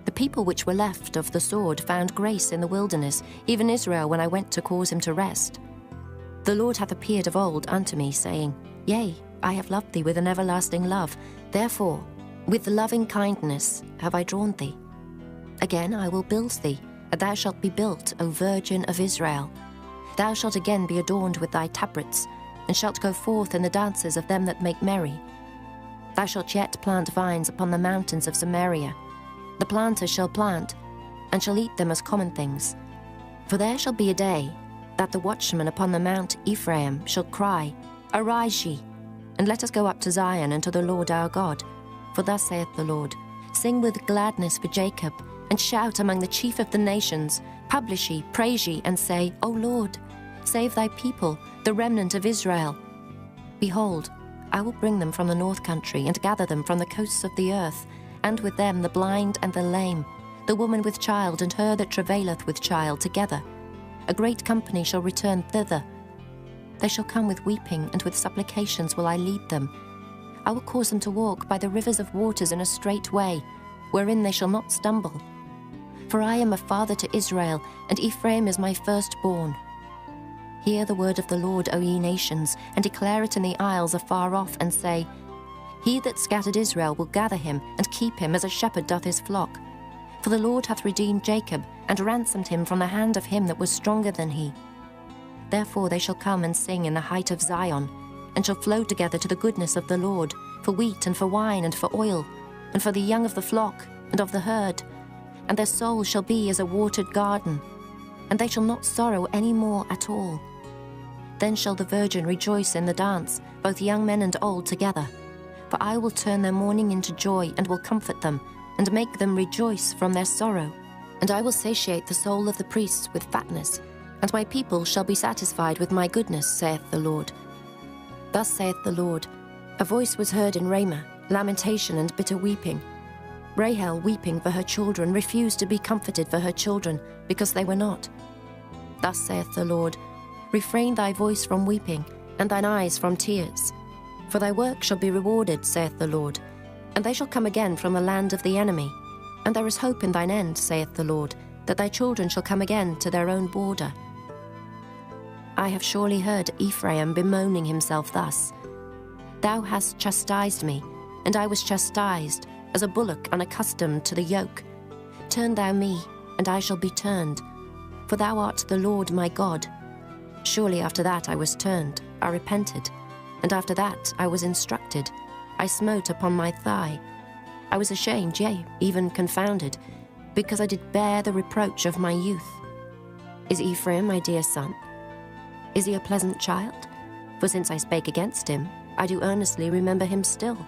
the people which were left of the sword found grace in the wilderness, even Israel, when I went to cause him to rest. The Lord hath appeared of old unto me, saying, Yea, I have loved thee with an everlasting love. Therefore, with loving kindness have I drawn thee. Again I will build thee, and thou shalt be built, O Virgin of Israel. Thou shalt again be adorned with thy tabrets, and shalt go forth in the dances of them that make merry. Thou shalt yet plant vines upon the mountains of Samaria. The planters shall plant, and shall eat them as common things. For there shall be a day that the watchman upon the mount Ephraim shall cry, Arise ye, and let us go up to Zion and to the Lord our God. For thus saith the Lord, Sing with gladness for Jacob, and shout among the chief of the nations. Publish ye, praise ye, and say, O Lord, save thy people, the remnant of Israel. Behold, I will bring them from the north country, and gather them from the coasts of the earth, and with them the blind and the lame, the woman with child, and her that travaileth with child together. A great company shall return thither. They shall come with weeping, and with supplications will I lead them. I will cause them to walk by the rivers of waters in a straight way, wherein they shall not stumble. For I am a father to Israel, and Ephraim is my firstborn. Hear the word of the Lord, O ye nations, and declare it in the isles afar off, and say, He that scattered Israel will gather him, and keep him as a shepherd doth his flock. For the Lord hath redeemed Jacob, and ransomed him from the hand of him that was stronger than he. Therefore they shall come and sing in the height of Zion, and shall flow together to the goodness of the Lord, for wheat and for wine and for oil, and for the young of the flock and of the herd. And their soul shall be as a watered garden, and they shall not sorrow any more at all. Then shall the virgin rejoice in the dance, both young men and old together. For I will turn their mourning into joy, and will comfort them, and make them rejoice from their sorrow. And I will satiate the soul of the priests with fatness, and my people shall be satisfied with my goodness, saith the Lord. Thus saith the Lord, a voice was heard in Ramah, lamentation and bitter weeping. Rahel, weeping for her children, refused to be comforted for her children, because they were not. Thus saith the Lord, refrain thy voice from weeping, and thine eyes from tears. For thy work shall be rewarded, saith the Lord, and they shall come again from the land of the enemy. And there is hope in thine end, saith the Lord, that thy children shall come again to their own border. I have surely heard Ephraim bemoaning himself thus. Thou hast chastised me, and I was chastised, as a bullock unaccustomed to the yoke. Turn thou me, and I shall be turned, for thou art the Lord my God. Surely after that I was turned, I repented, and after that I was instructed. I smote upon my thigh. I was ashamed, yea, even confounded, because I did bear the reproach of my youth. Is Ephraim my dear son? Is he a pleasant child? For since I spake against him, I do earnestly remember him still.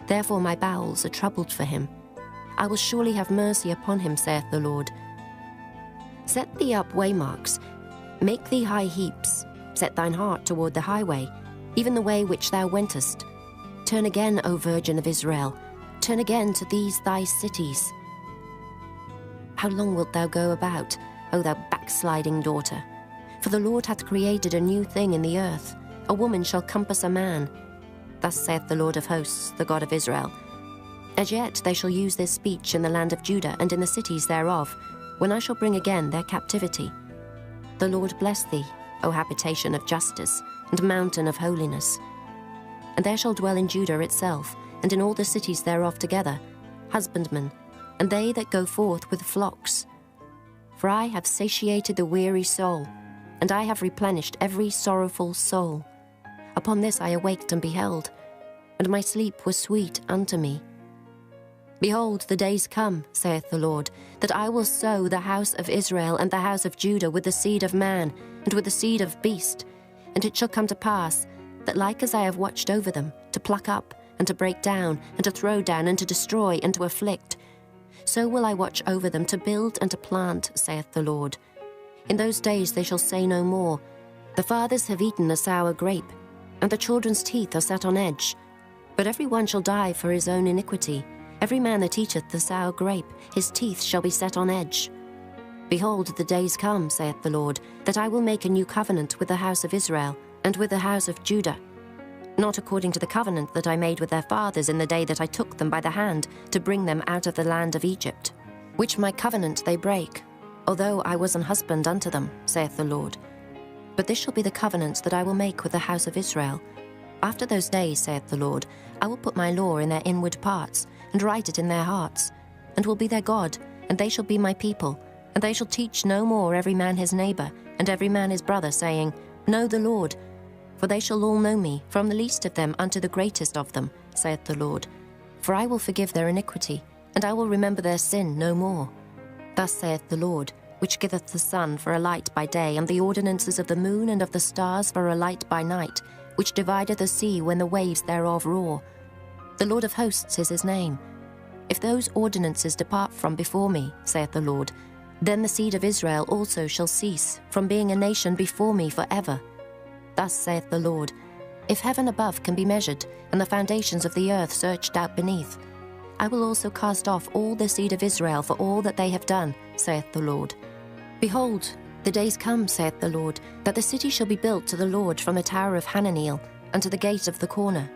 Therefore my bowels are troubled for him. I will surely have mercy upon him, saith the Lord. Set thee up waymarks, make thee high heaps, set thine heart toward the highway, even the way which thou wentest. Turn again, O Virgin of Israel, turn again to these thy cities. How long wilt thou go about, O thou backsliding daughter? For the Lord hath created a new thing in the earth. A woman shall compass a man. Thus saith the Lord of hosts, the God of Israel. As yet they shall use this speech in the land of Judah and in the cities thereof, when I shall bring again their captivity. The Lord bless thee, O habitation of justice, and mountain of holiness. And there shall dwell in Judah itself, and in all the cities thereof together, husbandmen, and they that go forth with flocks. For I have satiated the weary soul, and I have replenished every sorrowful soul. Upon this I awaked and beheld, and my sleep was sweet unto me. Behold, the days come, saith the Lord, that I will sow the house of Israel and the house of Judah with the seed of man, and with the seed of beast. And it shall come to pass, that like as I have watched over them, to pluck up, and to break down, and to throw down, and to destroy, and to afflict, so will I watch over them to build and to plant, saith the Lord. In those days they shall say no more, the fathers have eaten a sour grape, and the children's teeth are set on edge. But every one shall die for his own iniquity. Every man that eateth the sour grape, his teeth shall be set on edge. Behold, the days come, saith the Lord, that I will make a new covenant with the house of Israel, and with the house of Judah, not according to the covenant that I made with their fathers in the day that I took them by the hand to bring them out of the land of Egypt, which my covenant they break, although I was an husband unto them, saith the Lord. But this shall be the covenant that I will make with the house of Israel. After those days, saith the Lord, I will put my law in their inward parts, and write it in their hearts, and will be their God, and they shall be my people, and they shall teach no more every man his neighbor, and every man his brother, saying, Know the Lord. For they shall all know me, from the least of them unto the greatest of them, saith the Lord. For I will forgive their iniquity, and I will remember their sin no more. Thus saith the Lord, which giveth the sun for a light by day, and the ordinances of the moon and of the stars for a light by night, which divideth the sea when the waves thereof roar. The Lord of hosts is his name. If those ordinances depart from before me, saith the Lord, then the seed of Israel also shall cease from being a nation before me forever. Thus saith the Lord, if heaven above can be measured, and the foundations of the earth searched out beneath, I will also cast off all the seed of Israel for all that they have done, saith the Lord. Behold, the days come, saith the Lord, that the city shall be built to the Lord from the tower of Hananeel unto the gate of the corner.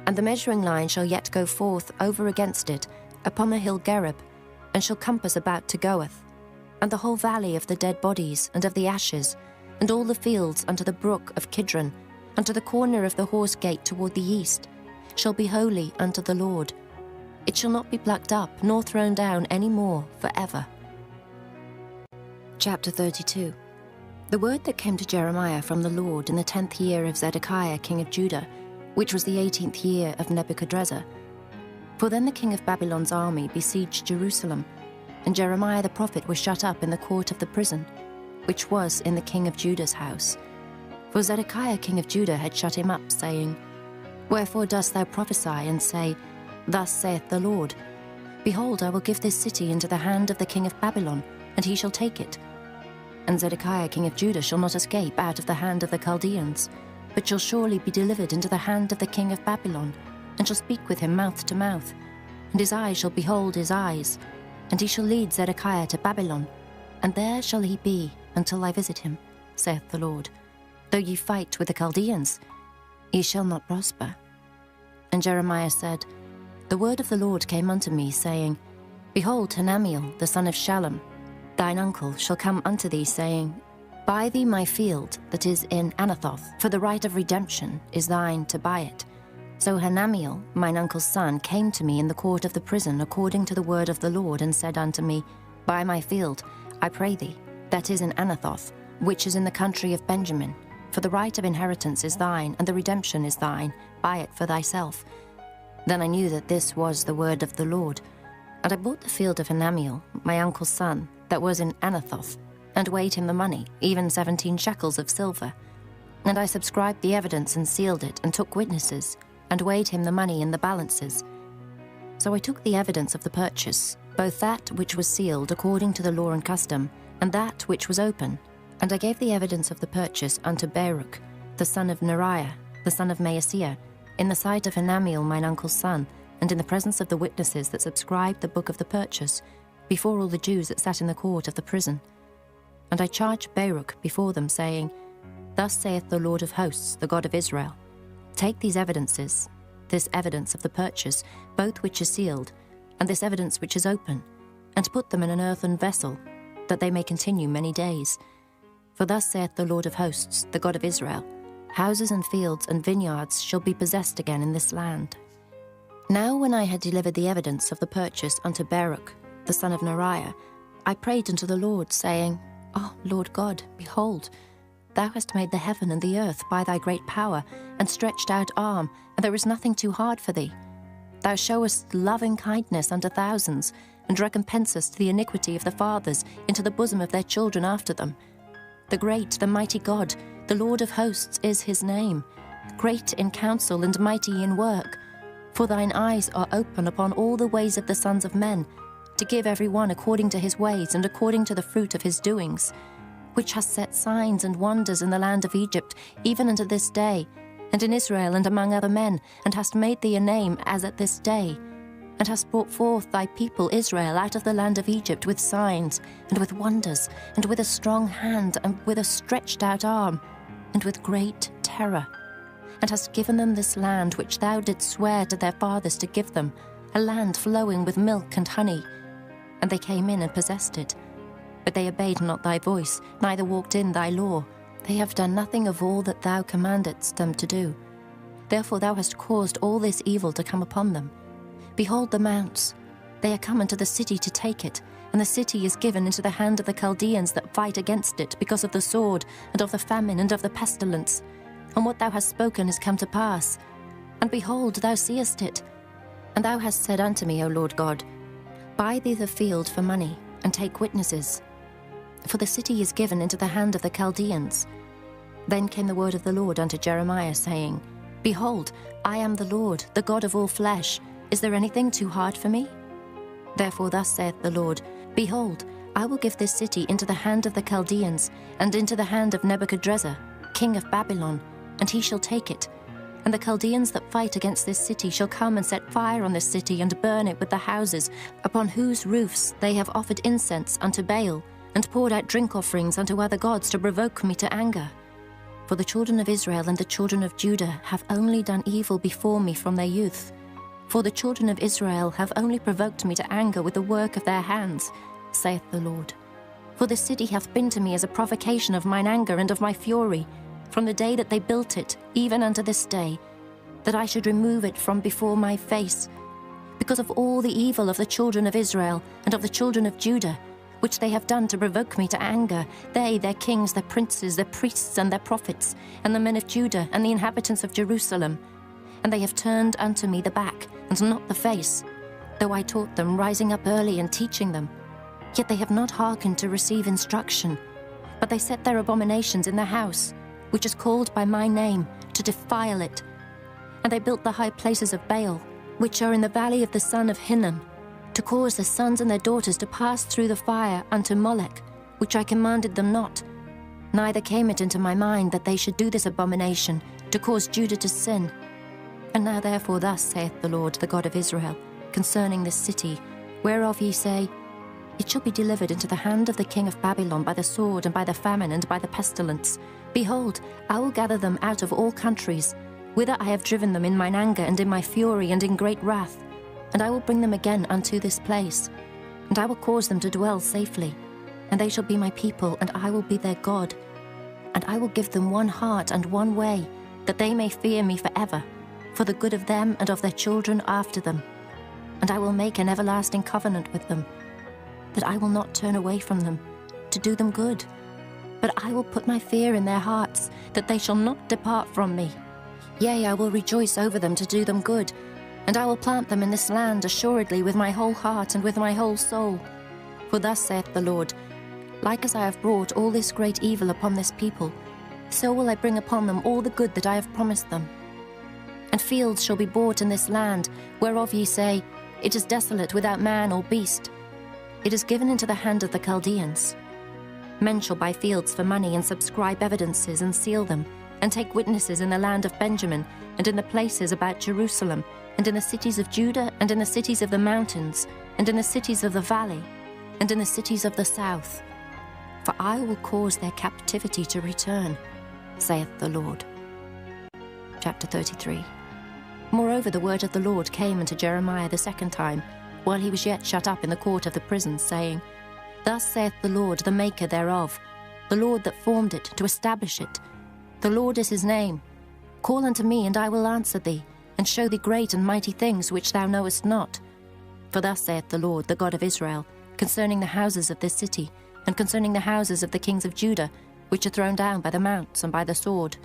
And the measuring line shall yet go forth over against it upon the hill Gerub, and shall compass about to Goeth, and the whole valley of the dead bodies and of the ashes, and all the fields unto the brook of Kidron, unto the corner of the horse gate toward the east, shall be holy unto the Lord. It shall not be plucked up, nor thrown down any more forever. Chapter 32. The word that came to Jeremiah from the Lord in the 10th year of Zedekiah king of Judah, which was the 18th year of Nebuchadrezzar. For then the king of Babylon's army besieged Jerusalem, and Jeremiah the prophet was shut up in the court of the prison, which was in the king of Judah's house. For Zedekiah king of Judah had shut him up, saying, Wherefore dost thou prophesy, and say, Thus saith the Lord, Behold, I will give this city into the hand of the king of Babylon, and he shall take it. And Zedekiah king of Judah shall not escape out of the hand of the Chaldeans, but shall surely be delivered into the hand of the king of Babylon, and shall speak with him mouth to mouth, and his eyes shall behold his eyes, and he shall lead Zedekiah to Babylon, and there shall he be until I visit him, saith the Lord. Though ye fight with the Chaldeans, ye shall not prosper. And Jeremiah said, The word of the Lord came unto me, saying, Behold, Hanamiel, the son of Shallum, thine uncle, shall come unto thee, saying, Buy thee my field that is in Anathoth, for the right of redemption is thine to buy it. So Hanamiel, mine uncle's son, came to me in the court of the prison according to the word of the Lord, and said unto me, Buy my field, I pray thee, that is in Anathoth, which is in the country of Benjamin. For the right of inheritance is thine, and the redemption is thine. Buy it for thyself. Then I knew that this was the word of the Lord. And I bought the field of Hanamiel, my uncle's son, that was in Anathoth, and weighed him the money, even 17 shekels of silver. And I subscribed the evidence and sealed it, and took witnesses, and weighed him the money in the balances. So I took the evidence of the purchase, both that which was sealed according to the law and custom, and that which was open. And I gave the evidence of the purchase unto Baruch, the son of Neriah, the son of Maaseiah, in the sight of Hanamiel mine uncle's son, and in the presence of the witnesses that subscribed the book of the purchase, before all the Jews that sat in the court of the prison. And I charged Baruch before them, saying, Thus saith the Lord of hosts, the God of Israel, Take these evidences, this evidence of the purchase, both which is sealed, and this evidence which is open, and put them in an earthen vessel, that they may continue many days. For thus saith the Lord of hosts, the God of Israel, Houses and fields and vineyards shall be possessed again in this land. Now when I had delivered the evidence of the purchase unto Baruch, the son of Neriah, I prayed unto the Lord, saying, O Lord God, behold, thou hast made the heaven and the earth by thy great power, and stretched out arm, and there is nothing too hard for thee. Thou showest loving kindness unto thousands, and recompensest the iniquity of the fathers into the bosom of their children after them. The great, the mighty God, the Lord of hosts is his name, great in counsel and mighty in work. For thine eyes are open upon all the ways of the sons of men, to give every one according to his ways and according to the fruit of his doings, which hast set signs and wonders in the land of Egypt, even unto this day, and in Israel and among other men, and hast made thee a name as at this day, and hast brought forth thy people Israel out of the land of Egypt with signs, and with wonders, and with a strong hand, and with a stretched out arm, and with great terror, and hast given them this land which thou didst swear to their fathers to give them, a land flowing with milk and honey. And they came in and possessed it. But they obeyed not thy voice, neither walked in thy law. They have done nothing of all that thou commandedst them to do. Therefore thou hast caused all this evil to come upon them. Behold the mounts, they are come into the city to take it, and the city is given into the hand of the Chaldeans that fight against it, because of the sword, and of the famine, and of the pestilence. And what thou hast spoken is come to pass. And behold, thou seest it. And thou hast said unto me, O Lord God, Buy thee the field for money, and take witnesses. For the city is given into the hand of the Chaldeans. Then came the word of the Lord unto Jeremiah, saying, Behold, I am the Lord, the God of all flesh. Is there anything too hard for me? Therefore thus saith the Lord, Behold, I will give this city into the hand of the Chaldeans, and into the hand of Nebuchadrezzar, king of Babylon, and he shall take it. And the Chaldeans that fight against this city shall come and set fire on this city, and burn it with the houses, upon whose roofs they have offered incense unto Baal, and poured out drink offerings unto other gods to provoke me to anger. For the children of Israel and the children of Judah have only done evil before me from their youth. For the children of Israel have only provoked me to anger with the work of their hands, saith the Lord. For the city hath been to me as a provocation of mine anger and of my fury, from the day that they built it, even unto this day, that I should remove it from before my face. because of all the evil of the children of Israel and of the children of Judah, which they have done to provoke me to anger, they, their kings, their princes, their priests, and their prophets, and the men of Judah, and the inhabitants of Jerusalem. And they have turned unto me the back, and not the face, though I taught them, rising up early and teaching them. Yet they have not hearkened to receive instruction, but they set their abominations in the house, which is called by my name, to defile it. And they built the high places of Baal, which are in the valley of the son of Hinnom, to cause their sons and their daughters to pass through the fire unto Molech, which I commanded them not. Neither came it into my mind that they should do this abomination, to cause Judah to sin. And now therefore thus saith the Lord, the God of Israel, concerning this city, whereof ye say, It shall be delivered into the hand of the king of Babylon by the sword, and by the famine, and by the pestilence. Behold, I will gather them out of all countries, whither I have driven them in mine anger, and in my fury, and in great wrath. And I will bring them again unto this place, and I will cause them to dwell safely. And they shall be my people, and I will be their God. And I will give them one heart and one way, that they may fear me forever, for the good of them and of their children after them. And I will make an everlasting covenant with them, that I will not turn away from them, to do them good. But I will put my fear in their hearts, that they shall not depart from me. Yea, I will rejoice over them to do them good, and I will plant them in this land assuredly with my whole heart and with my whole soul. For thus saith the Lord, like as I have brought all this great evil upon this people, so will I bring upon them all the good that I have promised them. And fields shall be bought in this land, whereof ye say, It is desolate without man or beast. It is given into the hand of the Chaldeans. Men shall buy fields for money, and subscribe evidences, and seal them, and take witnesses in the land of Benjamin, and in the places about Jerusalem, and in the cities of Judah, and in the cities of the mountains, and in the cities of the valley, and in the cities of the south. For I will cause their captivity to return, saith the Lord. Chapter 33. Moreover, the word of the Lord came unto Jeremiah the second time, while he was yet shut up in the court of the prison, saying, Thus saith the Lord, the maker thereof, the Lord that formed it, to establish it. The Lord is his name. Call unto me, and I will answer thee, and show thee great and mighty things which thou knowest not. For thus saith the Lord, the God of Israel, concerning the houses of this city, and concerning the houses of the kings of Judah, which are thrown down by the mounts and by the sword.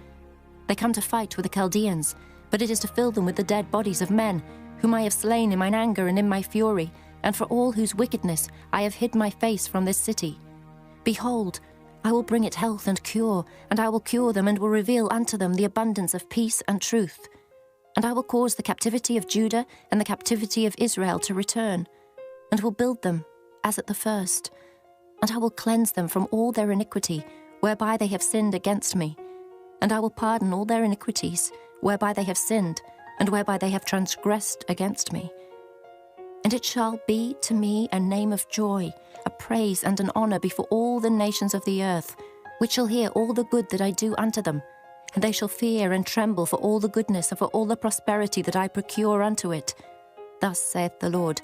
They come to fight with the Chaldeans, but it is to fill them with the dead bodies of men, whom I have slain in mine anger and in my fury, and for all whose wickedness I have hid my face from this city. Behold, I will bring it health and cure, and I will cure them, and will reveal unto them the abundance of peace and truth. And I will cause the captivity of Judah and the captivity of Israel to return, and will build them as at the first. And I will cleanse them from all their iniquity, whereby they have sinned against me. And I will pardon all their iniquities, whereby they have sinned, and whereby they have transgressed against me. And it shall be to me a name of joy, a praise and an honor before all the nations of the earth, which shall hear all the good that I do unto them. And they shall fear and tremble for all the goodness and for all the prosperity that I procure unto it. Thus saith the Lord.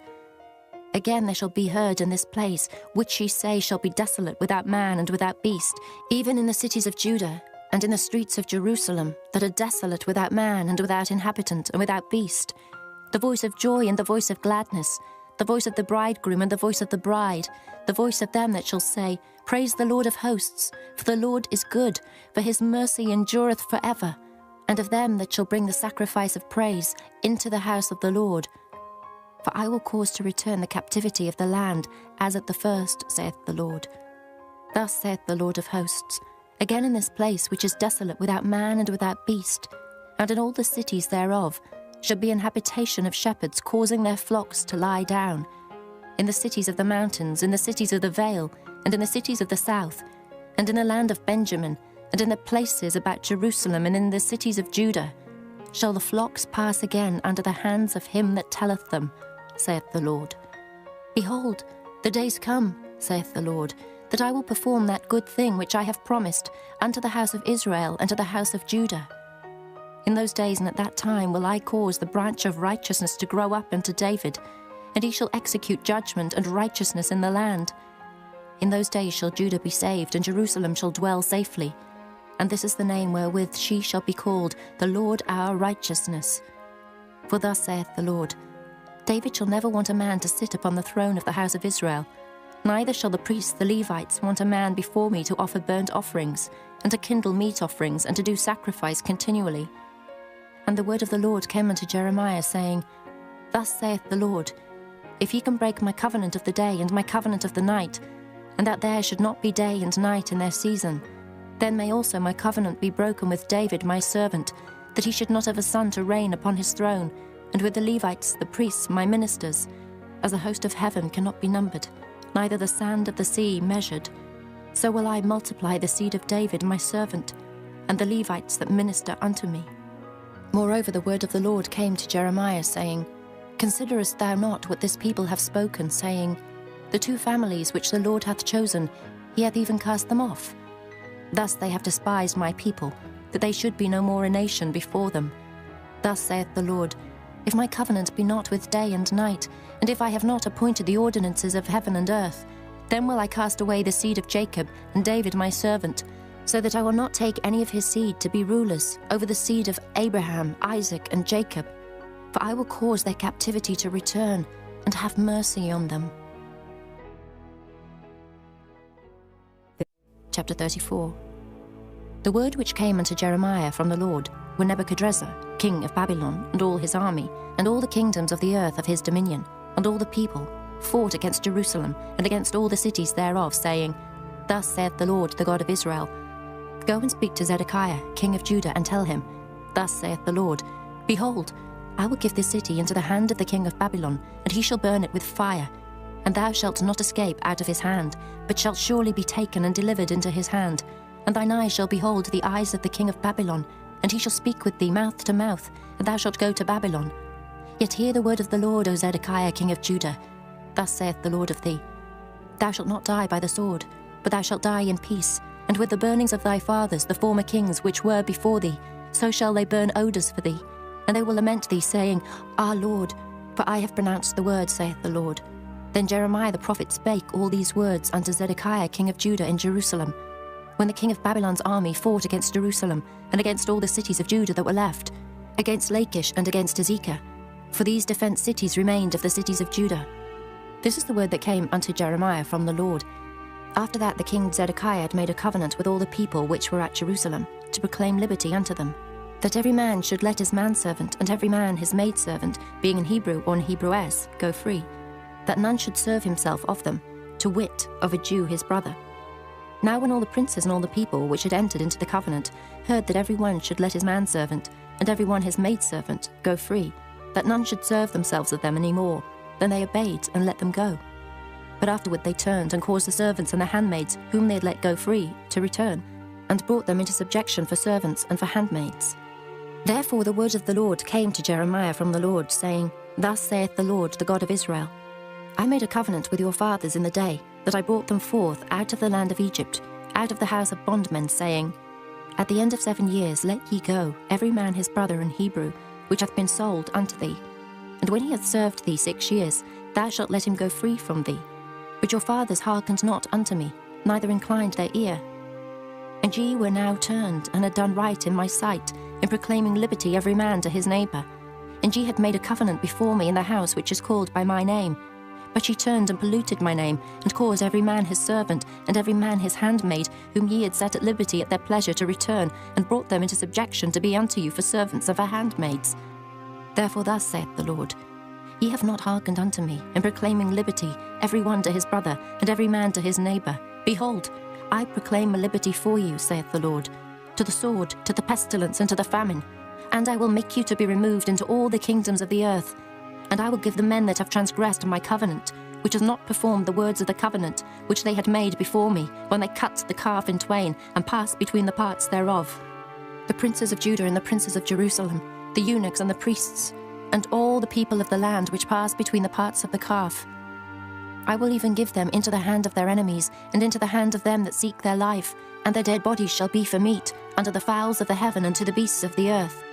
Again there shall be heard in this place, which ye say shall be desolate without man and without beast, even in the cities of Judah, and in the streets of Jerusalem, that are desolate without man and without inhabitant and without beast, the voice of joy and the voice of gladness, the voice of the bridegroom and the voice of the bride, the voice of them that shall say, Praise the Lord of hosts, for the Lord is good, for his mercy endureth forever, and of them that shall bring the sacrifice of praise into the house of the Lord. For I will cause to return the captivity of the land, as at the first, saith the Lord. Thus saith the Lord of hosts, Again in this place which is desolate without man and without beast, and in all the cities thereof, shall be an habitation of shepherds causing their flocks to lie down. In the cities of the mountains, in the cities of the vale, and in the cities of the south, and in the land of Benjamin, and in the places about Jerusalem, and in the cities of Judah, shall the flocks pass again under the hands of him that telleth them, saith the Lord. Behold, the days come, saith the Lord, that I will perform that good thing which I have promised unto the house of Israel and to the house of Judah. In those days and at that time will I cause the branch of righteousness to grow up unto David, and he shall execute judgment and righteousness in the land. In those days shall Judah be saved, and Jerusalem shall dwell safely. And this is the name wherewith she shall be called, the Lord our righteousness. For thus saith the Lord, David shall never want a man to sit upon the throne of the house of Israel, neither shall the priests, the Levites, want a man before me to offer burnt offerings, and to kindle meat offerings, and to do sacrifice continually. And the word of the Lord came unto Jeremiah, saying, Thus saith the Lord, If ye can break my covenant of the day and my covenant of the night, and that there should not be day and night in their season, then may also my covenant be broken with David my servant, that he should not have a son to reign upon his throne, and with the Levites, the priests, my ministers, as the host of heaven cannot be numbered, neither the sand of the sea measured. So will I multiply the seed of David my servant, and the Levites that minister unto me. Moreover, the word of the Lord came to Jeremiah, saying, Considerest thou not what this people have spoken, saying, The 2 families which the Lord hath chosen, he hath even cast them off. Thus they have despised my people, that they should be no more a nation before them. Thus saith the Lord, If my covenant be not with day and night, and if I have not appointed the ordinances of heaven and earth, then will I cast away the seed of Jacob and David my servant, so that I will not take any of his seed to be rulers over the seed of Abraham, Isaac, and Jacob. For I will cause their captivity to return, and have mercy on them. Chapter 34. The word which came unto Jeremiah from the Lord, when Nebuchadrezzar, king of Babylon, and all his army, and all the kingdoms of the earth of his dominion, and all the people, fought against Jerusalem, and against all the cities thereof, saying, Thus saith the Lord, the God of Israel, Go and speak to Zedekiah, king of Judah, and tell him, Thus saith the Lord, Behold, I will give this city into the hand of the king of Babylon, and he shall burn it with fire. And thou shalt not escape out of his hand, but shalt surely be taken and delivered into his hand. And thine eyes shall behold the eyes of the king of Babylon, and he shall speak with thee mouth to mouth, and thou shalt go to Babylon. Yet hear the word of the Lord, O Zedekiah, king of Judah. Thus saith the Lord of thee, Thou shalt not die by the sword, but thou shalt die in peace, and with the burnings of thy fathers, the former kings which were before thee, so shall they burn odours for thee. And they will lament thee, saying, Our Lord, for I have pronounced the word, saith the Lord. Then Jeremiah the prophet spake all these words unto Zedekiah king of Judah in Jerusalem, when the king of Babylon's army fought against Jerusalem, and against all the cities of Judah that were left, against Lachish and against Azekah. For these defenced cities remained of the cities of Judah. This is the word that came unto Jeremiah from the Lord. After that the king Zedekiah had made a covenant with all the people which were at Jerusalem, to proclaim liberty unto them, that every man should let his manservant and every man his maidservant, being an Hebrew or an Hebrewess, go free, that none should serve himself of them, to wit, of a Jew his brother. Now when all the princes and all the people which had entered into the covenant heard that every one should let his manservant and every one his maidservant go free, that none should serve themselves of them any more, then they obeyed and let them go. But afterward they turned and caused the servants and the handmaids whom they had let go free to return, and brought them into subjection for servants and for handmaids. Therefore the word of the Lord came to Jeremiah from the Lord, saying, Thus saith the Lord, the God of Israel, I made a covenant with your fathers in the day that I brought them forth out of the land of Egypt, out of the house of bondmen, saying, At the end of 7 years let ye go, every man his brother in Hebrew, which hath been sold unto thee. And when he hath served thee 6 years, thou shalt let him go free from thee. But your fathers hearkened not unto me, neither inclined their ear. And ye were now turned, and had done right in my sight, in proclaiming liberty every man to his neighbour. And ye had made a covenant before me in the house which is called by my name. But ye turned and polluted my name, and caused every man his servant, and every man his handmaid, whom ye had set at liberty at their pleasure to return, and brought them into subjection to be unto you for servants and for handmaids. Therefore thus saith the Lord, Ye have not hearkened unto me, in proclaiming liberty, every one to his brother, and every man to his neighbour. Behold, I proclaim a liberty for you, saith the Lord, to the sword, to the pestilence, and to the famine. And I will make you to be removed into all the kingdoms of the earth. And I will give the men that have transgressed my covenant, which have not performed the words of the covenant, which they had made before me, when they cut the calf in twain, and passed between the parts thereof, the princes of Judah and the princes of Jerusalem, the eunuchs and the priests, and all the people of the land which passed between the parts of the calf. I will even give them into the hand of their enemies, and into the hand of them that seek their life, and their dead bodies shall be for meat, unto the fowls of the heaven and to the beasts of the earth.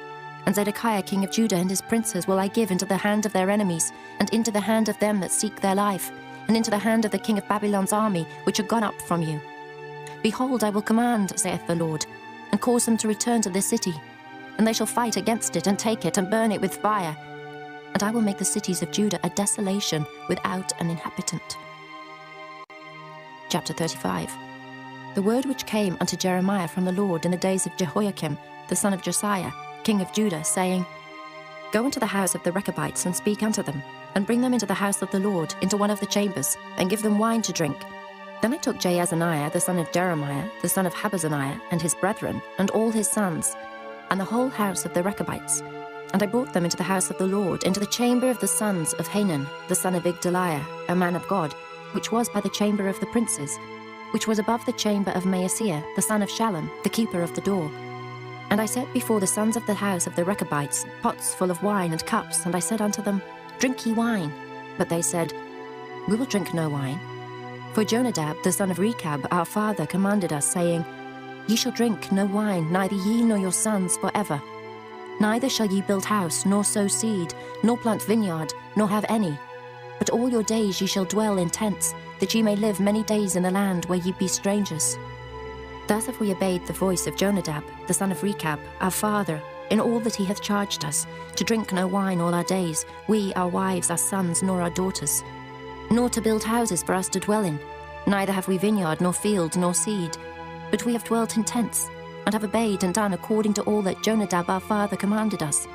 And Zedekiah king of Judah and his princes will I give into the hand of their enemies, and into the hand of them that seek their life, and into the hand of the king of Babylon's army, which are gone up from you. Behold, I will command, saith the Lord, and cause them to return to this city, and they shall fight against it, and take it, and burn it with fire. and I will make the cities of Judah a desolation without an inhabitant. Chapter 35. The word which came unto Jeremiah from the Lord in the days of Jehoiakim, the son of Josiah, king of Judah, saying, Go into the house of the Rechabites, and speak unto them, and bring them into the house of the Lord, into one of the chambers, and give them wine to drink. Then I took Jaazaniah, the son of Jeremiah, the son of Habazaniah, and his brethren, and all his sons, and the whole house of the Rechabites, and I brought them into the house of the Lord, into the chamber of the sons of Hanan, the son of Igdaliah, a man of God, which was by the chamber of the princes, which was above the chamber of Maaseiah, the son of Shallum, the keeper of the door. And I set before the sons of the house of the Rechabites pots full of wine and cups, and I said unto them, Drink ye wine. But they said, We will drink no wine. For Jonadab, the son of Rechab, our father, commanded us, saying, Ye shall drink no wine, neither ye nor your sons forever. Neither shall ye build house, nor sow seed, nor plant vineyard, nor have any. But all your days ye shall dwell in tents, that ye may live many days in the land where ye be strangers. Thus have we obeyed the voice of Jonadab, the son of Rechab, our father, in all that he hath charged us, to drink no wine all our days, we, our wives, our sons, nor our daughters, nor to build houses for us to dwell in. Neither have we vineyard, nor field, nor seed, but we have dwelt in tents, and have obeyed and done according to all that Jonadab our father commanded us.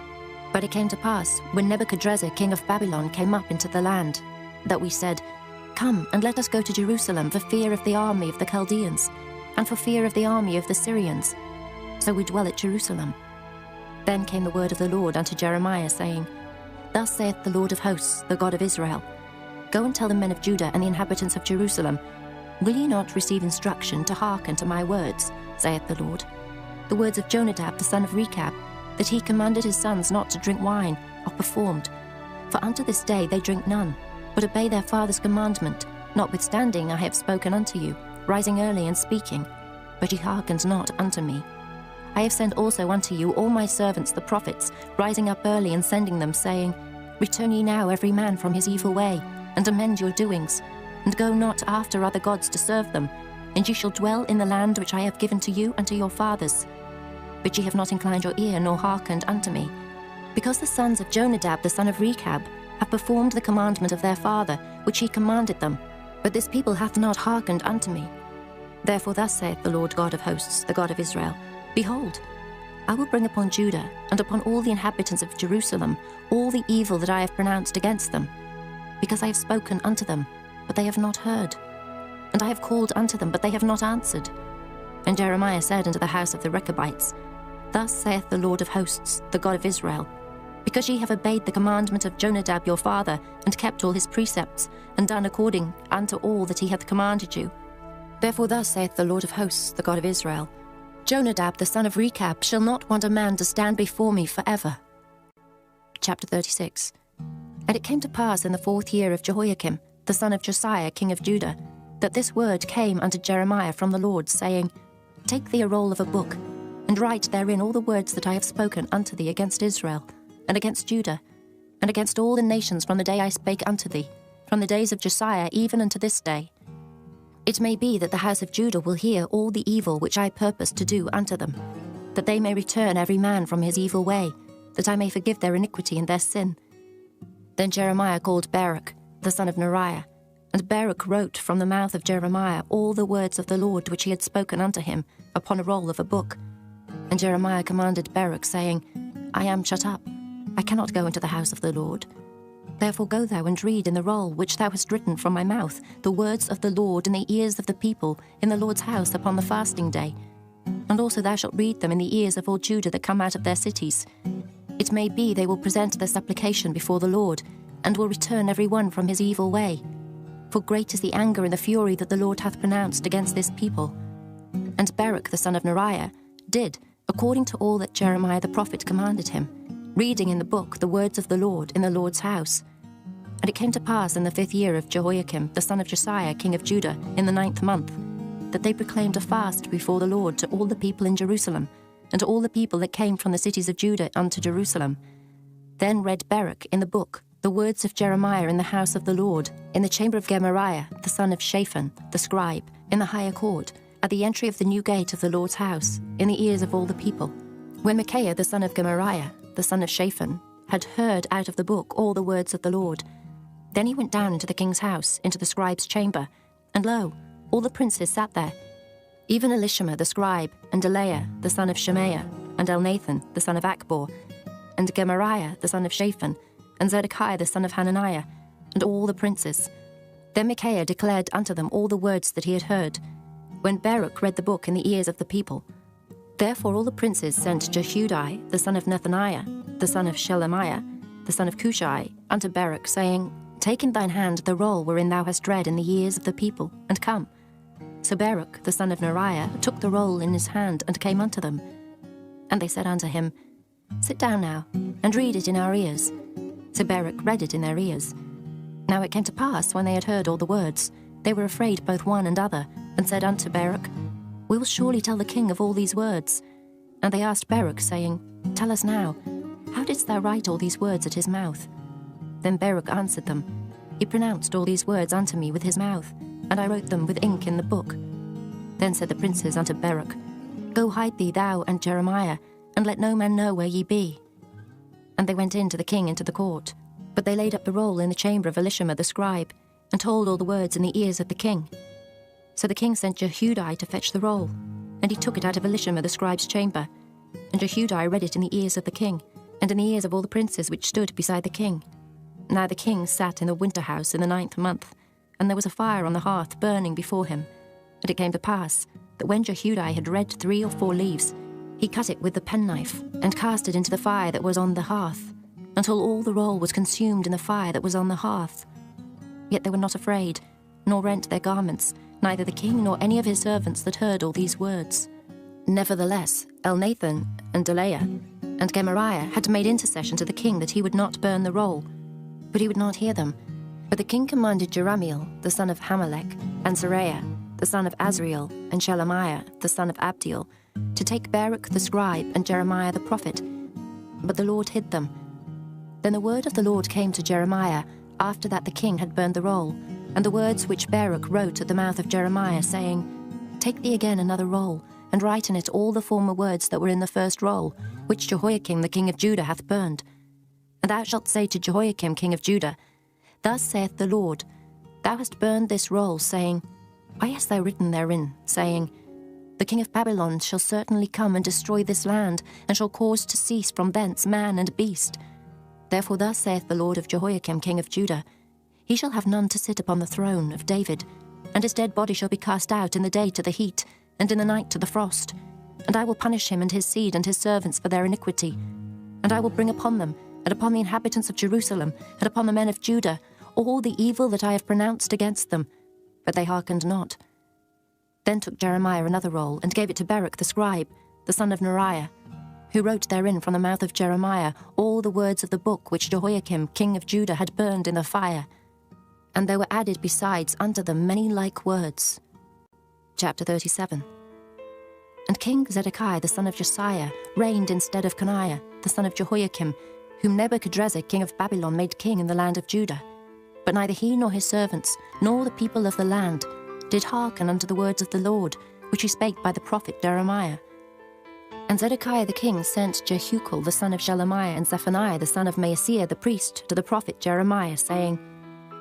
But it came to pass, when Nebuchadrezzar king of Babylon came up into the land, that we said, Come, and let us go to Jerusalem for fear of the army of the Chaldeans, and for fear of the army of the Syrians. So we dwell at Jerusalem. Then came the word of the Lord unto Jeremiah, saying, Thus saith the Lord of hosts, the God of Israel, Go and tell the men of Judah and the inhabitants of Jerusalem, Will ye not receive instruction to hearken to my words, saith the Lord? The words of Jonadab the son of Rechab, that he commanded his sons not to drink wine, are performed. For unto this day they drink none, but obey their father's commandment, notwithstanding I have spoken unto you, rising early and speaking, but ye hearkened not unto me. I have sent also unto you all my servants the prophets, rising up early and sending them, saying, Return ye now every man from his evil way, and amend your doings, and go not after other gods to serve them, and ye shall dwell in the land which I have given to you and to your fathers. But ye have not inclined your ear, nor hearkened unto me, because the sons of Jonadab the son of Rechab have performed the commandment of their father, which he commanded them, but this people hath not hearkened unto me. Therefore thus saith the Lord God of hosts, the God of Israel, Behold, I will bring upon Judah and upon all the inhabitants of Jerusalem all the evil that I have pronounced against them, because I have spoken unto them, but they have not heard, and I have called unto them, but they have not answered. And Jeremiah said unto the house of the Rechabites, Thus saith the Lord of hosts, the God of Israel, Because ye have obeyed the commandment of Jonadab your father, and kept all his precepts, and done according unto all that he hath commanded you. Therefore thus saith the Lord of hosts, the God of Israel, Jonadab the son of Rechab shall not want a man to stand before me forever. Chapter 36. And it came to pass in the 4th year of Jehoiakim, the son of Josiah king of Judah, that this word came unto Jeremiah from the Lord, saying, Take thee a roll of a book, and write therein all the words that I have spoken unto thee against Israel, and against Judah, and against all the nations from the day I spake unto thee, from the days of Josiah even unto this day. It may be that the house of Judah will hear all the evil which I purpose to do unto them, that they may return every man from his evil way, that I may forgive their iniquity and their sin. Then Jeremiah called Baruch, the son of Neriah, and Baruch wrote from the mouth of Jeremiah all the words of the Lord which he had spoken unto him upon a roll of a book. And Jeremiah commanded Baruch, saying, I am shut up, I cannot go into the house of the Lord. Therefore go thou and read in the roll which thou hast written from my mouth the words of the Lord in the ears of the people in the Lord's house upon the fasting day. And also thou shalt read them in the ears of all Judah that come out of their cities. It may be they will present their supplication before the Lord, and will return every one from his evil way. For great is the anger and the fury that the Lord hath pronounced against this people. And Baruch the son of Neriah did, according to all that Jeremiah the prophet commanded him, reading in the book the words of the Lord in the Lord's house. And it came to pass in the 5th year of Jehoiakim, the son of Josiah, king of Judah, in the 9th month, that they proclaimed a fast before the Lord to all the people in Jerusalem, and to all the people that came from the cities of Judah unto Jerusalem. Then read Baruch in the book the words of Jeremiah in the house of the Lord, in the chamber of Gemariah, the son of Shaphan, the scribe, in the higher court, at the entry of the new gate of the Lord's house, in the ears of all the people. When Micaiah the son of Gemariah, the son of Shaphan, had heard out of the book all the words of the Lord. Then he went down into the king's house, into the scribe's chamber, and lo, all the princes sat there, even Elishama the scribe, and Delaiah the son of Shemaiah, and Elnathan the son of Achbor, and Gemariah the son of Shaphan, and Zedekiah the son of Hananiah, and all the princes. Then Micaiah declared unto them all the words that he had heard, when Baruch read the book in the ears of the people. Therefore all the princes sent Jehudi the son of Nethaniah, the son of Shelemiah, the son of Cushai, unto Baruch, saying, Take in thine hand the roll wherein thou hast read in the ears of the people, and come. So Baruch the son of Neriah took the roll in his hand, and came unto them. And they said unto him, Sit down now, and read it in our ears. So Baruch read it in their ears. Now it came to pass, when they had heard all the words, they were afraid both one and other, and said unto Baruch, We will surely tell the king of all these words. And they asked Baruch, saying, Tell us now, how didst thou write all these words at his mouth? Then Baruch answered them, He pronounced all these words unto me with his mouth, and I wrote them with ink in the book. Then said the princes unto Baruch, Go hide thee, thou and Jeremiah, and let no man know where ye be. And they went in to the king into the court. But they laid up the roll in the chamber of Elishama the scribe, and told all the words in the ears of the king. So the king sent Jehudi to fetch the roll, and he took it out of Elishama the scribe's chamber. And Jehudi read it in the ears of the king, and in the ears of all the princes which stood beside the king. Now the king sat in the winter house in the 9th month, and there was a fire on the hearth burning before him. And it came to pass that when Jehudi had read 3 or 4 leaves, he cut it with the penknife, and cast it into the fire that was on the hearth, until all the roll was consumed in the fire that was on the hearth. Yet they were not afraid, nor rent their garments, neither the king nor any of his servants that heard all these words. Nevertheless, Elnathan and Delaiah and Gemariah had made intercession to the king that he would not burn the roll, but he would not hear them. But the king commanded Jerahmeel, the son of Hamelech, and Seraiah, the son of Azriel, and Shelemiah, the son of Abdiel, to take Baruch the scribe and Jeremiah the prophet. But the Lord hid them. Then the word of the Lord came to Jeremiah, after that the king had burned the roll, and the words which Baruch wrote at the mouth of Jeremiah, saying, Take thee again another roll, and write in it all the former words that were in the first roll, which Jehoiakim the king of Judah hath burned. And thou shalt say to Jehoiakim king of Judah, Thus saith the Lord, Thou hast burned this roll, saying, Why hast thou written therein, saying, The king of Babylon shall certainly come and destroy this land, and shall cause to cease from thence man and beast. Therefore thus saith the Lord of Jehoiakim king of Judah, He shall have none to sit upon the throne of David, and his dead body shall be cast out in the day to the heat, and in the night to the frost. And I will punish him and his seed and his servants for their iniquity. And I will bring upon them, and upon the inhabitants of Jerusalem, and upon the men of Judah, all the evil that I have pronounced against them. But they hearkened not. Then took Jeremiah another roll, and gave it to Baruch the scribe, the son of Neriah, who wrote therein from the mouth of Jeremiah all the words of the book which Jehoiakim king of Judah had burned in the fire. And there were added besides unto them many like words. Chapter 37. And King Zedekiah the son of Josiah reigned instead of Coniah, the son of Jehoiakim, whom Nebuchadrezzar king of Babylon made king in the land of Judah. But neither he nor his servants, nor the people of the land, did hearken unto the words of the Lord, which he spake by the prophet Jeremiah. And Zedekiah the king sent Jehukal the son of Shelemiah and Zephaniah the son of Maaseiah the priest to the prophet Jeremiah, saying,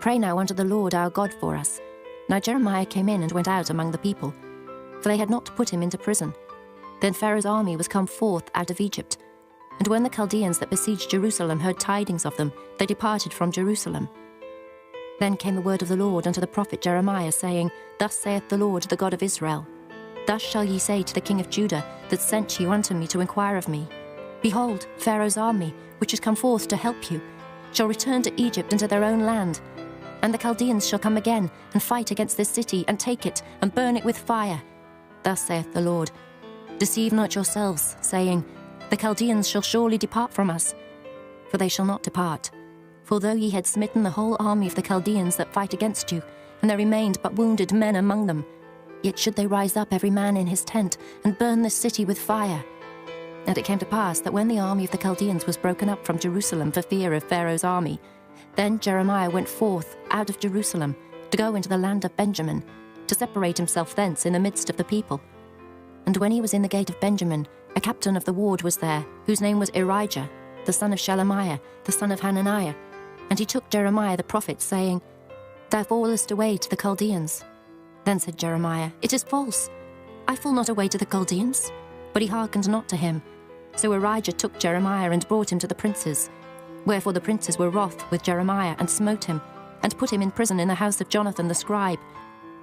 Pray now unto the Lord our God for us. Now Jeremiah came in and went out among the people, for they had not put him into prison. Then Pharaoh's army was come forth out of Egypt. And when the Chaldeans that besieged Jerusalem heard tidings of them, they departed from Jerusalem. Then came the word of the Lord unto the prophet Jeremiah, saying, Thus saith the Lord, the God of Israel, Thus shall ye say to the king of Judah, that sent you unto me to inquire of me, Behold, Pharaoh's army, which is come forth to help you, shall return to Egypt and to their own land. And the Chaldeans shall come again, and fight against this city, and take it, and burn it with fire. Thus saith the Lord, Deceive not yourselves, saying, The Chaldeans shall surely depart from us. For they shall not depart. For though ye had smitten the whole army of the Chaldeans that fight against you, and there remained but wounded men among them, yet should they rise up every man in his tent, and burn this city with fire. And it came to pass that when the army of the Chaldeans was broken up from Jerusalem for fear of Pharaoh's army, then Jeremiah went forth out of Jerusalem to go into the land of Benjamin, to separate himself thence in the midst of the people. And when he was in the gate of Benjamin, a captain of the ward was there, whose name was Irijah, the son of Shelemiah, the son of Hananiah, and he took Jeremiah the prophet, saying, Thou fallest away to the Chaldeans. Then said Jeremiah, It is false. I fall not away to the Chaldeans. But he hearkened not to him. So Arijah took Jeremiah and brought him to the princes. Wherefore the princes were wroth with Jeremiah, and smote him, and put him in prison in the house of Jonathan the scribe,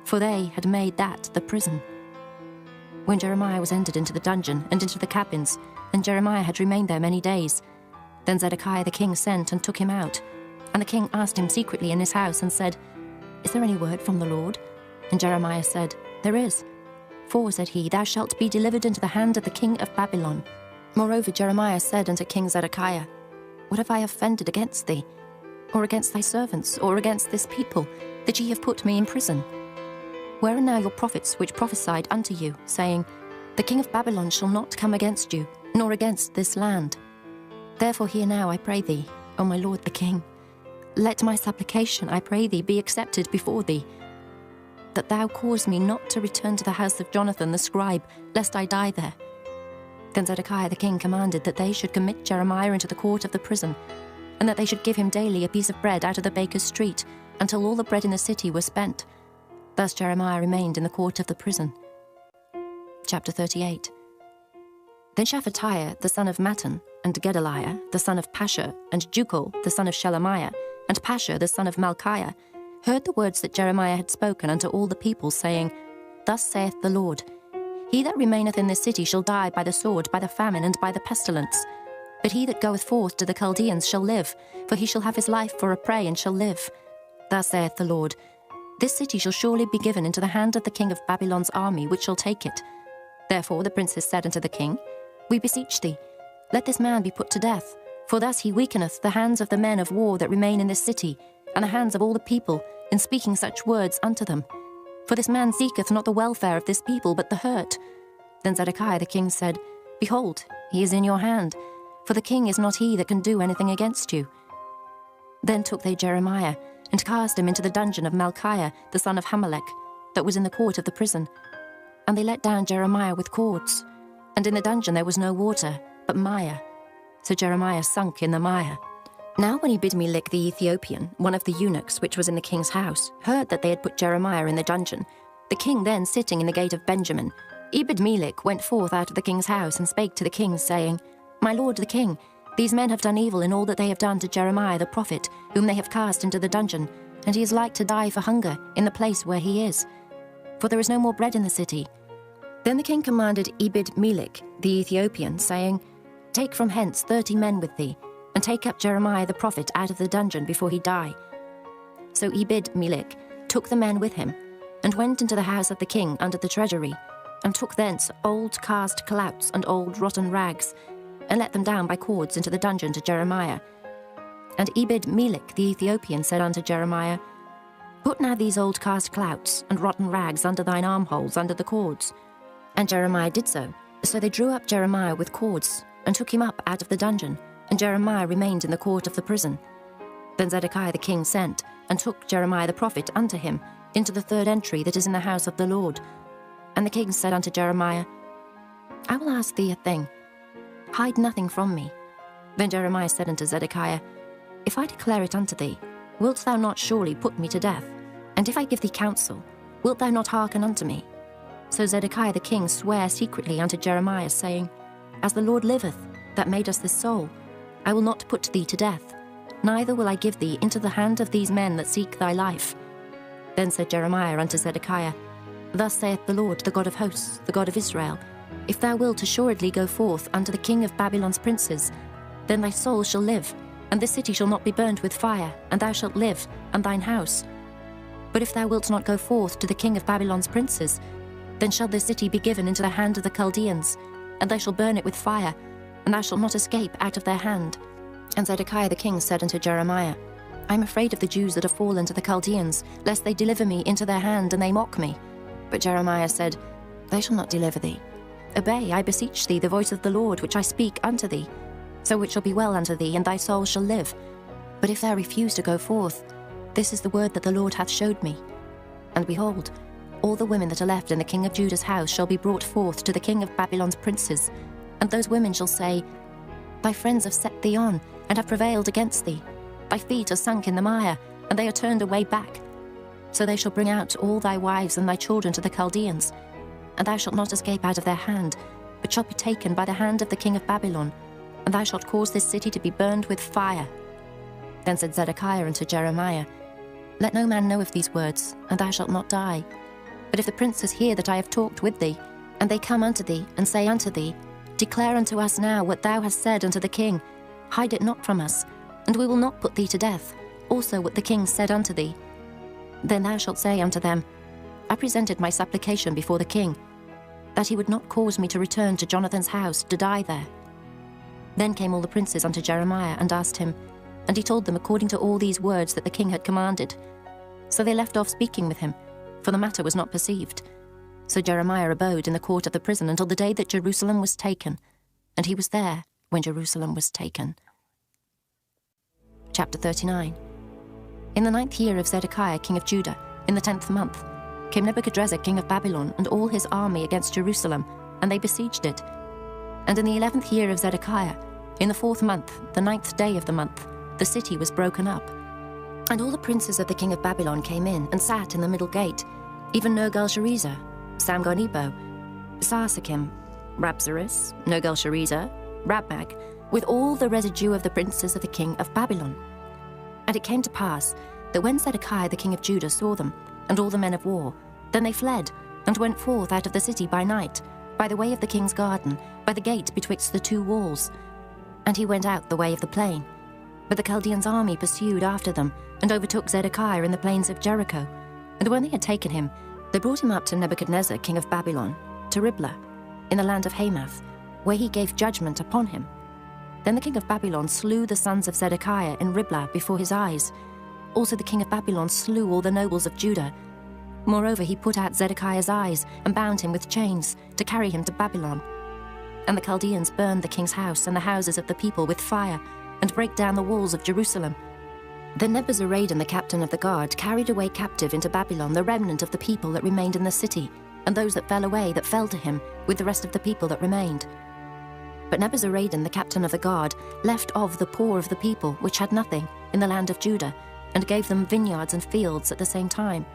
for they had made that the prison. When Jeremiah was entered into the dungeon and into the cabins, and Jeremiah had remained there many days, then Zedekiah the king sent and took him out. And the king asked him secretly in his house, and said, Is there any word from the Lord? And Jeremiah said, There is. For, said he, Thou shalt be delivered into the hand of the king of Babylon. Moreover Jeremiah said unto King Zedekiah, What have I offended against thee, or against thy servants, or against this people, that ye have put me in prison? Where are now your prophets which prophesied unto you, saying, The king of Babylon shall not come against you, nor against this land? Therefore hear now, I pray thee, O my lord the king. Let my supplication, I pray thee, be accepted before thee, that thou cause me not to return to the house of Jonathan the scribe, lest I die there. Then Zedekiah the king commanded that they should commit Jeremiah into the court of the prison, and that they should give him daily a piece of bread out of the baker's street, until all the bread in the city was spent. Thus Jeremiah remained in the court of the prison. Chapter 38. Then Shephatiah the son of Mattan, and Gedaliah the son of Pashur, and Jukal the son of Shelemiah, and Pashur the son of Malchiah, heard the words that Jeremiah had spoken unto all the people, saying, Thus saith the Lord, He that remaineth in this city shall die by the sword, by the famine, and by the pestilence. But he that goeth forth to the Chaldeans shall live, for he shall have his life for a prey, and shall live. Thus saith the Lord, This city shall surely be given into the hand of the king of Babylon's army, which shall take it. Therefore the princes said unto the king, We beseech thee, let this man be put to death, for thus he weakeneth the hands of the men of war that remain in this city, and the hands of all the people, in speaking such words unto them. For this man seeketh not the welfare of this people, but the hurt. Then Zedekiah the king said, Behold, he is in your hand, for the king is not he that can do anything against you. Then took they Jeremiah, and cast him into the dungeon of Malchiah the son of Hamelech, that was in the court of the prison. And they let down Jeremiah with cords. And in the dungeon there was no water, but mire. So Jeremiah sunk in the mire. Now when Ebed-melech the Ethiopian, one of the eunuchs which was in the king's house, heard that they had put Jeremiah in the dungeon, the king then sitting in the gate of Benjamin, Ebed-melech went forth out of the king's house, and spake to the king, saying, My lord the king, these men have done evil in all that they have done to Jeremiah the prophet, whom they have cast into the dungeon, and he is like to die for hunger in the place where he is. For there is no more bread in the city. Then the king commanded Ebed-melech the Ethiopian, saying, Take from hence 30 men with thee, and take up Jeremiah the prophet out of the dungeon before he die. So Ebed-melech took the men with him, and went into the house of the king under the treasury, and took thence old cast clouts and old rotten rags, and let them down by cords into the dungeon to Jeremiah. And Ebed-melech the Ethiopian said unto Jeremiah, Put now these old cast clouts and rotten rags under thine armholes under the cords. And Jeremiah did so. So they drew up Jeremiah with cords, and took him up out of the dungeon, and Jeremiah remained in the court of the prison. Then Zedekiah the king sent, and took Jeremiah the prophet unto him, into the third entry that is in the house of the Lord. And the king said unto Jeremiah, I will ask thee a thing. Hide nothing from me. Then Jeremiah said unto Zedekiah, If I declare it unto thee, wilt thou not surely put me to death? And if I give thee counsel, wilt thou not hearken unto me? So Zedekiah the king sware secretly unto Jeremiah, saying, As the Lord liveth, that made us this soul, I will not put thee to death, neither will I give thee into the hand of these men that seek thy life. Then said Jeremiah unto Zedekiah, Thus saith the Lord, the God of hosts, the God of Israel, If thou wilt assuredly go forth unto the king of Babylon's princes, then thy soul shall live, and this city shall not be burnt with fire, and thou shalt live, and thine house. But if thou wilt not go forth to the king of Babylon's princes, then shall this city be given into the hand of the Chaldeans, and they shall burn it with fire, and thou shalt not escape out of their hand. And Zedekiah the king said unto Jeremiah, I am afraid of the Jews that have fallen to the Chaldeans, lest they deliver me into their hand, and they mock me. But Jeremiah said, They shall not deliver thee. Obey, I beseech thee, the voice of the Lord, which I speak unto thee. So it shall be well unto thee, and thy soul shall live. But if thou refuse to go forth, this is the word that the Lord hath showed me. And behold, all the women that are left in the king of Judah's house shall be brought forth to the king of Babylon's princes, and those women shall say, Thy friends have set thee on, and have prevailed against thee. Thy feet are sunk in the mire, and they are turned away back. So they shall bring out all thy wives and thy children to the Chaldeans, and thou shalt not escape out of their hand, but shalt be taken by the hand of the king of Babylon, and thou shalt cause this city to be burned with fire. Then said Zedekiah unto Jeremiah, Let no man know of these words, and thou shalt not die. But if the princes hear that I have talked with thee, and they come unto thee, and say unto thee, Declare unto us now what thou hast said unto the king, hide it not from us, and we will not put thee to death, also what the king said unto thee. Then thou shalt say unto them, I presented my supplication before the king, that he would not cause me to return to Jonathan's house to die there. Then came all the princes unto Jeremiah, and asked him, and he told them according to all these words that the king had commanded. So they left off speaking with him, for the matter was not perceived. So Jeremiah abode in the court of the prison until the day that Jerusalem was taken, and he was there when Jerusalem was taken. Chapter 39. In the 9th year of Zedekiah king of Judah, in the 10th month, came Nebuchadrezzar king of Babylon and all his army against Jerusalem, and they besieged it. And in the 11th year of Zedekiah, in the 4th month, the 9th day of the month, the city was broken up. And all the princes of the king of Babylon came in and sat in the middle gate, even Nergal-Sharezer, Samgar-Nebo, Sarsakim, Rabsaris, Nergal-Sharezer, Rabmag, with all the residue of the princes of the king of Babylon. And it came to pass that when Zedekiah the king of Judah saw them, and all the men of war, then they fled, and went forth out of the city by night, by the way of the king's garden, by the gate betwixt the two walls. And he went out the way of the plain. But the Chaldeans' army pursued after them, and overtook Zedekiah in the plains of Jericho. And when they had taken him, they brought him up to Nebuchadnezzar king of Babylon, to Riblah, in the land of Hamath, where he gave judgment upon him. Then the king of Babylon slew the sons of Zedekiah in Riblah before his eyes. Also the king of Babylon slew all the nobles of Judah. Moreover, he put out Zedekiah's eyes, and bound him with chains, to carry him to Babylon. And the Chaldeans burned the king's house and the houses of the people with fire, and brake down the walls of Jerusalem. Then Nebuzaradan the captain of the guard carried away captive into Babylon the remnant of the people that remained in the city, and those that fell away that fell to him, with the rest of the people that remained. But Nebuzaradan the captain of the guard left of the poor of the people, which had nothing, in the land of Judah, and gave them vineyards and fields at the same time.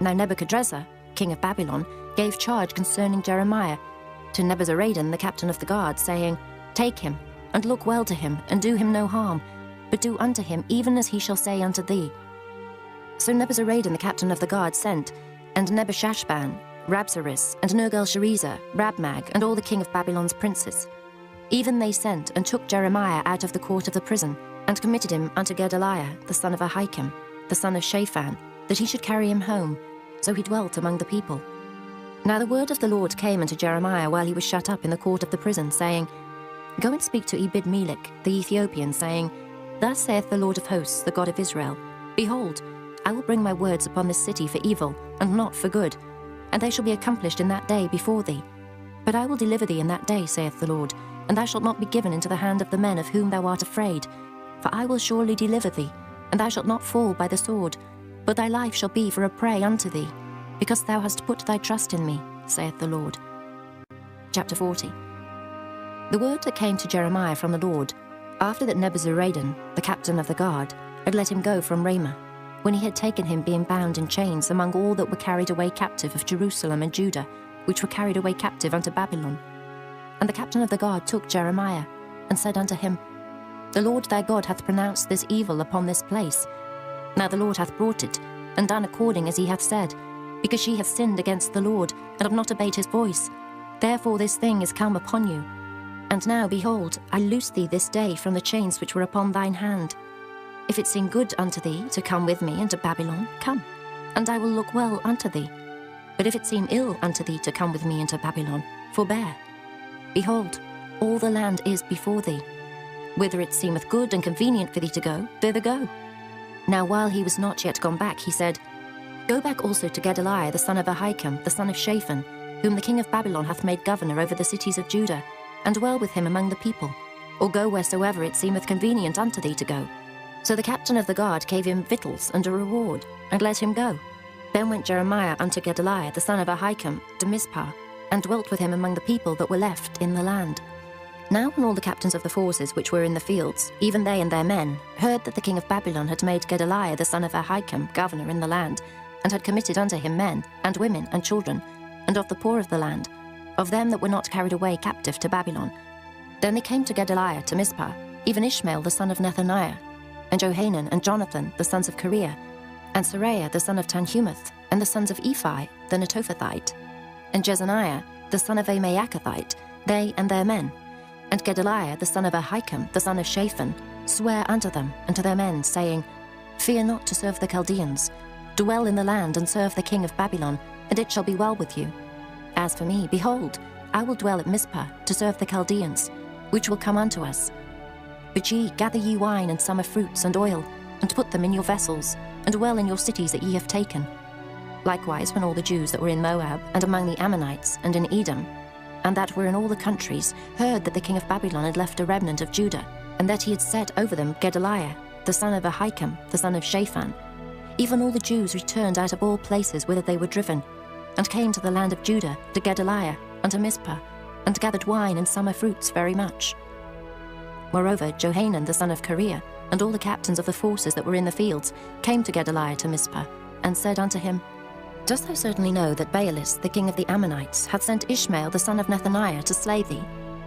Now Nebuchadrezzar, king of Babylon, gave charge concerning Jeremiah to Nebuzaradan the captain of the guard, saying, Take him, and look well to him, and do him no harm, but do unto him even as he shall say unto thee. So Nebuzaradan the captain of the guard sent, and Nebushashban, Rabsaris, and Nergal-Sharezer, Rabmag, and all the king of Babylon's princes. Even they sent and took Jeremiah out of the court of the prison, and committed him unto Gedaliah the son of Ahikam, the son of Shaphan, that he should carry him home. So he dwelt among the people. Now the word of the Lord came unto Jeremiah while he was shut up in the court of the prison, saying, Go and speak to Ebed-Melech the Ethiopian, saying, Thus saith the Lord of hosts, the God of Israel, Behold, I will bring my words upon this city for evil, and not for good, and they shall be accomplished in that day before thee. But I will deliver thee in that day, saith the Lord, and thou shalt not be given into the hand of the men of whom thou art afraid. For I will surely deliver thee, and thou shalt not fall by the sword, but thy life shall be for a prey unto thee, because thou hast put thy trust in me, saith the Lord. Chapter 40. The word that came to Jeremiah from the Lord, after that Nebuzaradan, the captain of the guard, had let him go from Ramah, when he had taken him being bound in chains among all that were carried away captive of Jerusalem and Judah, which were carried away captive unto Babylon. And the captain of the guard took Jeremiah, and said unto him, The Lord thy God hath pronounced this evil upon this place. Now the Lord hath brought it, and done according as he hath said, because ye have sinned against the Lord, and have not obeyed his voice. Therefore this thing is come upon you. And now, behold, I loose thee this day from the chains which were upon thine hand. If it seem good unto thee to come with me into Babylon, come, and I will look well unto thee. But if it seem ill unto thee to come with me into Babylon, forbear. Behold, all the land is before thee. Whither it seemeth good and convenient for thee to go, thither go. Now while he was not yet gone back, he said, Go back also to Gedaliah the son of Ahikam, the son of Shaphan, whom the king of Babylon hath made governor over the cities of Judah, and dwell with him among the people, or go wheresoever it seemeth convenient unto thee to go. So the captain of the guard gave him victuals and a reward, and let him go. Then went Jeremiah unto Gedaliah the son of Ahikam to Mizpah, and dwelt with him among the people that were left in the land. Now when all the captains of the forces which were in the fields, even they and their men, heard that the king of Babylon had made Gedaliah the son of Ahikam governor in the land, and had committed unto him men, and women, and children, and of the poor of the land, of them that were not carried away captive to Babylon, then they came to Gedaliah to Mizpah, even Ishmael the son of Nethaniah, and Johanan and Jonathan the sons of Kareah, and Seraiah the son of Tanhumeth, and the sons of Ephi the Netophathite, and Jezaniah the son of a Maacathite, they and their men. And Gedaliah the son of Ahikam the son of Shaphan sware unto them and to their men, saying, Fear not to serve the Chaldeans. Dwell in the land and serve the king of Babylon, and it shall be well with you. As for me, behold, I will dwell at Mizpah to serve the Chaldeans, which will come unto us. But ye gather ye wine and summer fruits and oil, and put them in your vessels, and dwell in your cities that ye have taken. Likewise when all the Jews that were in Moab, and among the Ammonites, and in Edom, and that were in all the countries, heard that the king of Babylon had left a remnant of Judah, and that he had set over them Gedaliah, the son of Ahikam, the son of Shaphan, even all the Jews returned out of all places whither they were driven, and came to the land of Judah, to Gedaliah, unto Mizpah, and gathered wine and summer fruits very much. Moreover, Johanan the son of Kareah, and all the captains of the forces that were in the fields, came to Gedaliah to Mizpah, and said unto him, Dost thou certainly know that Baalis, the king of the Ammonites, hath sent Ishmael the son of Nethaniah to slay thee?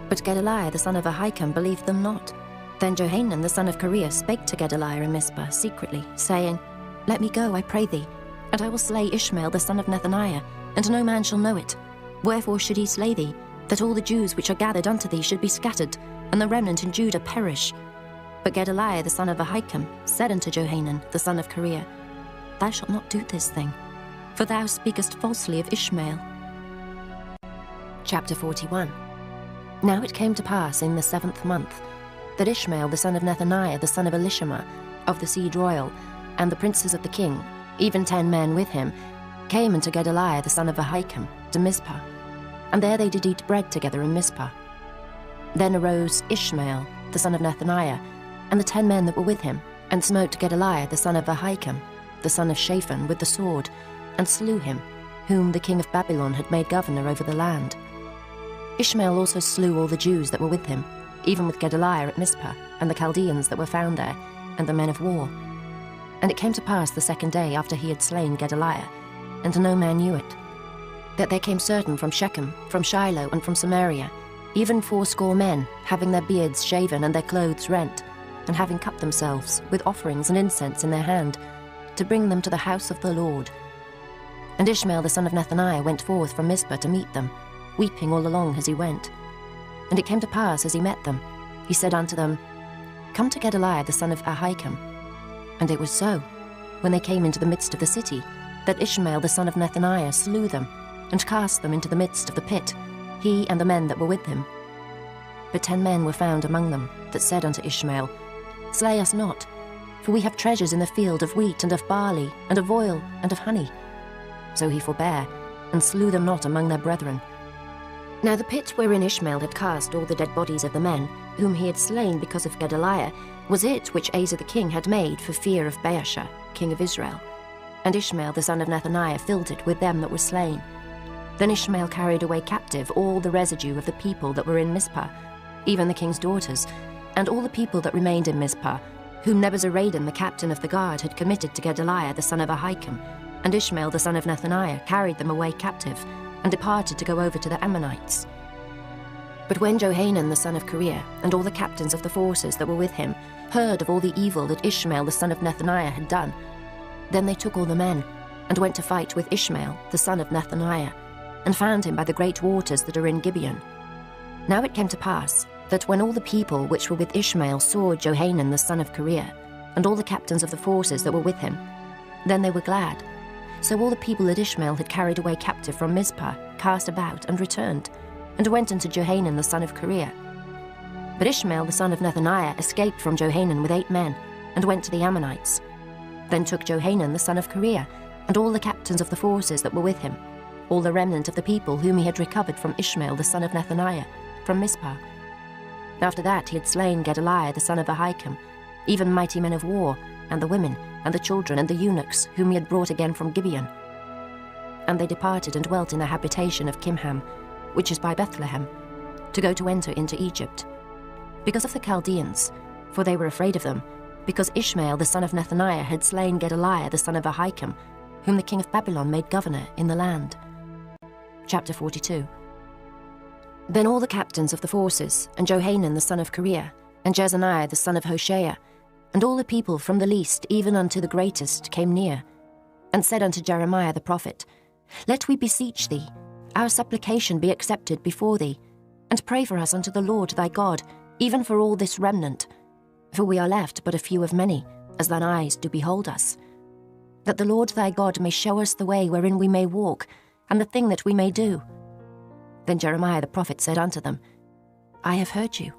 But Gedaliah the son of Ahikam believed them not. Then Johanan the son of Kareah spake to Gedaliah in Mizpah secretly, saying, Let me go, I pray thee, and I will slay Ishmael the son of Nethaniah, and no man shall know it. Wherefore should he slay thee, that all the Jews which are gathered unto thee should be scattered, and the remnant in Judah perish? But Gedaliah the son of Ahikam said unto Johanan the son of Kareah, Thou shalt not do this thing, for thou speakest falsely of Ishmael. Chapter 41. Now it came to pass in the 7th month, that Ishmael the son of Nethaniah the son of Elishama, of the seed royal, and the princes of the king, even 10 men with him, came unto Gedaliah the son of Ahikam to Mizpah, and there they did eat bread together in Mizpah. Then arose Ishmael the son of Nethaniah, and the 10 men that were with him, and smote Gedaliah the son of Ahikam, the son of Shaphan, with the sword, and slew him, whom the king of Babylon had made governor over the land. Ishmael also slew all the Jews that were with him, even with Gedaliah at Mizpah, and the Chaldeans that were found there, and the men of war. And it came to pass the 2nd day after he had slain Gedaliah, and no man knew it, that there came certain from Shechem, from Shiloh, and from Samaria, even 80 men, having their beards shaven and their clothes rent, and having cut themselves, with offerings and incense in their hand, to bring them to the house of the Lord. And Ishmael the son of Nethaniah went forth from Mizpah to meet them, weeping all along as he went. And it came to pass as he met them, he said unto them, Come to Gedaliah the son of Ahikam. And it was so, when they came into the midst of the city, that Ishmael the son of Nethaniah slew them, and cast them into the midst of the pit, he and the men that were with him. But 10 men were found among them, that said unto Ishmael, Slay us not, for we have treasures in the field of wheat and of barley, and of oil, and of honey. So he forbare, and slew them not among their brethren. Now the pit wherein Ishmael had cast all the dead bodies of the men, whom he had slain because of Gedaliah, was it which Asa the king had made for fear of Baasha, king of Israel. And Ishmael the son of Nethaniah filled it with them that were slain. Then Ishmael carried away captive all the residue of the people that were in Mizpah, even the king's daughters, and all the people that remained in Mizpah, whom Nebuzaradan the captain of the guard had committed to Gedaliah the son of Ahikam. And Ishmael the son of Nethaniah carried them away captive, and departed to go over to the Ammonites. But when Johanan the son of Kareah, and all the captains of the forces that were with him, heard of all the evil that Ishmael the son of Nethaniah had done, then they took all the men, and went to fight with Ishmael the son of Nethaniah, and found him by the great waters that are in Gibeon. Now it came to pass, that when all the people which were with Ishmael saw Johanan the son of Kareah, and all the captains of the forces that were with him, then they were glad. So all the people that Ishmael had carried away captive from Mizpah cast about and returned, and went unto Johanan the son of Kareah. But Ishmael the son of Nethaniah escaped from Johanan with 8 men, and went to the Ammonites. Then took Johanan the son of Kareah, and all the captains of the forces that were with him, all the remnant of the people whom he had recovered from Ishmael the son of Nethaniah, from Mizpah. After that he had slain Gedaliah the son of Ahikam, even mighty men of war, and the women, and the children, and the eunuchs, whom he had brought again from Gibeon. And they departed and dwelt in the habitation of Kimham, which is by Bethlehem, to go to enter into Egypt, because of the Chaldeans, for they were afraid of them, because Ishmael the son of Nethaniah had slain Gedaliah the son of Ahikam, whom the king of Babylon made governor in the land. Chapter 42. Then all the captains of the forces, and Johanan the son of Kareah, and Jezaniah the son of Hoshea, and all the people from the least even unto the greatest came near, and said unto Jeremiah the prophet, Let we beseech thee, our supplication be accepted before thee, and pray for us unto the Lord thy God, even for all this remnant. For we are left but a few of many, as thine eyes do behold us. That the Lord thy God may show us the way wherein we may walk, and the thing that we may do. Then Jeremiah the prophet said unto them, I have heard you.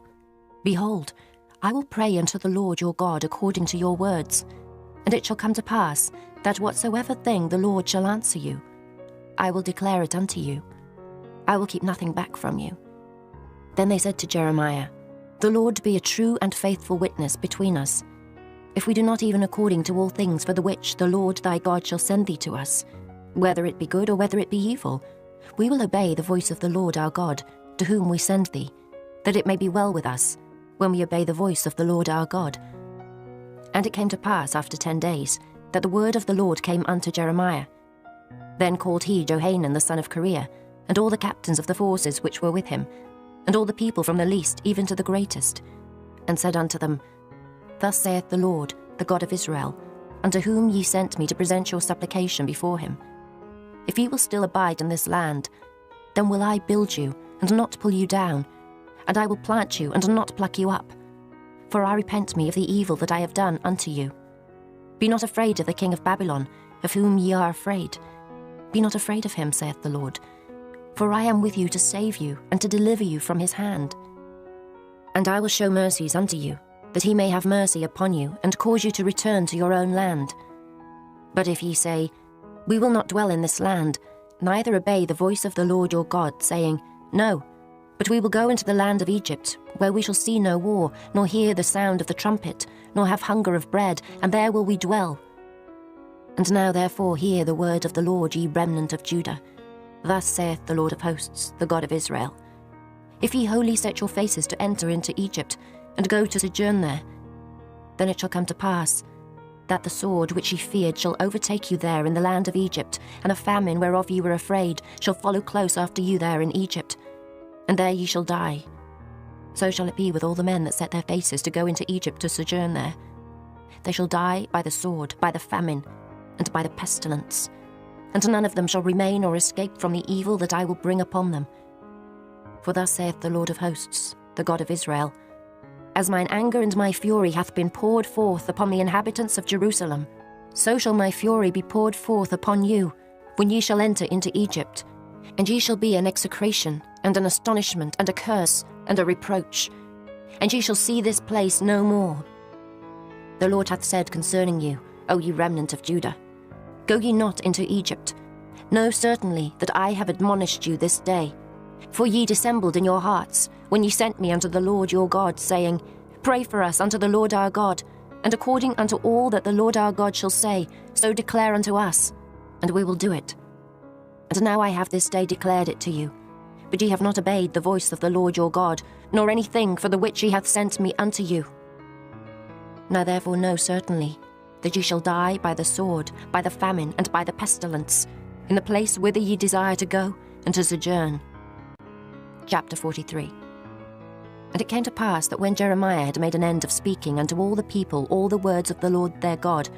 Behold, I will pray unto the Lord your God according to your words. And it shall come to pass, that whatsoever thing the Lord shall answer you, I will declare it unto you. I will keep nothing back from you. Then they said to Jeremiah, The Lord be a true and faithful witness between us, if we do not even according to all things for the which the Lord thy God shall send thee to us, whether it be good or whether it be evil, we will obey the voice of the Lord our God, to whom we send thee, that it may be well with us, when we obey the voice of the Lord our God. And it came to pass after 10 days, that the word of the Lord came unto Jeremiah. Then called he Johanan the son of Kareah, and all the captains of the forces which were with him, and all the people from the least even to the greatest, and said unto them, Thus saith the Lord, the God of Israel, unto whom ye sent me to present your supplication before him. If ye will still abide in this land, then will I build you, and not pull you down, and I will plant you, and not pluck you up. For I repent me of the evil that I have done unto you. Be not afraid of the king of Babylon, of whom ye are afraid. Be not afraid of him, saith the Lord. For I am with you to save you, and to deliver you from his hand. And I will show mercies unto you, that he may have mercy upon you, and cause you to return to your own land. But if ye say, We will not dwell in this land, neither obey the voice of the Lord your God, saying, No, but we will go into the land of Egypt, where we shall see no war, nor hear the sound of the trumpet, nor have hunger of bread, and there will we dwell. And now therefore hear the word of the Lord, ye remnant of Judah. Thus saith the Lord of hosts, the God of Israel. If ye wholly set your faces to enter into Egypt, and go to sojourn there, then it shall come to pass, that the sword which ye feared shall overtake you there in the land of Egypt, and a famine whereof ye were afraid shall follow close after you there in Egypt, and there ye shall die. So shall it be with all the men that set their faces to go into Egypt to sojourn there. They shall die by the sword, by the famine, and by the pestilence, and none of them shall remain or escape from the evil that I will bring upon them. For thus saith the Lord of hosts, the God of Israel, As mine anger and my fury hath been poured forth upon the inhabitants of Jerusalem, so shall my fury be poured forth upon you, when ye shall enter into Egypt, and ye shall be an execration, and an astonishment, and a curse, and a reproach, and ye shall see this place no more. The Lord hath said concerning you, O ye remnant of Judah, Go ye not into Egypt. Know certainly that I have admonished you this day. For ye dissembled in your hearts, when ye sent me unto the Lord your God, saying, Pray for us unto the Lord our God, and according unto all that the Lord our God shall say, so declare unto us, and we will do it. And now I have this day declared it to you. But ye have not obeyed the voice of the Lord your God, nor anything for the which he hath sent me unto you. Now therefore know certainly that ye shall die by the sword, by the famine, and by the pestilence, in the place whither ye desire to go, and to sojourn. Chapter 43. And it came to pass that when Jeremiah had made an end of speaking unto all the people all the words of the Lord their God,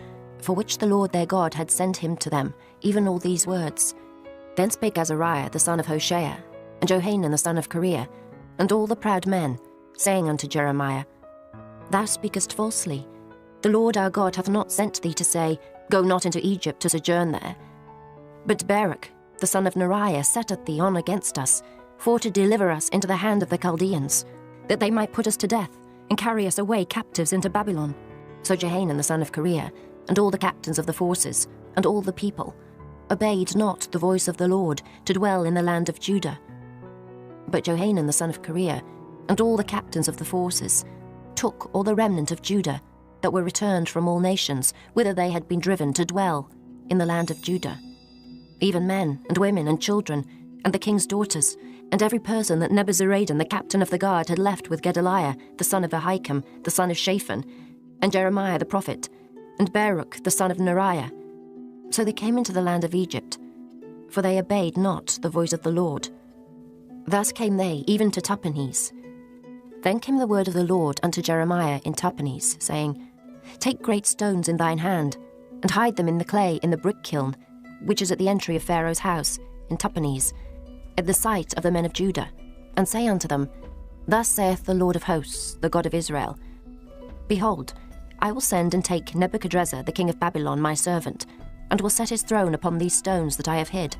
for which the Lord their God had sent him to them, even all these words, then spake Azariah the son of Hoshea, and Johanan the son of Kareah, and all the proud men, saying unto Jeremiah, Thou speakest falsely. The Lord our God hath not sent thee to say, Go not into Egypt to sojourn there. But Baruch, the son of Neriah, setteth thee on against us, for to deliver us into the hand of the Chaldeans, that they might put us to death, and carry us away captives into Babylon. So Johanan the son of Kareah, and all the captains of the forces, and all the people, obeyed not the voice of the Lord, to dwell in the land of Judah. But Johanan the son of Kareah, and all the captains of the forces, took all the remnant of Judah, that were returned from all nations, whither they had been driven to dwell, in the land of Judah, even men, and women, and children, and the king's daughters, and every person that Nebuzaradan the captain of the guard had left with Gedaliah the son of Ahikam the son of Shaphan, and Jeremiah the prophet, and Baruch the son of Neriah. So they came into the land of Egypt, for they obeyed not the voice of the Lord. Thus came they even to Tahpanhes. Then came the word of the Lord unto Jeremiah in Tahpanhes, saying, Take great stones in thine hand, and hide them in the clay in the brick kiln, which is at the entry of Pharaoh's house, in Tahpanhes, at the sight of the men of Judah, and say unto them, Thus saith the Lord of hosts, the God of Israel, Behold, I will send and take Nebuchadrezzar the king of Babylon my servant, and will set his throne upon these stones that I have hid,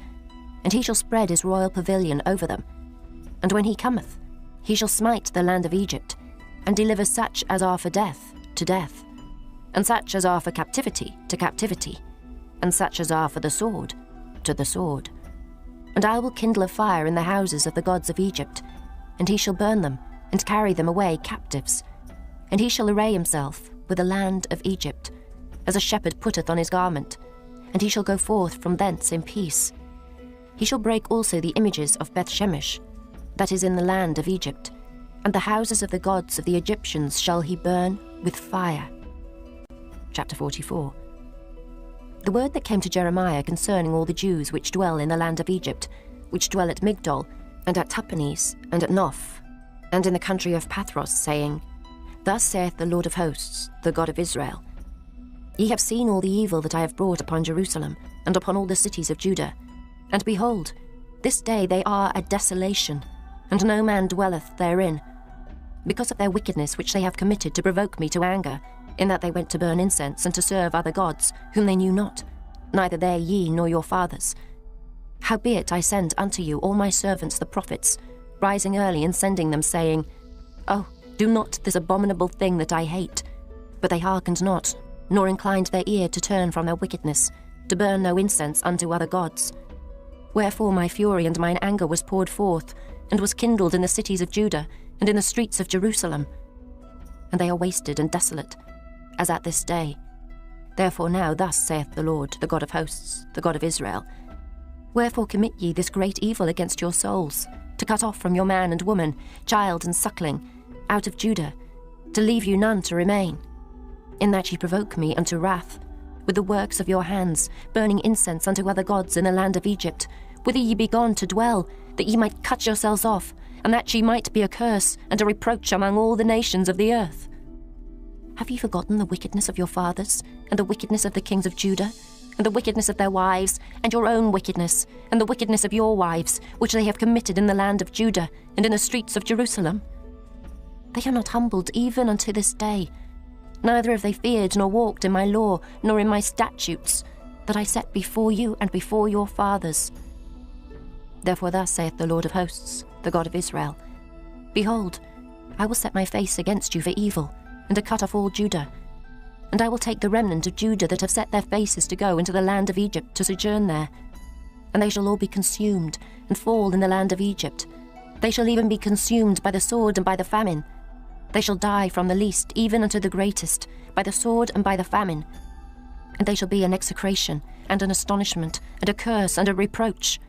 and he shall spread his royal pavilion over them. And when he cometh, he shall smite the land of Egypt, and deliver such as are for death to death, and such as are for captivity to captivity, and such as are for the sword to the sword. And I will kindle a fire in the houses of the gods of Egypt, and he shall burn them, and carry them away captives. And he shall array himself with the land of Egypt, as a shepherd putteth on his garment, and he shall go forth from thence in peace. He shall break also the images of Bethshemesh, that is in the land of Egypt, and the houses of the gods of the Egyptians shall he burn with fire. Chapter 44. The word that came to Jeremiah concerning all the Jews which dwell in the land of Egypt, which dwell at Migdol, and at Tahpanhes, and at Noph, and in the country of Pathros, saying, Thus saith the Lord of hosts, the God of Israel, Ye have seen all the evil that I have brought upon Jerusalem, and upon all the cities of Judah. And behold, this day they are a desolation, and no man dwelleth therein, because of their wickedness which they have committed to provoke me to anger, in that they went to burn incense and to serve other gods, whom they knew not, neither they ye nor your fathers. Howbeit I send unto you all my servants the prophets, rising early and sending them, saying, Oh, do not this abominable thing that I hate. But they hearkened not, nor inclined their ear to turn from their wickedness, to burn no incense unto other gods. Wherefore my fury and mine anger was poured forth, and was kindled in the cities of Judah, and in the streets of Jerusalem. And they are wasted and desolate, as at this day. Therefore now thus saith the Lord, the God of hosts, the God of Israel, Wherefore commit ye this great evil against your souls, to cut off from your man and woman, child and suckling, out of Judah, to leave you none to remain, in that ye provoke me unto wrath, with the works of your hands, burning incense unto other gods in the land of Egypt, whither ye be gone to dwell, that ye might cut yourselves off, and that ye might be a curse and a reproach among all the nations of the earth. Have ye forgotten the wickedness of your fathers, and the wickedness of the kings of Judah, and the wickedness of their wives, and your own wickedness, and the wickedness of your wives, which they have committed in the land of Judah, and in the streets of Jerusalem? They are not humbled even unto this day, neither have they feared nor walked in my law, nor in my statutes, that I set before you and before your fathers. Therefore thus saith the Lord of hosts, the God of Israel, Behold, I will set my face against you for evil, and to cut off all Judah. And I will take the remnant of Judah that have set their faces to go into the land of Egypt to sojourn there. And they shall all be consumed, and fall in the land of Egypt. They shall even be consumed by the sword and by the famine. They shall die from the least even unto the greatest, by the sword and by the famine. And they shall be an execration, and an astonishment, and a curse, and a reproach.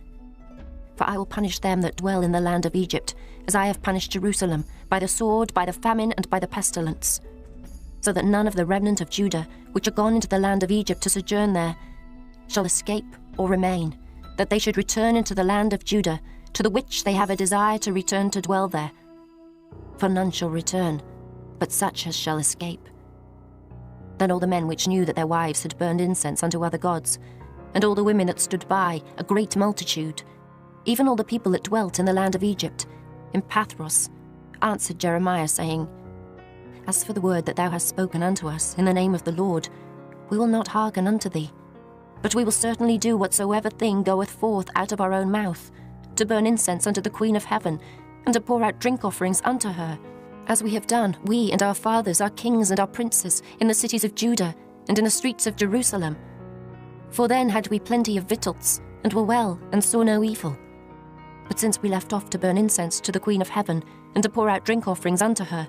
For I will punish them that dwell in the land of Egypt, as I have punished Jerusalem, by the sword, by the famine, and by the pestilence. So that none of the remnant of Judah, which are gone into the land of Egypt to sojourn there, shall escape or remain, that they should return into the land of Judah, to the which they have a desire to return to dwell there. For none shall return, but such as shall escape. Then all the men which knew that their wives had burned incense unto other gods, and all the women that stood by, a great multitude, even all the people that dwelt in the land of Egypt, in Pathros, answered Jeremiah, saying, As for the word that thou hast spoken unto us in the name of the Lord, we will not hearken unto thee, but we will certainly do whatsoever thing goeth forth out of our own mouth, to burn incense unto the Queen of heaven, and to pour out drink offerings unto her, as we have done, we and our fathers, our kings and our princes, in the cities of Judah, and in the streets of Jerusalem. For then had we plenty of victuals, and were well, and saw no evil. But since we left off to burn incense to the Queen of heaven, and to pour out drink offerings unto her,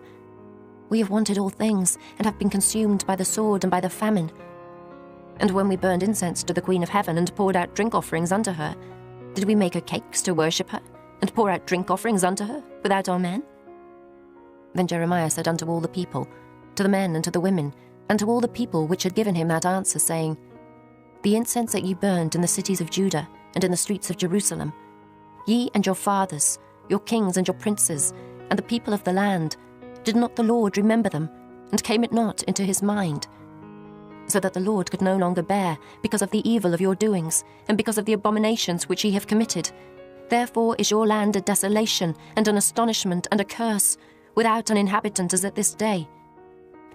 we have wanted all things, and have been consumed by the sword and by the famine. And when we burned incense to the Queen of heaven, and poured out drink offerings unto her, did we make her cakes to worship her, and pour out drink offerings unto her without our men? Then Jeremiah said unto all the people, to the men and to the women, and to all the people which had given him that answer, saying, The incense that ye burned in the cities of Judah and in the streets of Jerusalem, ye and your fathers, your kings and your princes, and the people of the land, did not the Lord remember them, and came it not into his mind? So that the Lord could no longer bear, because of the evil of your doings, and because of the abominations which ye have committed. Therefore is your land a desolation, and an astonishment, and a curse, without an inhabitant as at this day.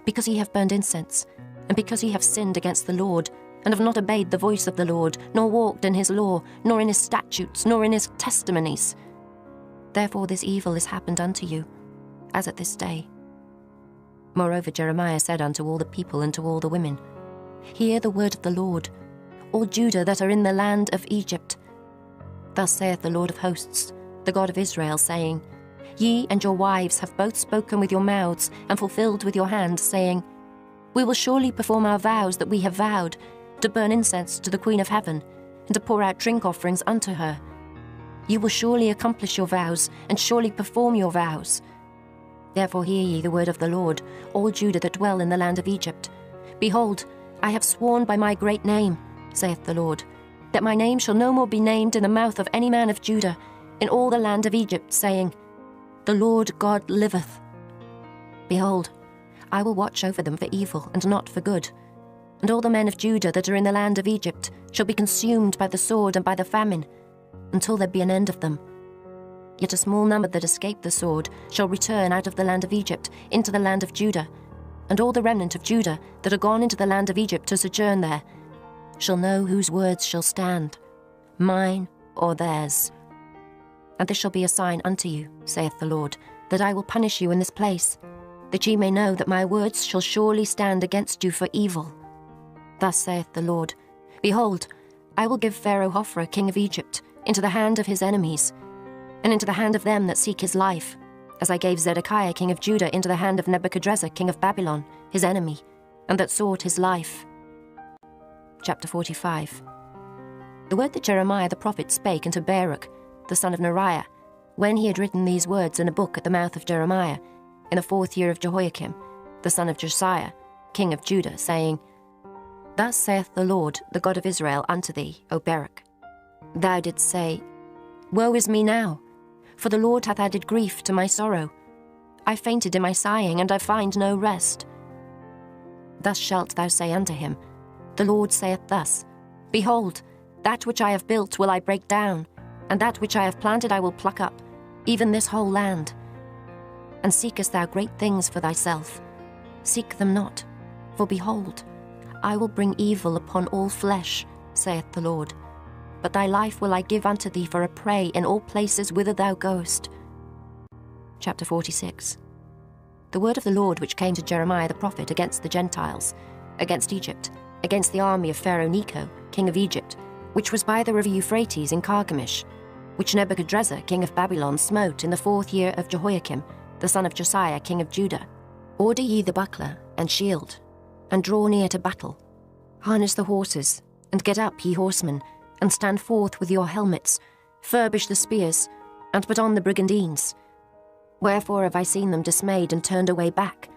Because ye have burned incense, and because ye have sinned against the Lord, and have not obeyed the voice of the Lord, nor walked in his law, nor in his statutes, nor in his testimonies. Therefore this evil is happened unto you, as at this day. Moreover Jeremiah said unto all the people and to all the women, Hear the word of the Lord, all Judah that are in the land of Egypt. Thus saith the Lord of hosts, the God of Israel, saying, Ye and your wives have both spoken with your mouths, and fulfilled with your hands, saying, We will surely perform our vows that we have vowed, to burn incense to the Queen of Heaven, and to pour out drink offerings unto her. You will surely accomplish your vows, and surely perform your vows. Therefore hear ye the word of the Lord, all Judah that dwell in the land of Egypt. Behold, I have sworn by my great name, saith the Lord, that my name shall no more be named in the mouth of any man of Judah, in all the land of Egypt, saying, The Lord God liveth. Behold, I will watch over them for evil, and not for good. And all the men of Judah that are in the land of Egypt shall be consumed by the sword and by the famine, until there be an end of them. Yet a small number that escape the sword shall return out of the land of Egypt into the land of Judah, and all the remnant of Judah that are gone into the land of Egypt to sojourn there shall know whose words shall stand, mine or theirs. And this shall be a sign unto you, saith the Lord, that I will punish you in this place, that ye may know that my words shall surely stand against you for evil. Thus saith the Lord, Behold, I will give Pharaoh Hophra, king of Egypt, into the hand of his enemies, and into the hand of them that seek his life, as I gave Zedekiah, king of Judah, into the hand of Nebuchadrezzar, king of Babylon, his enemy, and that sought his life. Chapter 45. The word that Jeremiah the prophet spake unto Baruch, the son of Neriah, when he had written these words in a book at the mouth of Jeremiah, in the 4th year of Jehoiakim, the son of Josiah, king of Judah, saying, Thus saith the Lord, the God of Israel, unto thee, O Baruch. Thou didst say, Woe is me now, for the Lord hath added grief to my sorrow. I fainted in my sighing, and I find no rest. Thus shalt thou say unto him, The Lord saith thus, Behold, that which I have built will I break down, and that which I have planted I will pluck up, even this whole land. And seekest thou great things for thyself? Seek them not, for behold, I will bring evil upon all flesh, saith the Lord. But thy life will I give unto thee for a prey in all places whither thou goest. Chapter 46. The word of the Lord which came to Jeremiah the prophet against the Gentiles, against Egypt, against the army of Pharaoh Necho, king of Egypt, which was by the river Euphrates in Carchemish, which Nebuchadrezzar, king of Babylon, smote in the 4th year of Jehoiakim, the son of Josiah, king of Judah. Order ye the buckler and shield, and draw near to battle. Harness the horses, and get up, ye horsemen, and stand forth with your helmets, furbish the spears, and put on the brigandines. Wherefore have I seen them dismayed and turned away back,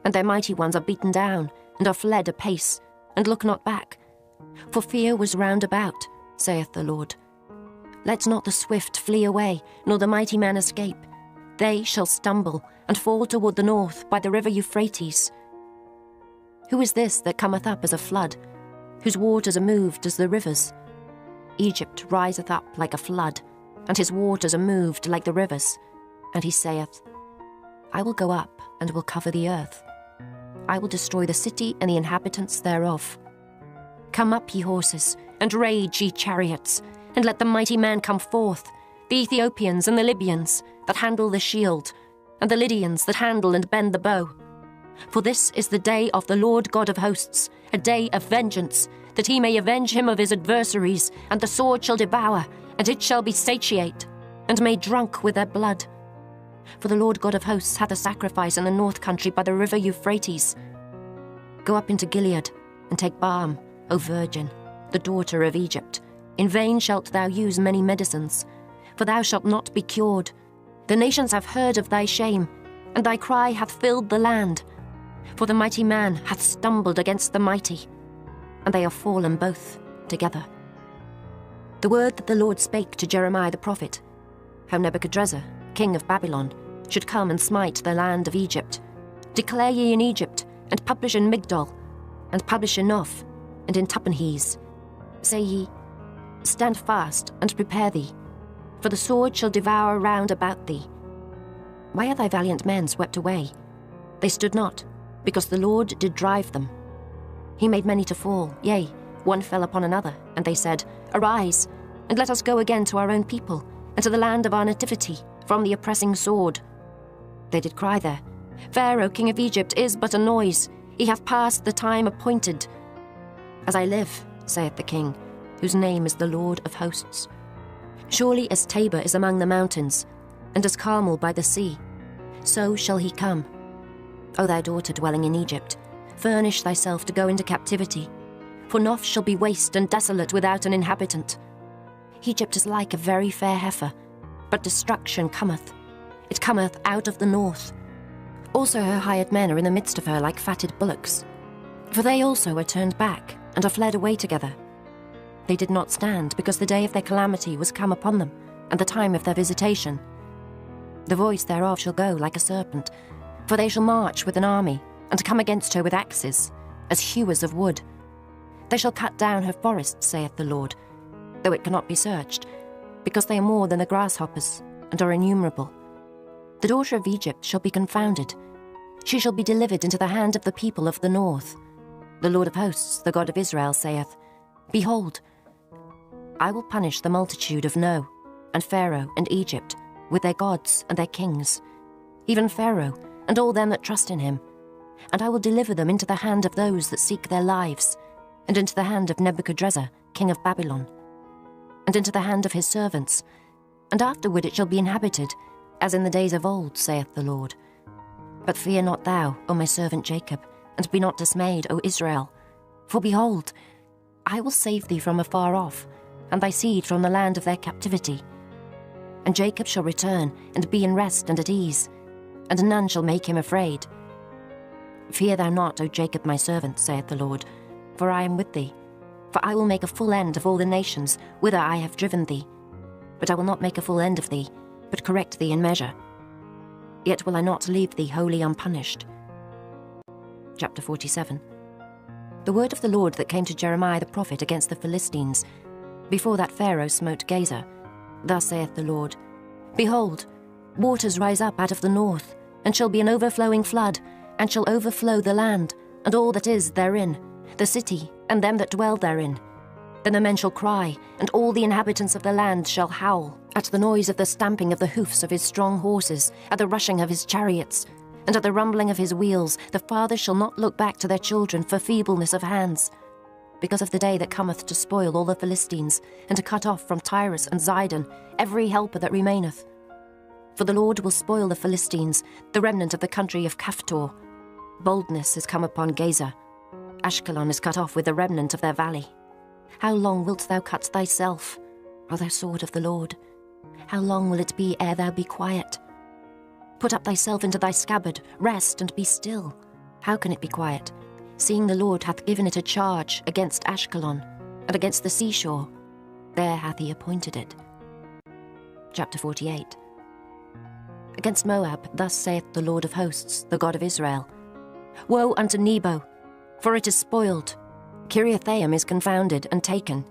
and their mighty ones are beaten down, and are fled apace, and look not back. For fear was round about, saith the Lord. Let not the swift flee away, nor the mighty man escape. They shall stumble, and fall toward the north by the river Euphrates. Who is this that cometh up as a flood, whose waters are moved as the rivers? Egypt riseth up like a flood, and his waters are moved like the rivers. And he saith, I will go up, and will cover the earth. I will destroy the city and the inhabitants thereof. Come up, ye horses, and rage, ye chariots, and let the mighty man come forth, the Ethiopians and the Libyans that handle the shield, and the Lydians that handle and bend the bow. For this is the day of the Lord God of hosts, a day of vengeance, that he may avenge him of his adversaries, and the sword shall devour, and it shall be satiate, and made drunk with their blood. For the Lord God of hosts hath a sacrifice in the north country by the river Euphrates. Go up into Gilead, and take balm, O virgin, the daughter of Egypt. In vain shalt thou use many medicines. for thou shalt not be cured. The nations have heard of thy shame, and thy cry hath filled the land. For the mighty man hath stumbled against the mighty, and they are fallen both together. The word that the Lord spake to Jeremiah the prophet, how Nebuchadrezzar, king of Babylon, should come and smite the land of Egypt. Declare ye in Egypt, and publish in Migdol, and publish in Noph, and in Tahpanhes. Say ye, stand fast, and prepare thee, for the sword shall devour round about thee. Why are thy valiant men swept away? They stood not, because the Lord did drive them. He made many to fall, yea, one fell upon another, and they said, Arise, and let us go again to our own people, and to the land of our nativity, from the oppressing sword. They did cry there, Pharaoh, king of Egypt, is but a noise. He hath passed the time appointed. As I live, saith the king, whose name is the Lord of hosts, surely as Tabor is among the mountains, and as Carmel by the sea, so shall he come. O thou daughter dwelling in Egypt, furnish thyself to go into captivity, for Noph shall be waste and desolate without an inhabitant. Egypt is like a very fair heifer, but destruction cometh. It cometh out of the north. Also her hired men are in the midst of her like fatted bullocks. For they also are turned back, and are fled away together. They did not stand, because the day of their calamity was come upon them, and the time of their visitation. The voice thereof shall go like a serpent, for they shall march with an army, and come against her with axes, as hewers of wood. They shall cut down her forests, saith the Lord, though it cannot be searched, because they are more than the grasshoppers, and are innumerable. The daughter of Egypt shall be confounded. She shall be delivered into the hand of the people of the north. The Lord of hosts, the God of Israel, saith, Behold, I will punish the multitude of No, and Pharaoh, and Egypt, with their gods and their kings, even Pharaoh, and all them that trust in him. And I will deliver them into the hand of those that seek their lives, and into the hand of Nebuchadrezzar, king of Babylon, and into the hand of his servants. And afterward it shall be inhabited, as in the days of old, saith the Lord. But fear not thou, O my servant Jacob, and be not dismayed, O Israel. For behold, I will save thee from afar off, and thy seed from the land of their captivity. And Jacob shall return, and be in rest and at ease, and none shall make him afraid. Fear thou not, O Jacob my servant, saith the Lord, for I am with thee. For I will make a full end of all the nations whither I have driven thee. But I will not make a full end of thee, but correct thee in measure. Yet will I not leave thee wholly unpunished. Chapter 47. The word of the Lord that came to Jeremiah the prophet against the Philistines, before that Pharaoh smote Gaza. Thus saith the Lord, Behold, waters rise up out of the north, and shall be an overflowing flood, and shall overflow the land, and all that is therein, the city, and them that dwell therein. Then the men shall cry, and all the inhabitants of the land shall howl, at the noise of the stamping of the hoofs of his strong horses, at the rushing of his chariots, and at the rumbling of his wheels. The fathers shall not look back to their children for feebleness of hands, because of the day that cometh to spoil all the Philistines, and to cut off from Tyrus and Zidon every helper that remaineth. For the Lord will spoil the Philistines, the remnant of the country of Caphtor. Boldness is come upon Gaza. Ashkelon is cut off with the remnant of their valley. How long wilt thou cut thyself, O thou sword of the Lord? How long will it be ere thou be quiet? Put up thyself into thy scabbard, rest and be still. How can it be quiet, seeing the Lord hath given it a charge against Ashkelon, and against the seashore? There hath he appointed it. Chapter 48. Against Moab thus saith the Lord of hosts, the God of Israel, Woe unto Nebo, for it is spoiled. Kiriathaim is confounded and taken.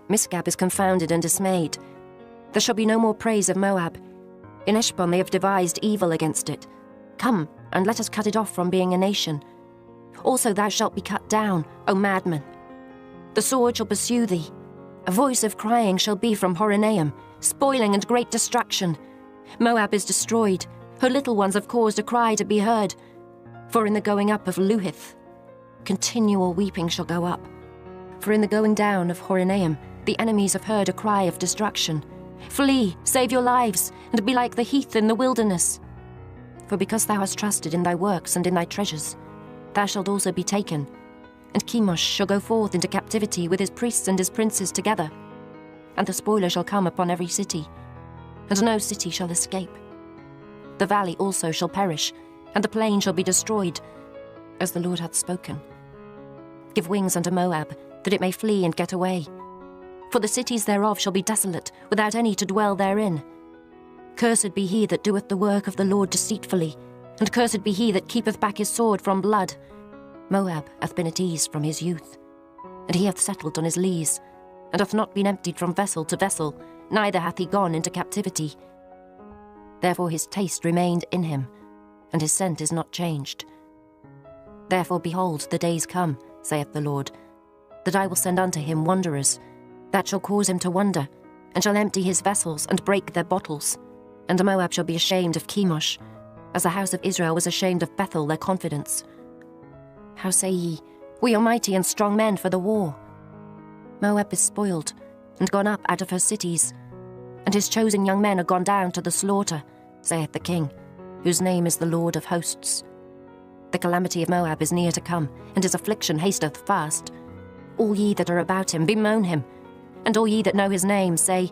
Misgab is confounded and dismayed. There shall be no more praise of Moab. In Eshbon they have devised evil against it. Come, and let us cut it off from being a nation. Also thou shalt be cut down, O madman. The sword shall pursue thee. A voice of crying shall be from Horonaim, spoiling and great destruction. Moab is destroyed. Her little ones have caused a cry to be heard. For in the going up of Luhith, continual weeping shall go up. For in the going down of Horonaim, the enemies have heard a cry of destruction. Flee, save your lives, and be like the heath in the wilderness. For because thou hast trusted in thy works and in thy treasures, thou shalt also be taken. And Chemosh shall go forth into captivity with his priests and his princes together. And the spoiler shall come upon every city. and no city shall escape. The valley also shall perish, and the plain shall be destroyed, as the Lord hath spoken. Give wings unto Moab, that it may flee and get away. For the cities thereof shall be desolate, without any to dwell therein. Cursed be he that doeth the work of the Lord deceitfully, and cursed be he that keepeth back his sword from blood. Moab hath been at ease from his youth, and he hath settled on his lees, and hath not been emptied from vessel to vessel, neither hath he gone into captivity. Therefore his taste remained in him, and his scent is not changed. Therefore, behold, the days come, saith the Lord, that I will send unto him wanderers, that shall cause him to wonder, and shall empty his vessels, and break their bottles. And Moab shall be ashamed of Chemosh, as the house of Israel was ashamed of Bethel, their confidence. How say ye, we are mighty and strong men for the war? Moab is spoiled, and gone up out of her cities, and his chosen young men are gone down to the slaughter, saith the King, whose name is the Lord of hosts. The calamity of Moab is near to come, and his affliction hasteth fast. All ye that are about him, bemoan him, and all ye that know his name, say,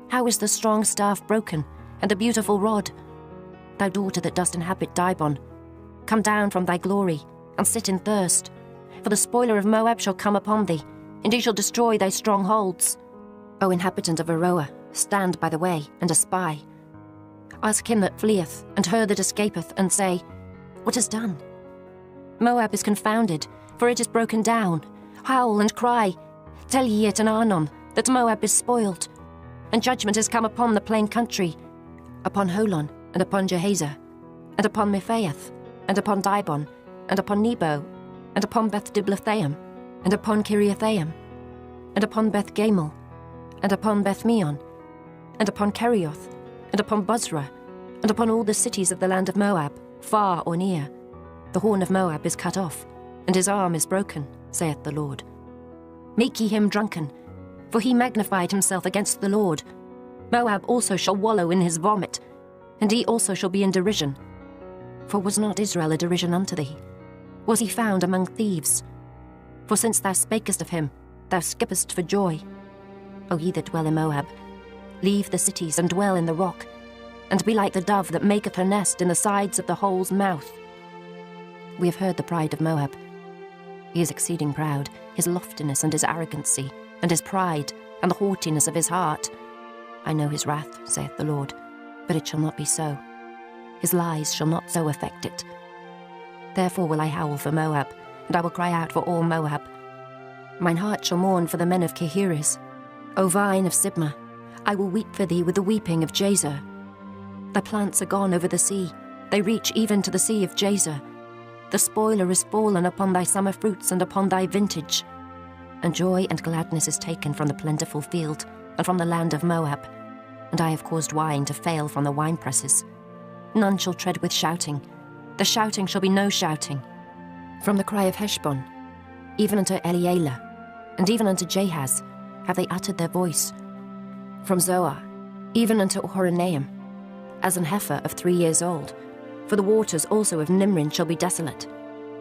How is the strong staff broken, and the beautiful rod? Thou daughter that dost inhabit Dibon, come down from thy glory, and sit in thirst. For the spoiler of Moab shall come upon thee, and he shall destroy thy strongholds. O inhabitant of Aroer, stand by the way, and espy. Ask him that fleeth, and her that escapeth, and say, What is done? Moab is confounded, for it is broken down. Howl and cry. Tell ye it in Arnon, that Moab is spoiled. And judgment is come upon the plain country, upon Holon, and upon Jehazer, and upon Mephaeth, and upon Dibon, and upon Nebo, and upon Beth-Diblathaim, and upon Kiriathaim, and upon Beth-Gamel, and upon Beth-meon, and upon Kerioth, and upon Bozrah, and upon all the cities of the land of Moab, far or near. The horn of Moab is cut off, and his arm is broken, saith the Lord. Make ye him drunken, for he magnified himself against the Lord. Moab also shall wallow in his vomit, and he also shall be in derision. For was not Israel a derision unto thee? Was he found among thieves? For since thou spakest of him, thou skippest for joy. O ye that dwell in Moab, leave the cities and dwell in the rock, and be like the dove that maketh her nest in the sides of the hole's mouth. We have heard the pride of Moab. He is exceeding proud, his loftiness and his arrogancy, and his pride, and the haughtiness of his heart. I know his wrath, saith the Lord, but it shall not be so. His lies shall not so affect it. Therefore will I howl for Moab, and I will cry out for all Moab. Mine heart shall mourn for the men of Kehires. O vine of Sibmah, I will weep for thee with the weeping of Jazer. Thy plants are gone over the sea, they reach even to the sea of Jazer. The spoiler is fallen upon thy summer fruits and upon thy vintage. And joy and gladness is taken from the plentiful field, and from the land of Moab. And I have caused wine to fail from the winepresses. None shall tread with shouting. The shouting shall be no shouting. From the cry of Heshbon, even unto Elealeh, and even unto Jahaz, have they uttered their voice. From Zoar, even unto Horonaim, as an heifer of 3 years old. For the waters also of Nimrin shall be desolate.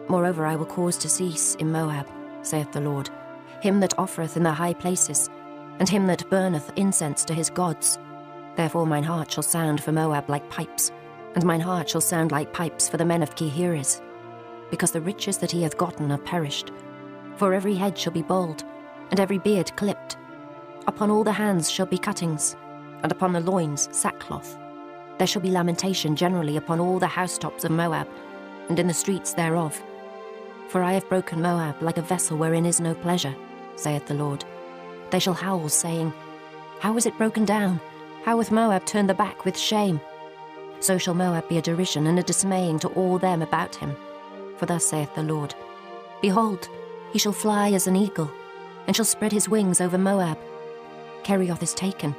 Moreover, I will cause to cease in Moab, saith the Lord, him that offereth in the high places, and him that burneth incense to his gods. Therefore mine heart shall sound for Moab like pipes, and mine heart shall sound like pipes for the men of Kehires, because the riches that he hath gotten are perished. For every head shall be bald, and every beard clipped. Upon all the hands shall be cuttings, and upon the loins sackcloth. There shall be lamentation generally upon all the housetops of Moab, and in the streets thereof. For I have broken Moab like a vessel wherein is no pleasure, saith the Lord. They shall howl, saying, How is it broken down? How hath Moab turned the back with shame? So shall Moab be a derision and a dismaying to all them about him. For thus saith the Lord, Behold, he shall fly as an eagle, and shall spread his wings over Moab. Kerioth is taken,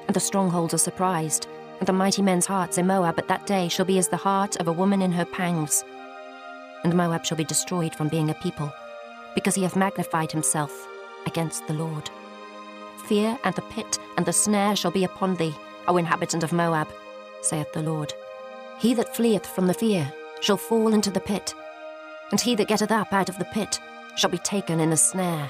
and the strongholds are surprised, and the mighty men's hearts in Moab at that day shall be as the heart of a woman in her pangs. And Moab shall be destroyed from being a people, because he hath magnified himself against the Lord. Fear and the pit and the snare shall be upon thee, O inhabitant of Moab, saith the Lord. He that fleeth from the fear shall fall into the pit, and he that getteth up out of the pit shall be taken in the snare.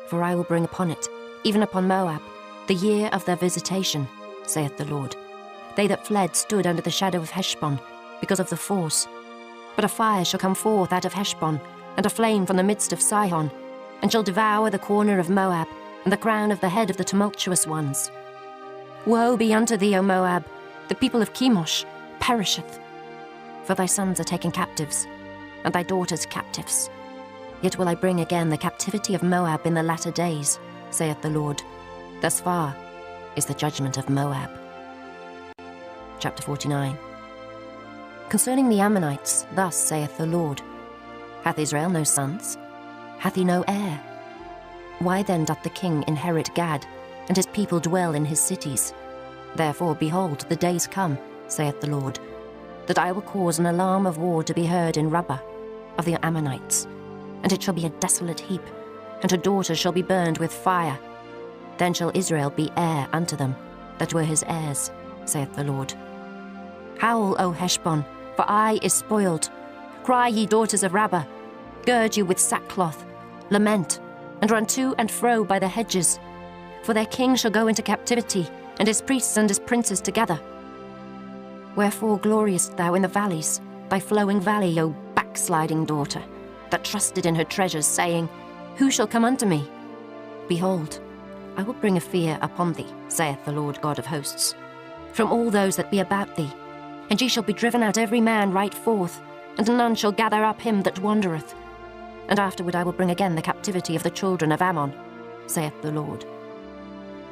For I will bring upon it, even upon Moab, the year of their visitation, saith the Lord. They that fled stood under the shadow of Heshbon, because of the force. But a fire shall come forth out of Heshbon, and a flame from the midst of Sihon, and shall devour the corner of Moab, and the crown of the head of the tumultuous ones. Woe be unto thee, O Moab! The people of Chemosh perisheth. For thy sons are taken captives, and thy daughters captives. Yet will I bring again the captivity of Moab in the latter days, saith the Lord. Thus far is the judgment of Moab. Chapter 49. Concerning the Ammonites, thus saith the Lord, Hath Israel no sons? Hath he no heir? Why then doth the king inherit Gad, and his people dwell in his cities? Therefore, behold, the days come, saith the Lord, that I will cause an alarm of war to be heard in Rabbah of the Ammonites, and it shall be a desolate heap, and her daughters shall be burned with fire. Then shall Israel be heir unto them, that were his heirs, saith the Lord. Howl, O Heshbon, for Ai is spoiled. Cry, ye daughters of Rabbah, gird you with sackcloth, lament, and run to and fro by the hedges. For their king shall go into captivity, and his priests and his princes together. Wherefore gloriest thou in the valleys, thy flowing valley, O backsliding daughter, that trusted in her treasures, saying, Who shall come unto me? Behold, I will bring a fear upon thee, saith the Lord God of hosts, from all those that be about thee, and ye shall be driven out every man right forth, and none shall gather up him that wandereth. And afterward I will bring again the captivity of the children of Ammon, saith the Lord.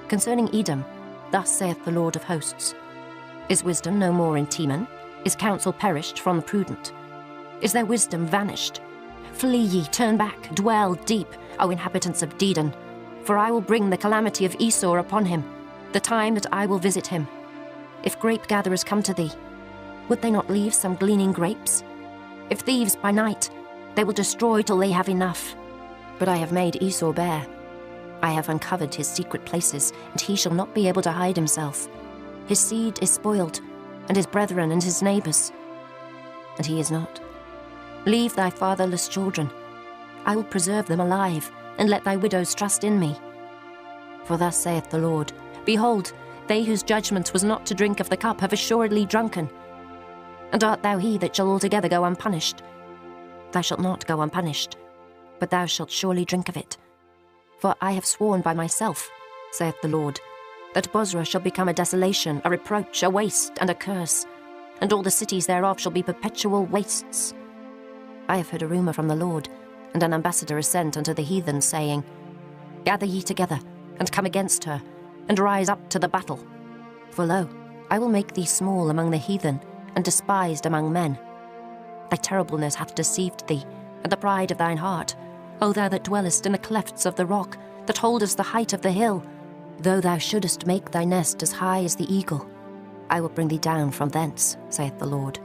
Concerning Edom, thus saith the Lord of hosts, Is wisdom no more in Teman? Is counsel perished from the prudent? Is their wisdom vanished? Flee ye, turn back, dwell deep, O inhabitants of Dedan, for I will bring the calamity of Esau upon him, the time that I will visit him. If grape gatherers come to thee, would they not leave some gleaning grapes? If thieves by night, they will destroy till they have enough. But I have made Esau bare. I have uncovered his secret places, and he shall not be able to hide himself. His seed is spoiled, and his brethren and his neighbors. And he is not. Leave thy fatherless children. I will preserve them alive, and let thy widows trust in me. For thus saith the Lord, Behold, they whose judgment was not to drink of the cup have assuredly drunken. And art thou he that shall altogether go unpunished? Thou shalt not go unpunished, but thou shalt surely drink of it. For I have sworn by myself, saith the Lord, that Bozrah shall become a desolation, a reproach, a waste, and a curse, and all the cities thereof shall be perpetual wastes. I have heard a rumour from the Lord, and an ambassador is sent unto the heathen, saying, Gather ye together, and come against her, and rise up to the battle. For lo, I will make thee small among the heathen, and despised among men. Thy terribleness hath deceived thee, and the pride of thine heart, O thou that dwellest in the clefts of the rock, that holdest the height of the hill. Though thou shouldest make thy nest as high as the eagle, I will bring thee down from thence, saith the Lord.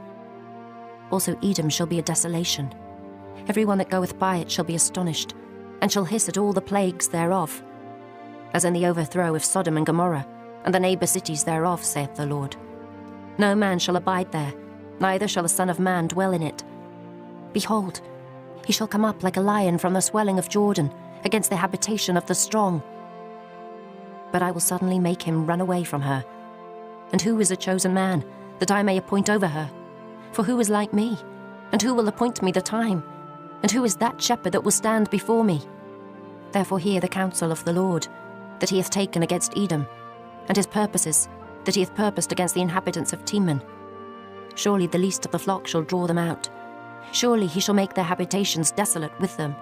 Also Edom shall be a desolation. Every one that goeth by it shall be astonished, and shall hiss at all the plagues thereof. As in the overthrow of Sodom and Gomorrah, and the neighbour cities thereof, saith the Lord. No man shall abide there, neither shall a son of man dwell in it. Behold, he shall come up like a lion from the swelling of Jordan, against the habitation of the strong. But I will suddenly make him run away from her. And who is a chosen man, that I may appoint over her? For who is like me? And who will appoint me the time? And who is that shepherd that will stand before me? Therefore hear the counsel of the Lord, that he hath taken against Edom, and his purposes, that he hath purposed against the inhabitants of Teman. Surely the least of the flock shall draw them out. Surely he shall make their habitations desolate with them.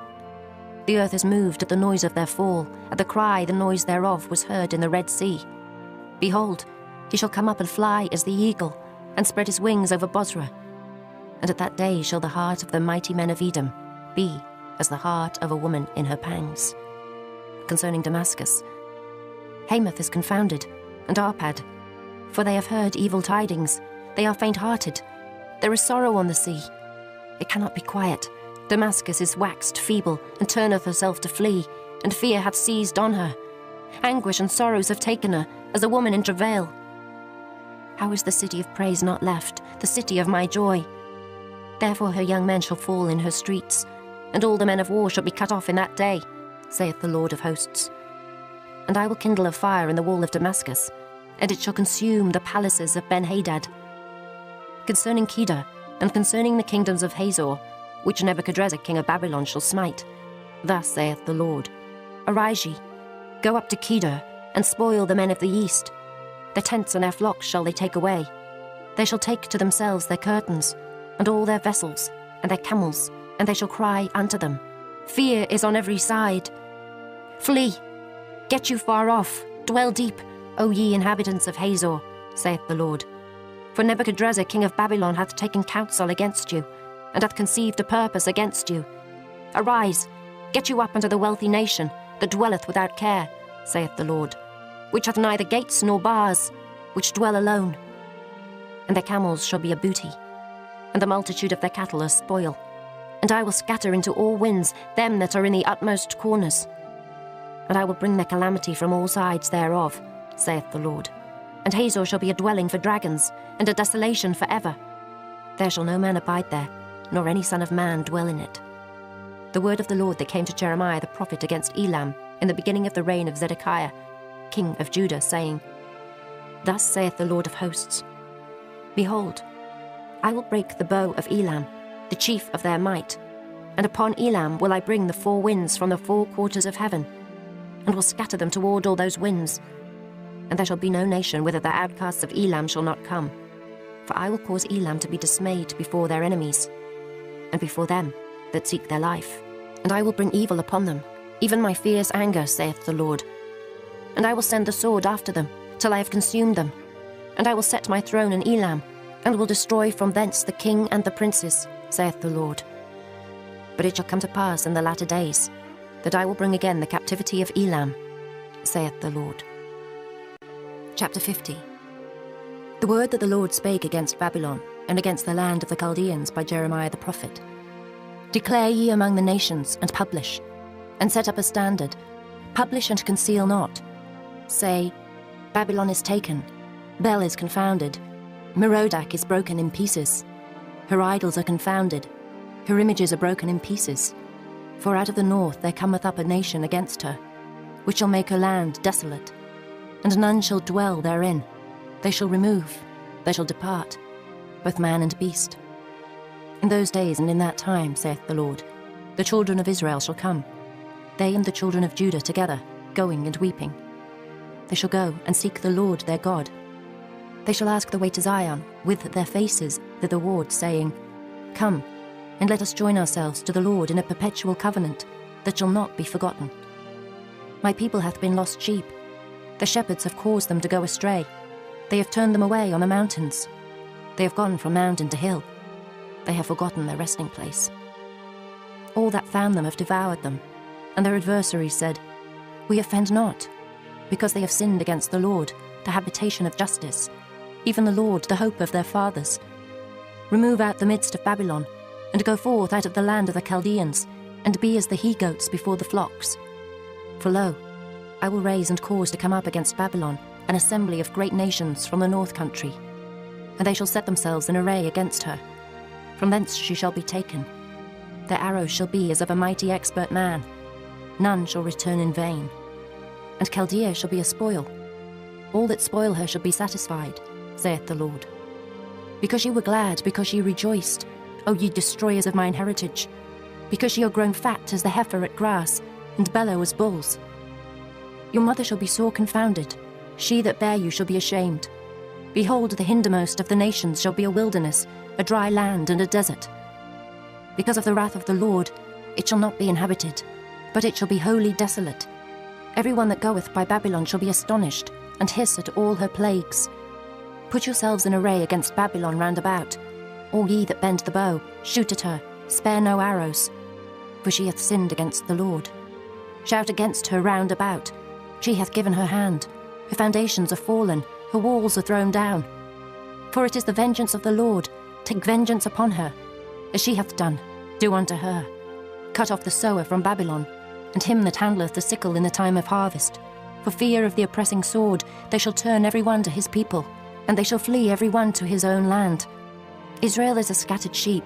The earth is moved at the noise of their fall, at the cry the noise thereof was heard in the Red Sea. Behold, he shall come up and fly as the eagle, and spread his wings over Bozrah. And at that day shall the heart of the mighty men of Edom be as the heart of a woman in her pangs. Concerning Damascus, Hamath is confounded, and Arpad, for they have heard evil tidings. They are faint-hearted. There is sorrow on the sea. It cannot be quiet. Damascus is waxed feeble, and turneth herself to flee, and fear hath seized on her. Anguish and sorrows have taken her, as a woman in travail. How is the city of praise not left, the city of my joy? Therefore her young men shall fall in her streets, and all the men of war shall be cut off in that day, saith the Lord of hosts. And I will kindle a fire in the wall of Damascus, and it shall consume the palaces of Ben-Hadad. Concerning Kedar, and concerning the kingdoms of Hazor, which Nebuchadrezzar king of Babylon shall smite, thus saith the Lord, Arise ye, go up to Kedar, and spoil the men of the east. Their tents and their flocks shall they take away. They shall take to themselves their curtains, and all their vessels, and their camels, and they shall cry unto them, Fear is on every side. Flee, get you far off, dwell deep, O ye inhabitants of Hazor, saith the Lord. For Nebuchadrezzar king of Babylon hath taken counsel against you, and hath conceived a purpose against you. Arise, get you up unto the wealthy nation, that dwelleth without care, saith the Lord, which hath neither gates nor bars, which dwell alone. And their camels shall be a booty, and the multitude of their cattle a spoil. And I will scatter into all winds them that are in the utmost corners. And I will bring their calamity from all sides thereof, saith the Lord. And Hazor shall be a dwelling for dragons, and a desolation for ever. There shall no man abide there, nor any son of man dwell in it. The word of the Lord that came to Jeremiah the prophet against Elam in the beginning of the reign of Zedekiah, king of Judah, saying, Thus saith the Lord of hosts, Behold, I will break the bow of Elam, the chief of their might, and upon Elam will I bring the four winds from the four quarters of heaven, and will scatter them toward all those winds. And there shall be no nation whither the outcasts of Elam shall not come, for I will cause Elam to be dismayed before their enemies, and before them that seek their life. And I will bring evil upon them, even my fierce anger, saith the Lord. And I will send the sword after them, till I have consumed them. And I will set my throne in Elam, and will destroy from thence the king and the princes, saith the Lord. But it shall come to pass in the latter days, that I will bring again the captivity of Elam, saith the Lord. Chapter 50. The word that the Lord spake against Babylon, and against the land of the Chaldeans by Jeremiah the prophet. Declare ye among the nations, and publish, and set up a standard, publish and conceal not. Say, Babylon is taken, Bel is confounded, Merodach is broken in pieces. Her idols are confounded, her images are broken in pieces. For out of the north there cometh up a nation against her, which shall make her land desolate, and none shall dwell therein. They shall remove, they shall depart, both man and beast. In those days and in that time, saith the Lord, the children of Israel shall come, they and the children of Judah together, going and weeping. They shall go and seek the Lord their God. They shall ask the way to Zion, with their faces thitherward, saying, Come, and let us join ourselves to the Lord in a perpetual covenant, that shall not be forgotten. My people hath been lost sheep. The shepherds have caused them to go astray. They have turned them away on the mountains. They have gone from mountain to hill. They have forgotten their resting place. All that found them have devoured them, and their adversaries said, We offend not, because they have sinned against the Lord, the habitation of justice, even the Lord, the hope of their fathers. Remove out the midst of Babylon, and go forth out of the land of the Chaldeans, and be as the he-goats before the flocks. For lo, I will raise and cause to come up against Babylon an assembly of great nations from the north country, and they shall set themselves in array against her. From thence she shall be taken. Their arrows shall be as of a mighty expert man. None shall return in vain. And Chaldea shall be a spoil. All that spoil her shall be satisfied, saith the Lord. Because ye were glad, because ye rejoiced, O ye destroyers of mine heritage, because ye are grown fat as the heifer at grass, and bellow as bulls. Your mother shall be sore confounded, she that bare you shall be ashamed. Behold, the hindermost of the nations shall be a wilderness, a dry land and a desert. Because of the wrath of the Lord, it shall not be inhabited, but it shall be wholly desolate. Every one that goeth by Babylon shall be astonished, and hiss at all her plagues. Put yourselves in array against Babylon round about. All ye that bend the bow, shoot at her, spare no arrows. For she hath sinned against the Lord. Shout against her round about. She hath given her hand. Her foundations are fallen, her walls are thrown down. For it is the vengeance of the Lord. Take vengeance upon her. As she hath done, do unto her. Cut off the sower from Babylon, and him that handleth the sickle in the time of harvest. For fear of the oppressing sword, they shall turn every one to his people, and they shall flee every one to his own land. Israel is a scattered sheep,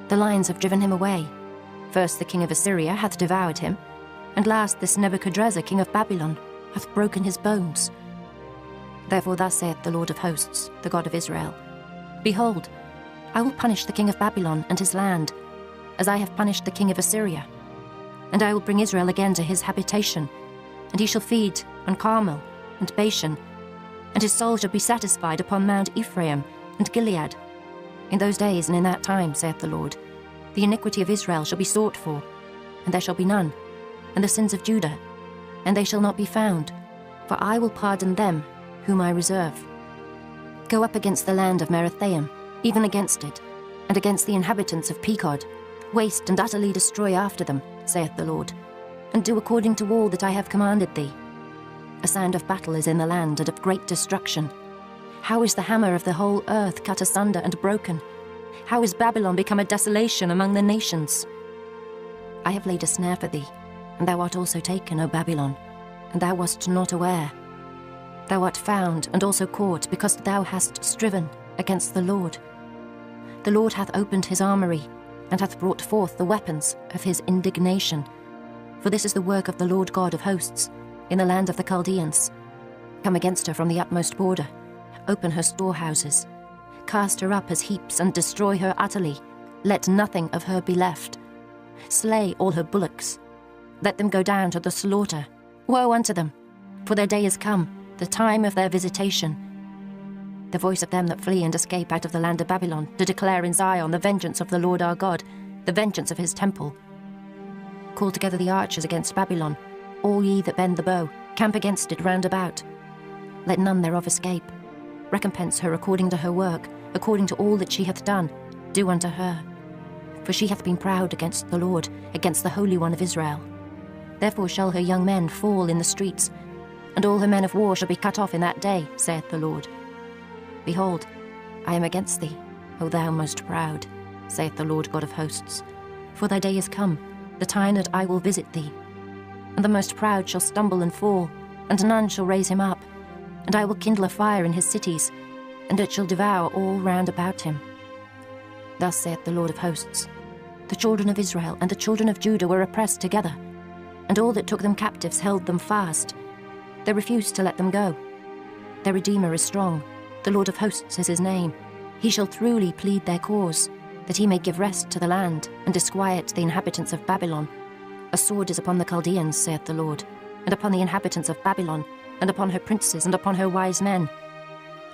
the lions have driven him away. First the king of Assyria hath devoured him, and last this Nebuchadrezzar king of Babylon hath broken his bones. Therefore thus saith the Lord of hosts, the God of Israel, Behold, I will punish the king of Babylon and his land, as I have punished the king of Assyria. And I will bring Israel again to his habitation, and he shall feed on Carmel and Bashan, and his soul shall be satisfied upon Mount Ephraim and Gilead. In those days and in that time, saith the Lord, the iniquity of Israel shall be sought for, and there shall be none, and the sins of Judah, and they shall not be found, for I will pardon them whom I reserve. Go up against the land of Merathaim, even against it, and against the inhabitants of Pekod, waste and utterly destroy after them, saith the Lord, and do according to all that I have commanded thee. A sound of battle is in the land, and of great destruction. How is the hammer of the whole earth cut asunder and broken? How is Babylon become a desolation among the nations? I have laid a snare for thee, and thou art also taken, O Babylon, and thou wast not aware. Thou art found and also caught, because thou hast striven against the Lord. The Lord hath opened his armory, and hath brought forth the weapons of his indignation. For this is the work of the Lord God of hosts, in the land of the Chaldeans. Come against her from the utmost border, open her storehouses, cast her up as heaps, and destroy her utterly. Let nothing of her be left. Slay all her bullocks. Let them go down to the slaughter. Woe unto them, for their day is come, the time of their visitation. The voice of them that flee and escape out of the land of Babylon, to declare in Zion the vengeance of the Lord our God, the vengeance of his temple. Call together the archers against Babylon, all ye that bend the bow, camp against it round about. Let none thereof escape. Recompense her according to her work, according to all that she hath done, do unto her. For she hath been proud against the Lord, against the Holy One of Israel. Therefore shall her young men fall in the streets, and all her men of war shall be cut off in that day, saith the Lord. Behold, I am against thee, O thou most proud, saith the Lord God of hosts. For thy day is come, the time that I will visit thee. And the most proud shall stumble and fall, and none shall raise him up. And I will kindle a fire in his cities, and it shall devour all round about him. Thus saith the Lord of hosts, the children of Israel and the children of Judah were oppressed together, and all that took them captives held them fast. They refused to let them go. Their Redeemer is strong, the Lord of hosts is his name. He shall truly plead their cause, that he may give rest to the land, and disquiet the inhabitants of Babylon. A sword is upon the Chaldeans, saith the Lord, and upon the inhabitants of Babylon, and upon her princes, and upon her wise men.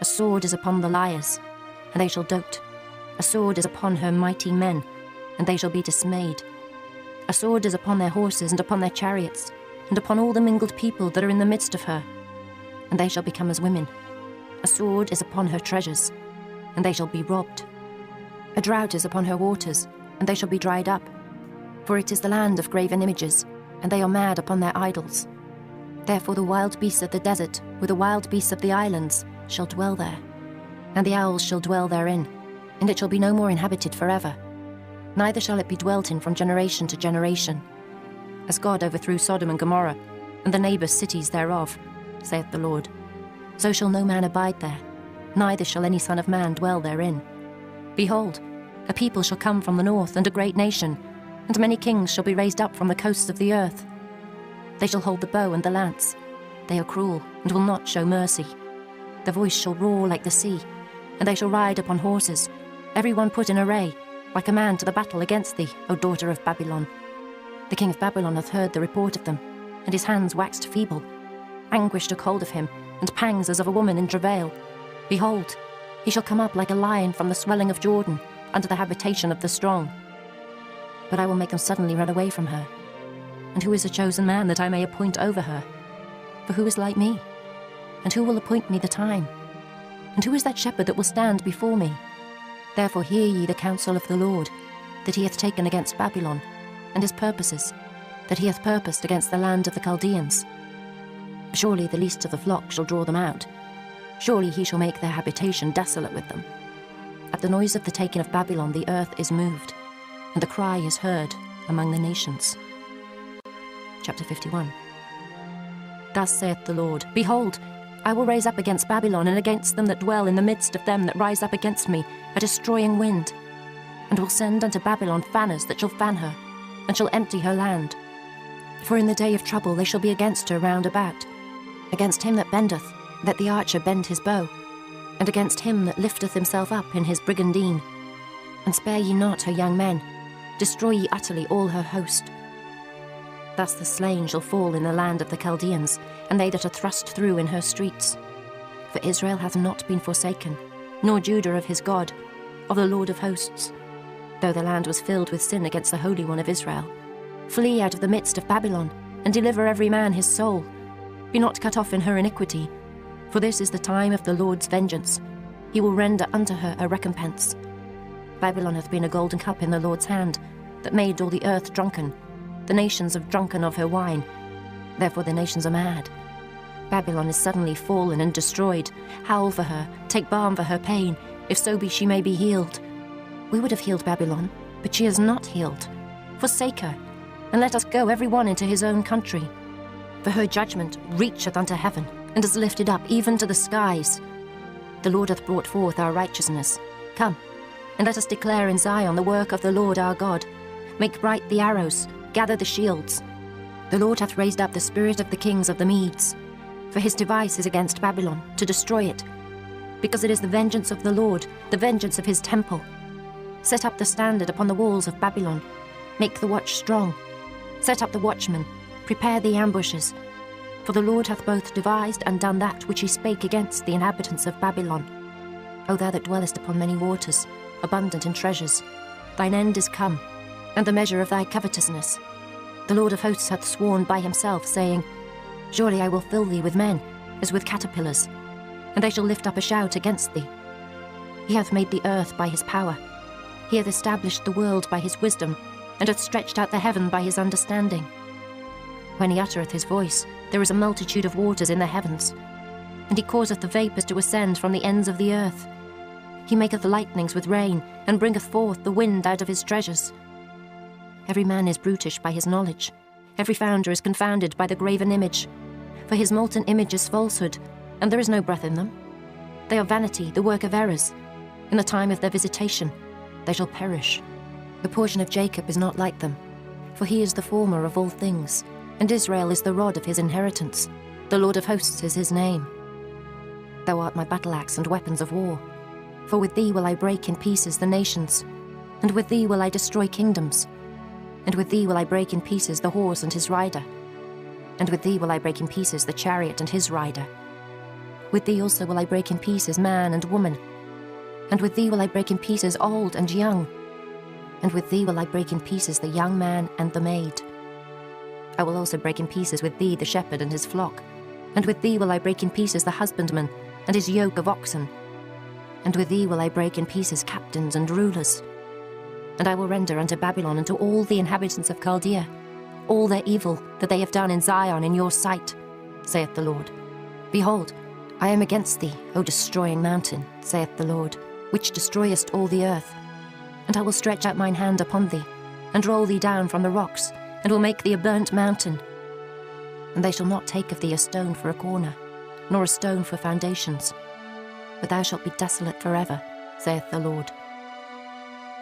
A sword is upon the liars, and they shall dote. A sword is upon her mighty men, and they shall be dismayed. A sword is upon their horses, and upon their chariots, and upon all the mingled people that are in the midst of her, and they shall become as women. A sword is upon her treasures, and they shall be robbed. A drought is upon her waters, and they shall be dried up. For it is the land of graven images, and they are mad upon their idols. Therefore the wild beasts of the desert, with the wild beasts of the islands, shall dwell there, and the owls shall dwell therein, and it shall be no more inhabited forever. Neither shall it be dwelt in from generation to generation. As God overthrew Sodom and Gomorrah, and the neighbours cities thereof, saith the Lord, so shall no man abide there, neither shall any son of man dwell therein. Behold, a people shall come from the north, and a great nation, and many kings shall be raised up from the coasts of the earth. They shall hold the bow and the lance. They are cruel, and will not show mercy. Their voice shall roar like the sea, and they shall ride upon horses, every one put in array, like a man to the battle against thee, O daughter of Babylon. The king of Babylon hath heard the report of them, and his hands waxed feeble. Anguish took hold of him, and pangs as of a woman in travail. Behold, he shall come up like a lion from the swelling of Jordan, unto the habitation of the strong. But I will make them suddenly run away from her. And who is a chosen man that I may appoint over her? For who is like me? And who will appoint me the time? And who is that shepherd that will stand before me? Therefore hear ye the counsel of the Lord, that he hath taken against Babylon, and his purposes, that he hath purposed against the land of the Chaldeans. Surely the least of the flock shall draw them out. Surely he shall make their habitation desolate with them. At the noise of the taking of Babylon the earth is moved, and the cry is heard among the nations. Chapter 51. Thus saith the Lord, Behold, I will raise up against Babylon, and against them that dwell in the midst of them that rise up against me, a destroying wind, and will send unto Babylon fanners that shall fan her, and shall empty her land. For in the day of trouble they shall be against her round about, against him that bendeth, Let the archer bend his bow, and against him that lifteth himself up in his brigandine. And spare ye not her young men, destroy ye utterly all her host. Thus the slain shall fall in the land of the Chaldeans, and they that are thrust through in her streets. For Israel hath not been forsaken, nor Judah of his God, of the Lord of hosts, though the land was filled with sin against the Holy One of Israel. Flee out of the midst of Babylon, and deliver every man his soul. Be not cut off in her iniquity, for this is the time of the Lord's vengeance. He will render unto her a recompense. Babylon hath been a golden cup in the Lord's hand, that made all the earth drunken. The nations have drunken of her wine. Therefore the nations are mad. Babylon is suddenly fallen and destroyed. Howl for her, take balm for her pain, if so be she may be healed. We would have healed Babylon, but she is not healed. Forsake her, and let us go every one into his own country. For her judgment reacheth unto heaven, and is lifted up even to the skies. The Lord hath brought forth our righteousness. Come, and let us declare in Zion the work of the Lord our God. Make bright the arrows, gather the shields. The Lord hath raised up the spirit of the kings of the Medes. For his device is against Babylon, to destroy it. Because it is the vengeance of the Lord, the vengeance of his temple. Set up the standard upon the walls of Babylon. Make the watch strong. Set up the watchmen. Prepare the ambushes. For the Lord hath both devised and done that which he spake against the inhabitants of Babylon. O thou that dwellest upon many waters, abundant in treasures, thine end is come, and the measure of thy covetousness. The Lord of hosts hath sworn by himself, saying, Surely I will fill thee with men, as with caterpillars, and they shall lift up a shout against thee. He hath made the earth by his power. He hath established the world by his wisdom, and hath stretched out the heaven by his understanding. When he uttereth his voice, there is a multitude of waters in the heavens, and he causeth the vapours to ascend from the ends of the earth. He maketh lightnings with rain, and bringeth forth the wind out of his treasures. Every man is brutish by his knowledge. Every founder is confounded by the graven image. For his molten image is falsehood, and there is no breath in them. They are vanity, the work of errors. In the time of their visitation, they shall perish. The portion of Jacob is not like them, for he is the former of all things, and Israel is the rod of his inheritance. The Lord of hosts is his name. Thou art my battle-axe and weapons of war. For with thee will I break in pieces the nations, and with thee will I destroy kingdoms. And with thee will I break in pieces the horse and his rider. And with thee will I break in pieces the chariot and his rider. With thee also will I break in pieces man and woman. And with thee will I break in pieces old and young. And with thee will I break in pieces the young man and the maid. I will also break in pieces with thee the shepherd and his flock. And with thee will I break in pieces the husbandman and his yoke of oxen. And with thee will I break in pieces captains and rulers. And I will render unto Babylon and to all the inhabitants of Chaldea all their evil that they have done in Zion in your sight, saith the Lord. Behold, I am against thee, O destroying mountain, saith the Lord, which destroyest all the earth. And I will stretch out mine hand upon thee, and roll thee down from the rocks, and will make thee a burnt mountain. And they shall not take of thee a stone for a corner, nor a stone for foundations. But thou shalt be desolate forever, saith the Lord.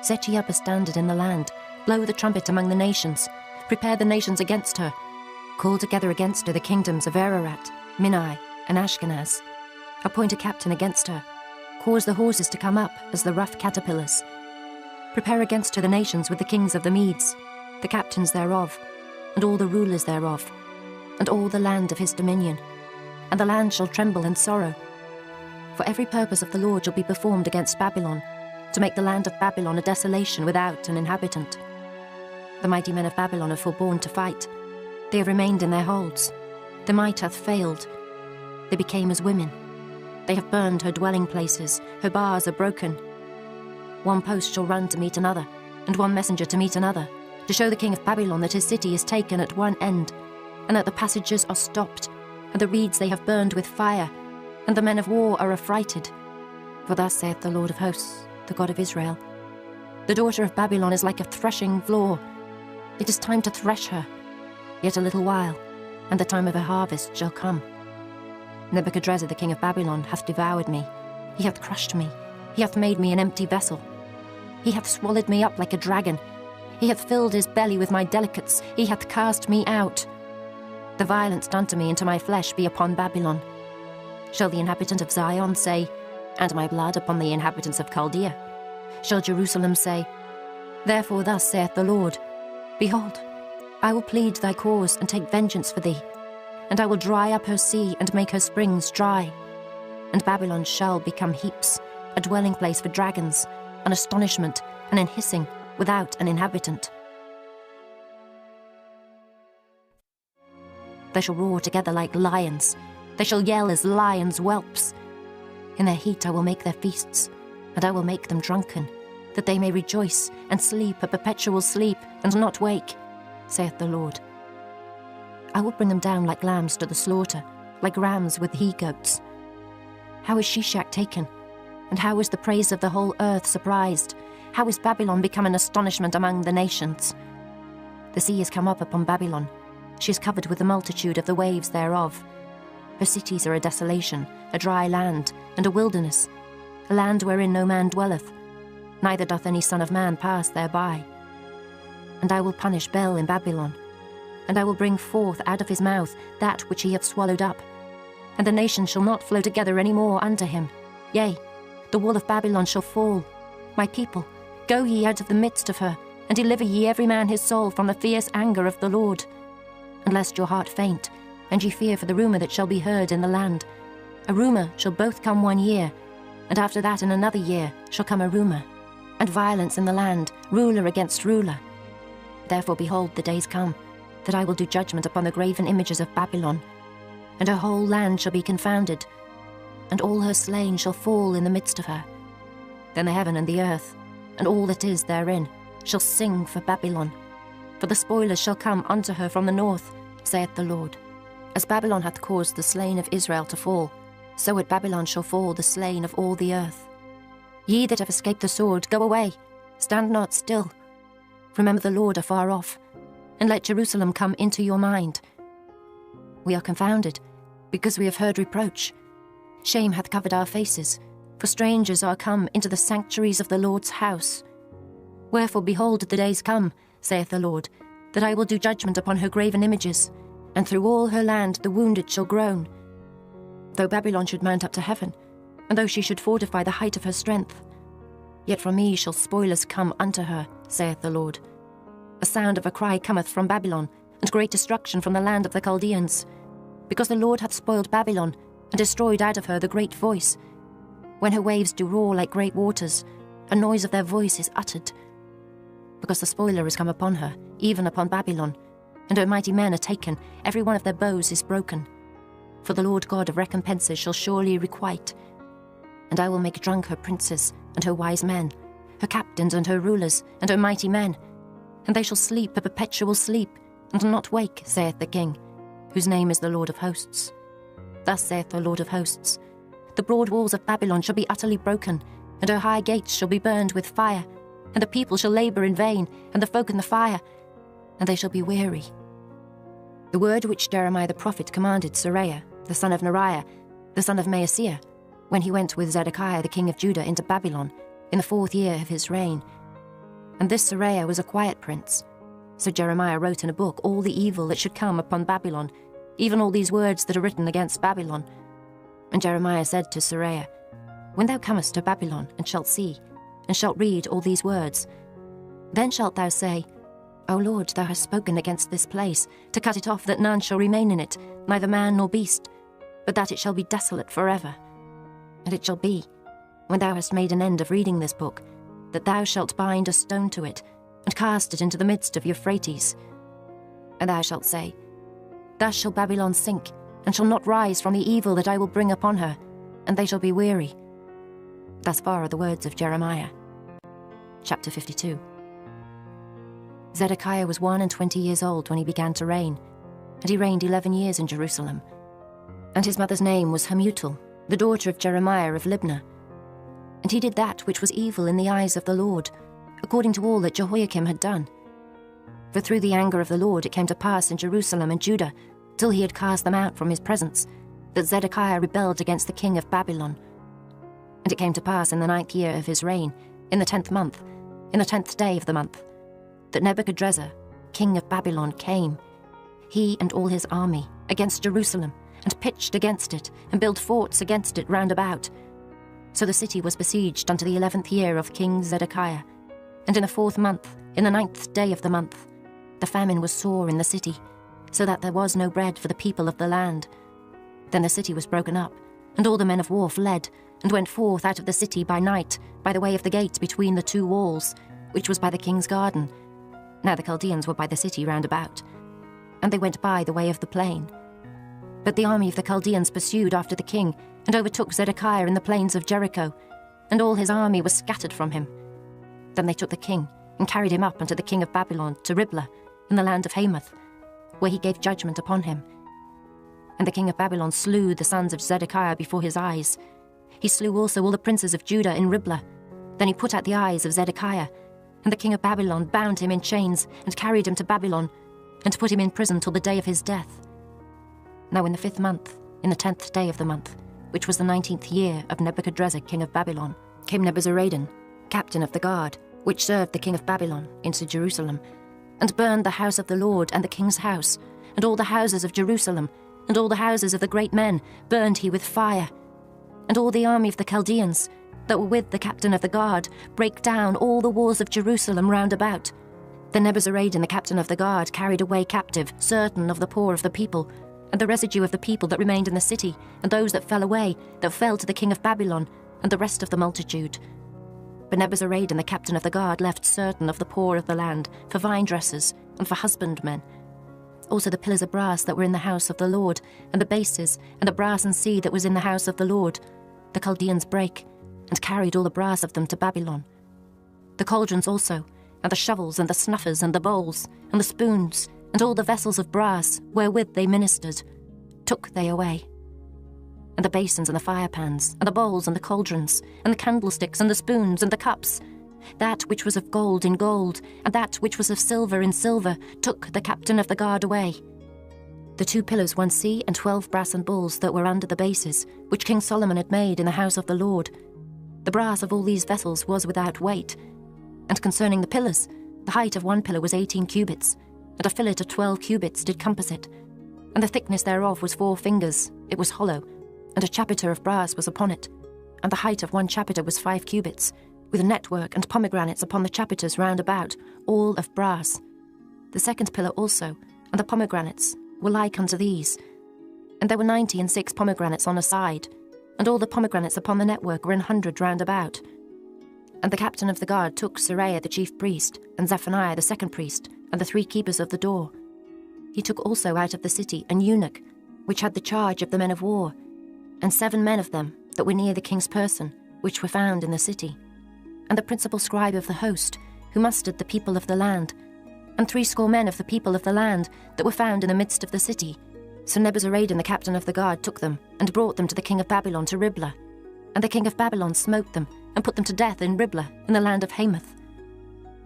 Set ye up a standard in the land, blow the trumpet among the nations, prepare the nations against her. Call together against her the kingdoms of Ararat, Minai, and Ashkenaz. Appoint a captain against her. Cause the horses to come up as the rough caterpillars. Prepare against her the nations with the kings of the Medes, the captains thereof, and all the rulers thereof, and all the land of his dominion. And the land shall tremble in sorrow. For every purpose of the Lord shall be performed against Babylon, to make the land of Babylon a desolation without an inhabitant. The mighty men of Babylon have forborne to fight. They have remained in their holds. Their might hath failed. They became as women. They have burned her dwelling places. Her bars are broken. One post shall run to meet another, and one messenger to meet another, to show the king of Babylon that his city is taken at one end, and that the passages are stopped, and the reeds they have burned with fire, and the men of war are affrighted. For thus saith the Lord of hosts, the God of Israel, the daughter of Babylon is like a threshing floor. It is time to thresh her. Yet a little while, and the time of her harvest shall come. Nebuchadrezzar the king of Babylon hath devoured me. He hath crushed me. He hath made me an empty vessel. He hath swallowed me up like a dragon. He hath filled his belly with my delicates. He hath cast me out. The violence done to me and to my flesh be upon Babylon. Shall the inhabitant of Zion say, "And my blood upon the inhabitants of Chaldea"? Shall Jerusalem say, "Therefore thus saith the Lord, Behold, I will plead thy cause and take vengeance for thee, and I will dry up her sea and make her springs dry. And Babylon shall become heaps, a dwelling place for dragons, an astonishment and an hissing without an inhabitant. They shall roar together like lions. They shall yell as lions' whelps. In their heat I will make their feasts, and I will make them drunken, that they may rejoice and sleep a perpetual sleep and not wake, saith the Lord. I will bring them down like lambs to the slaughter, like rams with he-goats. How is Shishak taken? And how is the praise of the whole earth surprised? How is Babylon become an astonishment among the nations? The sea is come up upon Babylon. She is covered with the multitude of the waves thereof. Her cities are a desolation, a dry land, and a wilderness, a land wherein no man dwelleth, neither doth any son of man pass thereby. And I will punish Bel in Babylon, and I will bring forth out of his mouth that which he hath swallowed up. And the nations shall not flow together any more unto him. Yea, the wall of Babylon shall fall. My people, go ye out of the midst of her, and deliver ye every man his soul from the fierce anger of the Lord. And lest your heart faint, and ye fear for the rumour that shall be heard in the land. A rumour shall both come 1 year, and after that in another year shall come a rumour, and violence in the land, ruler against ruler. Therefore behold, the days come, that I will do judgment upon the graven images of Babylon, and her whole land shall be confounded, and all her slain shall fall in the midst of her. Then the heaven and the earth, and all that is therein, shall sing for Babylon. For the spoilers shall come unto her from the north, saith the Lord. As Babylon hath caused the slain of Israel to fall, so at Babylon shall fall the slain of all the earth. Ye that have escaped the sword, go away, stand not still. Remember the Lord afar off, and let Jerusalem come into your mind. We are confounded, because we have heard reproach. Shame hath covered our faces, for strangers are come into the sanctuaries of the Lord's house. Wherefore behold, the days come, saith the Lord, that I will do judgment upon her graven images, and through all her land the wounded shall groan. Though Babylon should mount up to heaven, and though she should fortify the height of her strength, yet from me shall spoilers come unto her, saith the Lord. A sound of a cry cometh from Babylon, and great destruction from the land of the Chaldeans, because the Lord hath spoiled Babylon, and destroyed out of her the great voice. When her waves do roar like great waters, a noise of their voice is uttered. Because the spoiler is come upon her, even upon Babylon, and her mighty men are taken, every one of their bows is broken. For the Lord God of recompenses shall surely requite. And I will make drunk her princes, and her wise men, her captains and her rulers, and her mighty men, and they shall sleep a perpetual sleep, and not wake, saith the King, whose name is the Lord of hosts. Thus saith the Lord of hosts, the broad walls of Babylon shall be utterly broken, and her high gates shall be burned with fire, and the people shall labour in vain, and the folk in the fire, and they shall be weary. The word which Jeremiah the prophet commanded Seraiah, the son of Neriah, the son of Maaseiah, when he went with Zedekiah the king of Judah into Babylon, in the 4th year of his reign. And this Seraiah was a quiet prince. So Jeremiah wrote in a book all the evil that should come upon Babylon, even all these words that are written against Babylon. And Jeremiah said to Seraiah, When thou comest to Babylon, and shalt see, and shalt read all these words, then shalt thou say, O Lord, thou hast spoken against this place, to cut it off, that none shall remain in it, neither man nor beast, but that it shall be desolate forever. And it shall be, when thou hast made an end of reading this book, that thou shalt bind a stone to it, and cast it into the midst of Euphrates. And thou shalt say, Thus shall Babylon sink, and shall not rise from the evil that I will bring upon her, and they shall be weary. Thus far are the words of Jeremiah. Chapter 52. Zedekiah was 21 years old when he began to reign, and he reigned 11 years in Jerusalem. And his mother's name was Hamutal, the daughter of Jeremiah of Libnah. And he did that which was evil in the eyes of the Lord, according to all that Jehoiakim had done. For through the anger of the Lord it came to pass in Jerusalem and Judah, till he had cast them out from his presence, that Zedekiah rebelled against the king of Babylon. And it came to pass in the 9th year of his reign, in the 10th month, in the 10th day of the month, that Nebuchadrezzar, king of Babylon, came, he and all his army, against Jerusalem, and pitched against it, and built forts against it round about. So the city was besieged unto the 11th year of King Zedekiah. And in the 4th month, in the 9th day of the month, the famine was sore in the city, so that there was no bread for the people of the land. Then the city was broken up, and all the men of war fled, and went forth out of the city by night, by the way of the gate between the 2 walls, which was by the king's garden. Now the Chaldeans were by the city round about, and they went by the way of the plain. But the army of the Chaldeans pursued after the king, and overtook Zedekiah in the plains of Jericho, and all his army was scattered from him. Then they took the king, and carried him up unto the king of Babylon to Riblah, in the land of Hamath, where he gave judgment upon him. And the king of Babylon slew the sons of Zedekiah before his eyes. He slew also all the princes of Judah in Riblah. Then he put out the eyes of Zedekiah, and the king of Babylon bound him in chains, and carried him to Babylon, and put him in prison till the day of his death. Now in the 5th month, in the 10th day of the month, which was the 19th year of Nebuchadrezzar king of Babylon, came Nebuzaradan, captain of the guard, which served the king of Babylon, into Jerusalem, and burned the house of the Lord and the king's house, and all the houses of Jerusalem, and all the houses of the great men burned he with fire. And all the army of the Chaldeans, that were with the captain of the guard, brake down all the walls of Jerusalem round about. Then Nebuzaradan the captain of the guard carried away captive certain of the poor of the people, and the residue of the people that remained in the city, and those that fell away, that fell to the king of Babylon, and the rest of the multitude. But Nebuzaradan the captain of the guard left certain of the poor of the land for vine dressers and for husbandmen. Also the pillars of brass that were in the house of the Lord, and the bases, and the brass and sea that was in the house of the Lord, the Chaldeans brake, and carried all the brass of them to Babylon. The cauldrons also, and the shovels, and the snuffers, and the bowls, and the spoons, and all the vessels of brass wherewith they ministered, took they away. And the basins, and the firepans, and the bowls, and the cauldrons, and the candlesticks, and the spoons, and the cups, that which was of gold in gold, and that which was of silver in silver, took the captain of the guard away. The 2 pillars, 1 sea, and 12 brassen bulls that were under the bases, which King Solomon had made in the house of the Lord. The brass of all these vessels was without weight. And concerning the pillars, the height of 1 pillar was 18 cubits, and a fillet of 12 cubits did compass it. And the thickness thereof was 4 fingers, it was hollow, and a chapiter of brass was upon it. And the height of 1 chapiter was 5 cubits, with network and pomegranates upon the chapiters round about, all of brass. The 2nd pillar also, and the pomegranates, were like unto these. And there were 96 pomegranates on a side, and all the pomegranates upon the network were 100 round about. And the captain of the guard took Seraiah the chief priest, and Zephaniah the 2nd priest, and the 3 keepers of the door. He took also out of the city an eunuch, which had the charge of the men of war, and 7 men of them that were near the king's person, which were found in the city, and the principal scribe of the host, who mustered the people of the land, and 70 men of the people of the land that were found in the midst of the city. So Nebuzaradan the captain of the guard took them, and brought them to the king of Babylon to Riblah. And the king of Babylon smote them, and put them to death in Riblah, in the land of Hamath.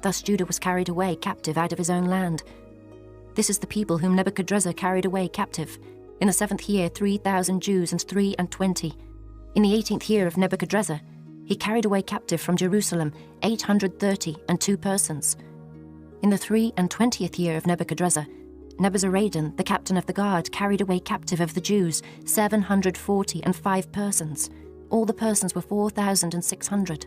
Thus Judah was carried away captive out of his own land. This is the people whom Nebuchadrezzar carried away captive. In the 7th year 3,000 Jews and 23. In the 18th year of Nebuchadrezzar, he carried away captive from Jerusalem 832 persons. In the 23 year of Nebuchadrezzar, Nebuzaradan, the captain of the guard, carried away captive of the Jews 745 persons. All the persons were 4,600.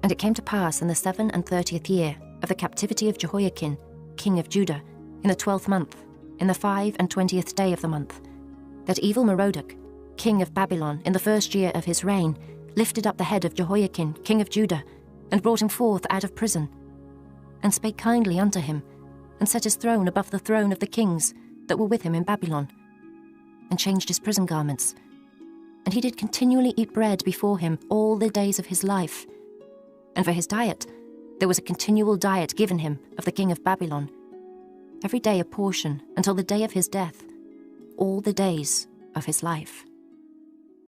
And it came to pass in the 37th year of the captivity of Jehoiakim, king of Judah, in the 12th month, in the 25th day of the month, that evil Merodach, king of Babylon, in the 1st year of his reign, lifted up the head of Jehoiakim, king of Judah, and brought him forth out of prison, and spake kindly unto him, and set his throne above the throne of the kings that were with him in Babylon, and changed his prison garments. And he did continually eat bread before him all the days of his life. And for his diet, there was a continual diet given him of the king of Babylon, every day a portion until the day of his death, all the days of his life.